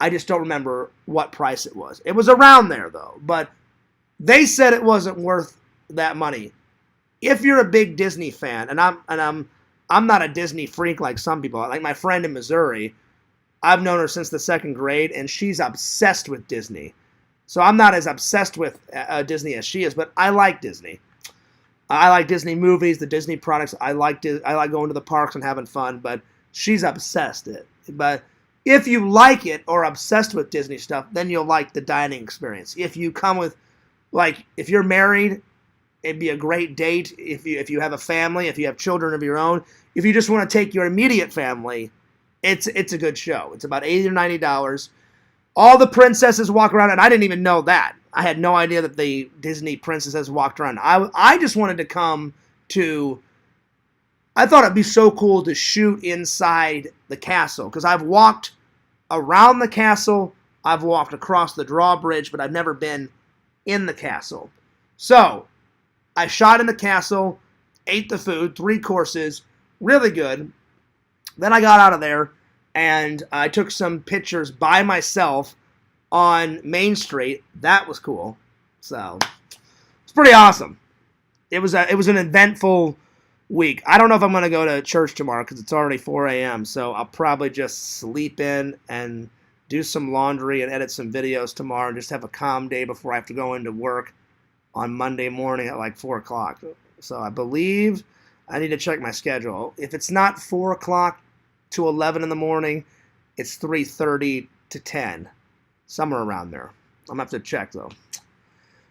I just don't remember what price it was. It was around there though, but they said it wasn't worth that money. If you're a big Disney fan, and I'm not a Disney freak like some people. Like my friend in Missouri, I've known her since the 2nd grade, and she's obsessed with Disney. So I'm not as obsessed with Disney as she is, but I like Disney. I like Disney movies, the Disney products. I like going to the parks and having fun, but she's obsessed it. But if you like it or obsessed with Disney stuff, then you'll like the dining experience. If you come with, like, if you're married, it'd be a great date. If you have a family, if you have children of your own, if you just want to take your immediate family, It's a good show. It's about $80 or $90. All the princesses walk around, and I didn't even know that. I had no idea that the Disney princesses walked around. I just wanted to come to... I thought it'd be so cool to shoot inside the castle, because I've walked around the castle, I've walked across the drawbridge, but I've never been in the castle. So, I shot in the castle, ate the food, 3 courses, really good. Then I got out of there, and I took some pictures by myself on Main Street. That was cool. So, it's pretty awesome. It was an eventful week. I don't know if I'm going to go to church tomorrow because it's already 4 a.m., so I'll probably just sleep in and do some laundry and edit some videos tomorrow and just have a calm day before I have to go into work on Monday morning at like 4 o'clock. So I believe I need to check my schedule. If it's not 4 o'clock to 11 in the morning, it's 3:30 to 10, somewhere around there. I'm going to have to check, though.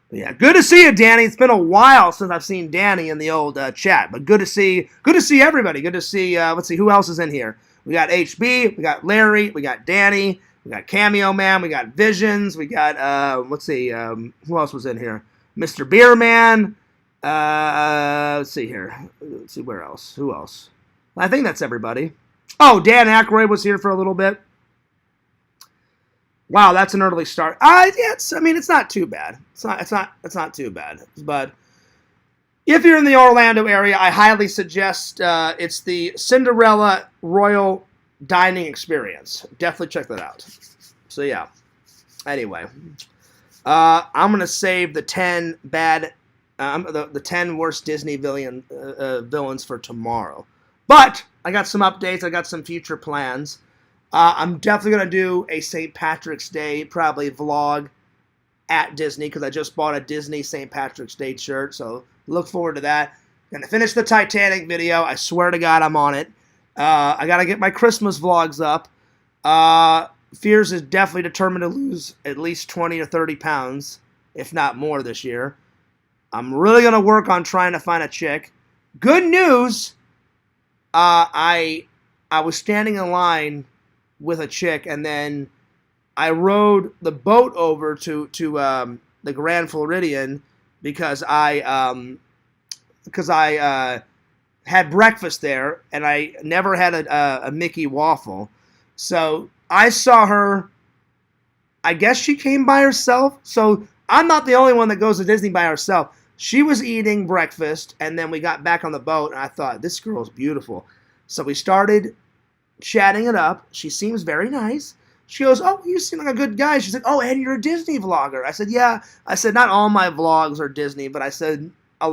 But yeah, good to see you, Danny. It's been a while since I've seen Danny in the old chat, but good to see everybody. Good to see, let's see, who else is in here? We got HB, we got Larry, we got Danny, we got Cameo Man, we got Visions, we got, let's see, who else was in here? Mr. Beerman, let's see here. Let's see, where else? Who else? I think that's everybody. Oh, Dan Aykroyd was here for a little bit. Wow, that's an early start. Yeah, it's not too bad. It's not too bad. But if you're in the Orlando area, I highly suggest it's the Cinderella Royal Dining Experience. Definitely check that out. So yeah. Anyway, I'm gonna save the 10 bad, the 10 worst Disney villains for tomorrow. But I got some updates. I got some future plans. I'm definitely going to do a St. Patrick's Day, probably vlog at Disney, because I just bought a Disney St. Patrick's Day shirt, so look forward to that. Going to finish the Titanic video. I swear to God I'm on it. I got to get my Christmas vlogs up. Fears is definitely determined to lose at least 20 or 30 pounds, if not more this year. I'm really going to work on trying to find a chick. Good news, I was standing in line with a chick, and then I rode the boat over to the Grand Floridian because I had breakfast there, and I never had a Mickey waffle. So I saw her. I guess she came by herself. So I'm not the only one that goes to Disney by herself. She was eating breakfast, and then we got back on the boat, and I thought, this girl is beautiful. So we started chatting it up. She seems very nice. She goes, oh, you seem like a good guy. She said, oh, and you're a Disney vlogger. I said, yeah. I said, not all my vlogs are Disney, but I said, I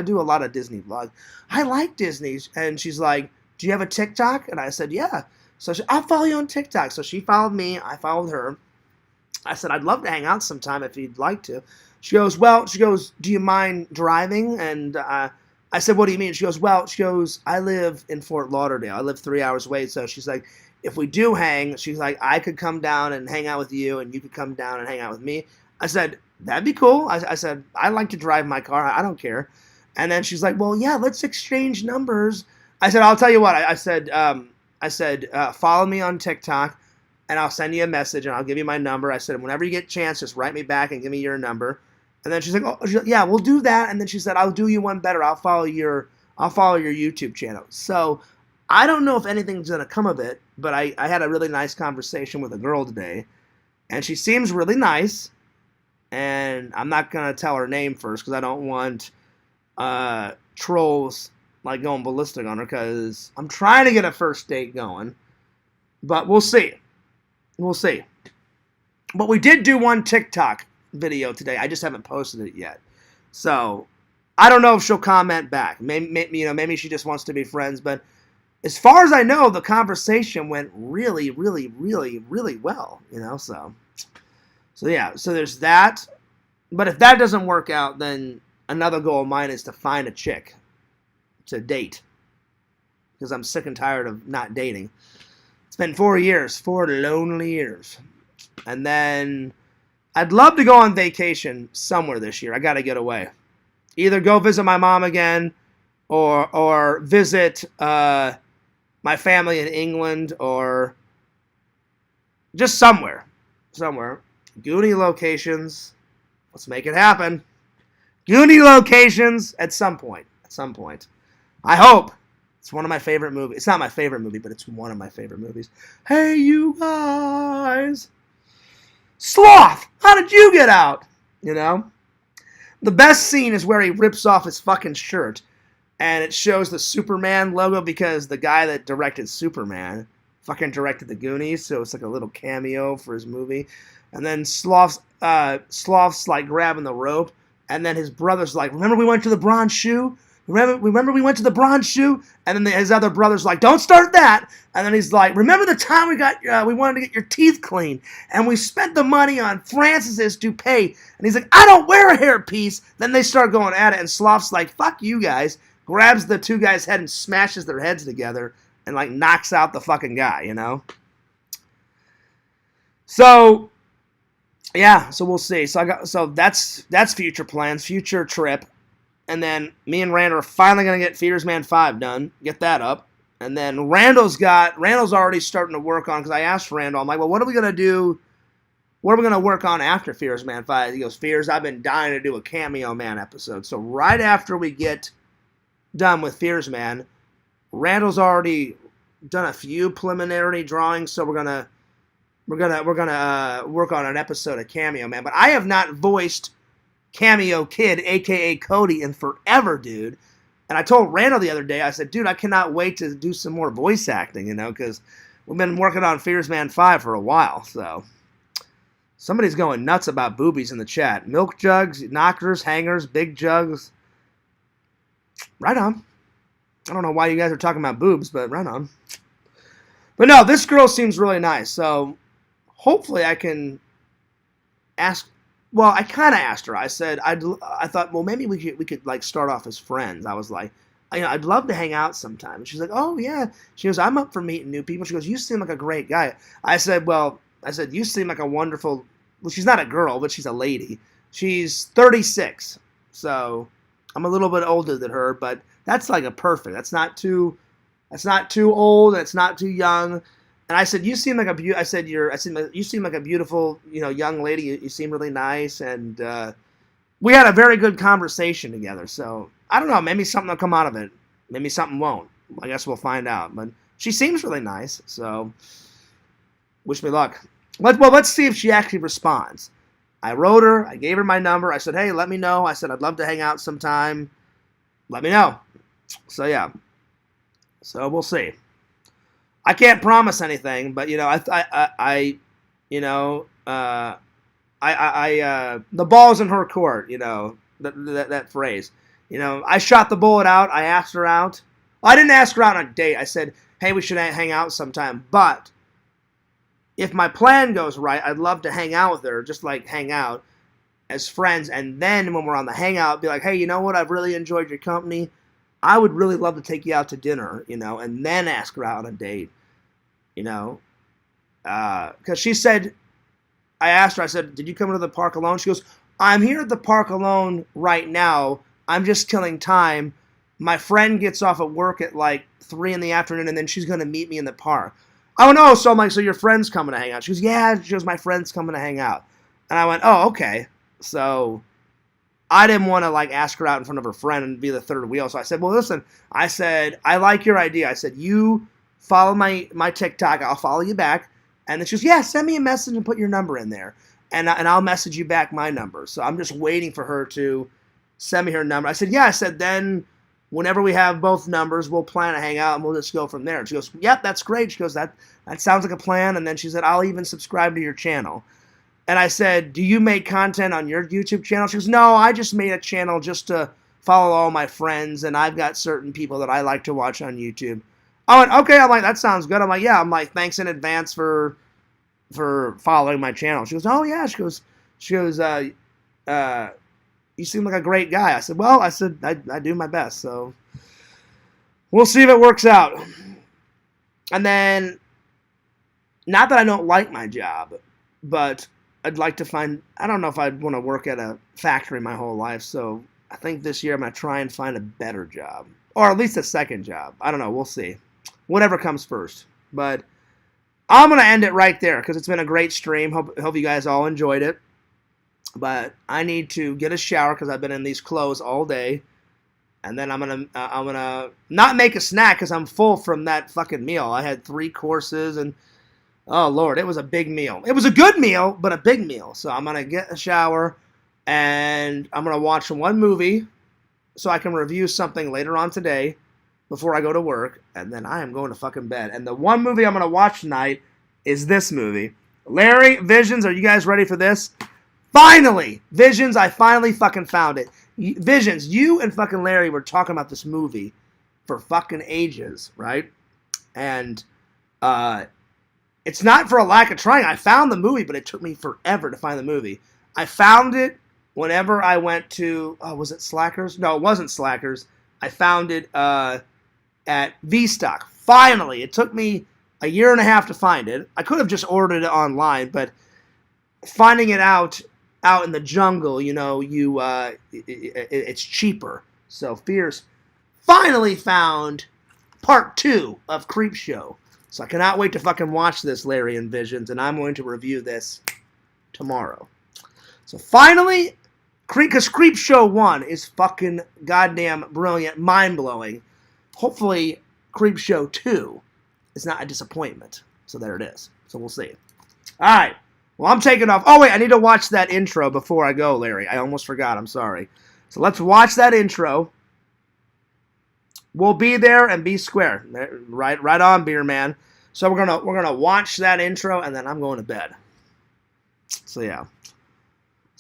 do a lot of Disney vlogs. I like Disney. And she's like, do you have a TikTok? And I said, yeah. So I'll follow you on TikTok. So she followed me. I followed her. I said, I'd love to hang out sometime if you'd like to. She goes, do you mind driving? And I said, what do you mean? She goes, I live in Fort Lauderdale. I live 3 hours away. So she's like, if we do hang, she's like, I could come down and hang out with you, and you could come down and hang out with me. I said, that'd be cool. I said, I like to drive my car. I don't care. And then she's like, well, yeah, let's exchange numbers. I said, I'll tell you what. I said, follow me on TikTok, and I'll send you a message, and I'll give you my number. I said, whenever you get a chance, just write me back and give me your number. And then she's like, yeah, we'll do that. And then she said, I'll do you one better. I'll follow your YouTube channel. So I don't know if anything's going to come of it, but I had a really nice conversation with a girl today, and she seems really nice. And I'm not going to tell her name first because I don't want trolls like going ballistic on her, because I'm trying to get a first date going. But we'll see. We'll see. But we did do one TikTok video today. I just haven't posted it yet. So I don't know if she'll comment back. Maybe she just wants to be friends. But as far as I know, the conversation went really, really, really, really well. So yeah. So there's that. But if that doesn't work out, then another goal of mine is to find a chick to date, because I'm sick and tired of not dating. It's been 4 years, 4 lonely years. And then I'd love to go on vacation somewhere this year. I got to get away. Either go visit my mom again, or visit my family in England or just somewhere. Goonie locations. Let's make it happen. Goonie locations at some point. I hope. It's one of my favorite movies. It's not my favorite movie, but it's one of my favorite movies. Hey, you guys. Sloth, how did you get out? You know? The best scene is where he rips off his fucking shirt, and it shows the Superman logo because the guy that directed Superman fucking directed the Goonies, so it's like a little cameo for his movie. And then Sloth's like grabbing the rope, and then his brother's like, remember we went to the bronze shoe? Remember we went to the bronze shoe? And then his other brother's like, don't start that. And then he's like, remember the time we wanted to get your teeth cleaned, and we spent the money on Francis's toupee. And he's like, I don't wear a hairpiece. Then they start going at it, and Sloth's like, fuck you guys. Grabs the two guys' head and smashes their heads together and like knocks out the fucking guy, you know? So yeah, so we'll see. So that's future plans, future trip. And then me and Rand are finally going to get Fears Man 5 done, get that up. And then Randall's already starting to work on, because I asked Randall, I'm like, well, what are we going to do? What are we going to work on after Fears Man 5? He goes, Fears, I've been dying to do a Cameo Man episode. So right after we get done with Fears Man, Randall's already done a few preliminary drawings, so we're gonna work on an episode of Cameo Man. But I have not voiced Cameo Kid, aka Cody, in forever, dude. And I told Randall the other day, I said, dude, I cannot wait to do some more voice acting, you know, because we've been working on Fears Man 5 for a while. So somebody's going nuts about boobies in the chat. Milk jugs, knockers, hangers, big jugs. Right on. I don't know why you guys are talking about boobs, but right on. But no, this girl seems really nice, so hopefully I can ask. Well, I kind of asked her. I said I thought, well, maybe we could like start off as friends. I was like, I'd love to hang out sometime. And she's like, oh yeah. She goes, I'm up for meeting new people. She goes, you seem like a great guy. I said, you seem like a wonderful. Well, she's not a girl, but she's a lady. She's 36, so I'm a little bit older than her, but that's like a perfect. That's not too old. It's not too young. And I said, you seem like you seem like a beautiful, young lady. You seem really nice, and we had a very good conversation together. So I don't know, maybe something will come out of it. Maybe something won't. I guess we'll find out. But she seems really nice, so wish me luck. Let's see if she actually responds. I wrote her. I gave her my number. I said, hey, let me know. I said, I'd love to hang out sometime. Let me know. So yeah. So we'll see. I can't promise anything, but the ball's in her court. That phrase. I shot the bullet out. I asked her out. Well, I didn't ask her out on a date. I said, hey, we should hang out sometime. But if my plan goes right, I'd love to hang out with her, just like hang out as friends. And then when we're on the hangout, be like, hey, you know what? I've really enjoyed your company. I would really love to take you out to dinner, and then ask her out on a date, because she said, I asked her, I said, did you come to the park alone? She goes, I'm here at the park alone right now. I'm just killing time. My friend gets off at work at like 3 in the afternoon, and then she's going to meet me in the park. Oh, no, so I'm like, so your friend's coming to hang out? She goes, yeah, my friend's coming to hang out. And I went, oh, okay. So I didn't want to like ask her out in front of her friend and be the third wheel. So I said, well, listen, I said, I like your idea. I said, you follow my TikTok. I'll follow you back. And then she goes, yeah, send me a message and put your number in there. And I'll message you back my number. So I'm just waiting for her to send me her number. I said, yeah. I said, then whenever we have both numbers, we'll plan to hang out and we'll just go from there. And she goes, yep, that's great. She goes, that sounds like a plan. And then she said, I'll even subscribe to your channel. And I said, do you make content on your YouTube channel? She goes, no, I just made a channel just to follow all my friends, and I've got certain people that I like to watch on YouTube. I went, okay. I'm like, that sounds good. I'm like, yeah. I'm like, thanks in advance for following my channel. She goes, oh, yeah. She goes, you seem like a great guy. I said, well, I do my best, so we'll see if it works out. And then, not that I don't like my job, but I'd like to I don't know if I'd want to work at a factory my whole life, so I think this year I'm going to try and find a better job. Or at least a second job. I don't know, we'll see. whatever comes first. But I'm going to end it right there because it's been a great stream. Hope you guys all enjoyed it. But I need to get a shower because I've been in these clothes all day. And then I'm gonna not make a snack because I'm full from that fucking meal. I had 3 courses and oh Lord, it was a big meal. It was a good meal, but a big meal. So I'm gonna get a shower and I'm gonna watch one movie so I can review something later on today before I go to work. And then I am going to fucking bed. And the one movie I'm gonna watch tonight is this movie. Larry, Visions, are you guys ready for this? Finally! Visions, I finally fucking found it. Visions, you and fucking Larry were talking about this movie for fucking ages, right? And it's not for a lack of trying. I found the movie, but it took me forever to find the movie. I found it whenever I went to, was it Slackers? No, it wasn't Slackers. I found it at VStock. Finally, it took me a year and a half to find it. I could have just ordered it online, but finding it out in the jungle, it's cheaper. So Fierce finally found part 2 of Creepshow. So I cannot wait to fucking watch this, Larry and Visions, and I'm going to review this tomorrow. So finally, because Creepshow 1 is fucking goddamn brilliant, mind-blowing. Hopefully, Creepshow 2 is not a disappointment. So there it is. So we'll see. All right. Well, I'm taking off. Oh, wait, I need to watch that intro before I go, Larry. I almost forgot. I'm sorry. So let's watch that intro. We'll be there and be square. Right on, beer man. So we're gonna watch that intro, and then I'm going to bed. So, yeah.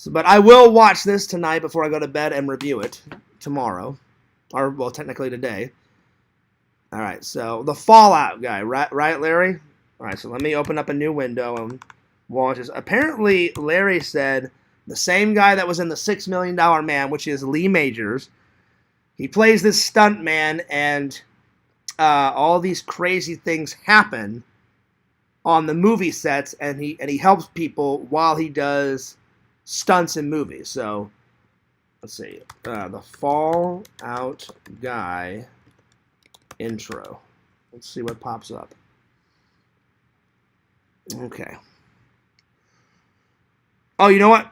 But I will watch this tonight before I go to bed and review it tomorrow. Or, well, technically today. All right, so the Fallout guy, right, Larry? All right, so let me open up a new window and watches. Apparently, Larry said the same guy that was in the $6 Million Man, which is Lee Majors, he plays this stunt man, and all these crazy things happen on the movie sets, and he helps people while he does stunts in movies. So let's see, the Fallout guy intro. Let's see what pops up. Okay. Oh, you know what?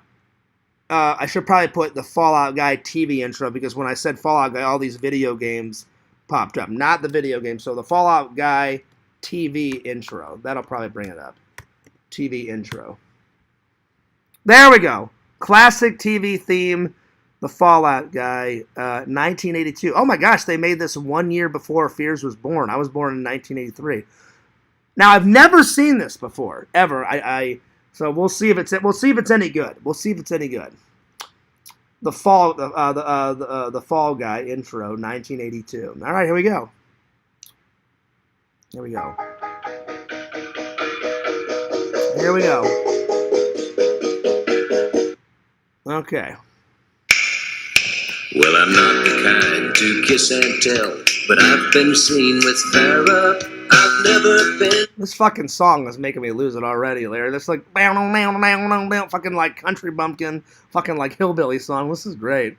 I should probably put the Fallout Guy TV intro, because when I said Fallout Guy, all these video games popped up. Not the video game. So the Fallout Guy TV intro. That'll probably bring it up. TV intro. There we go. Classic TV theme. The Fallout Guy. 1982. Oh my gosh, they made this 1 year before Fears was born. I was born in 1983. Now, I've never seen this before, ever. So we'll see if it's any good. We'll see if it's any good. The Fall Guy intro, 1982. All right, here we go. Here we go. Here we go. Okay. Well, I'm not the kind to kiss and tell, but I've been seen with Farrah. I've never been. This fucking song is making me lose it already, Larry. This like fucking like country bumpkin, fucking like hillbilly song. This is great.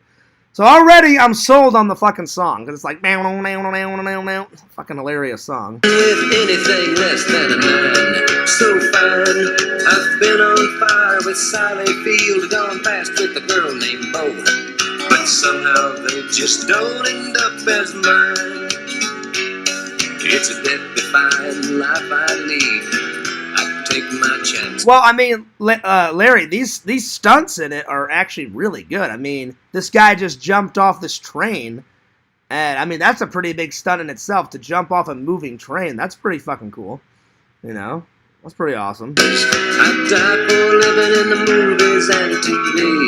So already I'm sold on the fucking song, because it's like fucking hilarious song. With anything less than a man, so fine. I've been on fire with Sally Field, gone past with a girl named Bo, but somehow they just don't end up as mine. It's a death-defying life I lead. I take my chance. Well, I mean, Larry, these stunts in it are actually really good. I mean, this guy just jumped off this train, and I mean, that's a pretty big stunt in itself, to jump off a moving train. That's pretty fucking cool. You know? That's pretty awesome. I die for living in the movies and TV.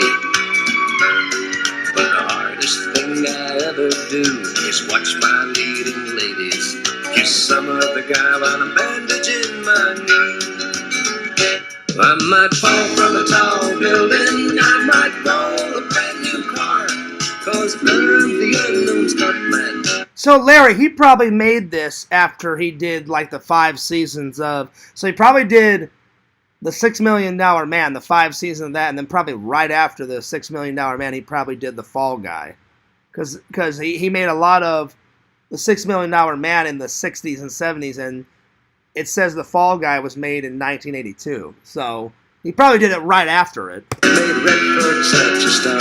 But the hardest thing I ever do is watch my leading ladies kiss some other guy while I'm bandaging my knee. I might fall from a tall building, I might roll a brand new car, 'cause I'm the unknown stuntman. So Larry, he probably made this after he did like the 5 seasons of. So he probably did the $6 Million Man, the 5 seasons of that, and then probably right after the $6 Million Man, he probably did the Fall Guy, because he made a lot of the $6 Million Man in the 60s and 70s, and it says The Fall Guy was made in 1982. So he probably did it right after it. Made Redford such a star.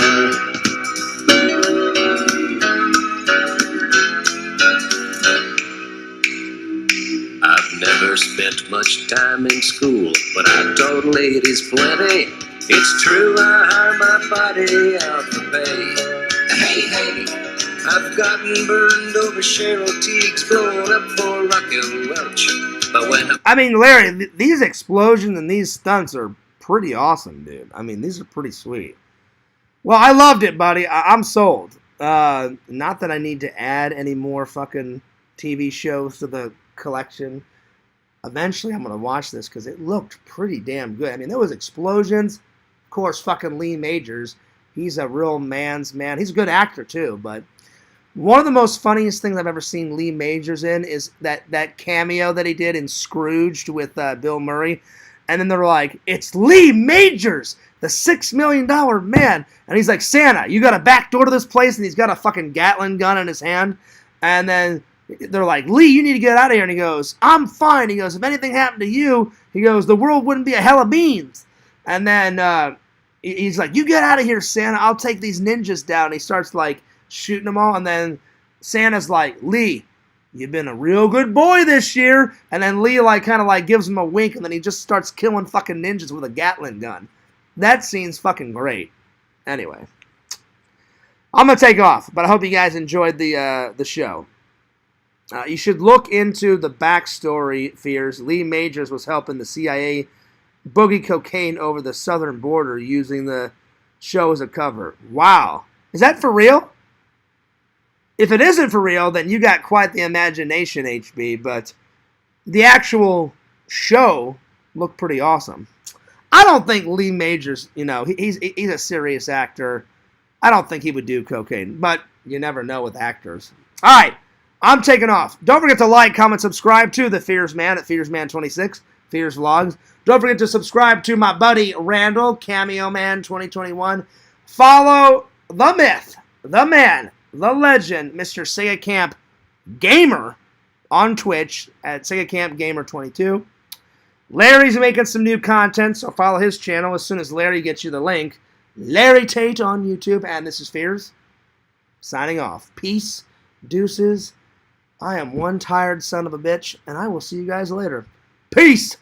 I've never spent much time in school, but I told ladies plenty. It's true, I hire my body out for pay. Hey, hey, I've gotten burned over Cheryl Teague's, blown up for Raquel Welch. But when I mean, Larry, these explosions and these stunts are pretty awesome, dude. I mean, these are pretty sweet. Well, I loved it, buddy. I'm sold. Not that I need to add any more fucking TV shows to the collection. Eventually, I'm going to watch this because it looked pretty damn good. I mean, there was explosions. Of course, fucking Lee Majors. He's a real man's man. He's a good actor, too. But one of the most funniest things I've ever seen Lee Majors in is that cameo that he did in Scrooged with Bill Murray. And then they're like, it's Lee Majors, the $6 Million Man. And he's like, Santa, you got a back door to this place? And he's got a fucking Gatling gun in his hand. And then they're like, Lee, you need to get out of here. And he goes, I'm fine. He goes, if anything happened to you, he goes, the world wouldn't be a hell of beans. And then he's like, you get out of here, Santa. I'll take these ninjas down. And he starts like shooting them all. And then Santa's like, Lee, you've been a real good boy this year. And then Lee like kind of like gives him a wink. And then he just starts killing fucking ninjas with a Gatling gun. That scene's fucking great. Anyway, I'm going to take off. But I hope you guys enjoyed the show. You should look into the backstory, Fears. Lee Majors was helping the CIA boogie cocaine over the southern border using the show as a cover. Wow. Is that for real? If it isn't for real, then you got quite the imagination, HB. But the actual show looked pretty awesome. I don't think Lee Majors, he's a serious actor. I don't think he would do cocaine. But you never know with actors. All right. I'm taking off. Don't forget to like, comment, subscribe to the Fears Man at FearsMan26, Fears Vlogs. Don't forget to subscribe to my buddy Randall, Cameo Man 2021. Follow the myth, the man, the legend, Mr. Sega Camp Gamer on Twitch at Sega Camp Gamer 22. Larry's making some new content, so follow his channel as soon as Larry gets you the link. Larry Tate on YouTube, and this is Fears. Signing off. Peace, deuces. I am one tired son of a bitch, and I will see you guys later. Peace!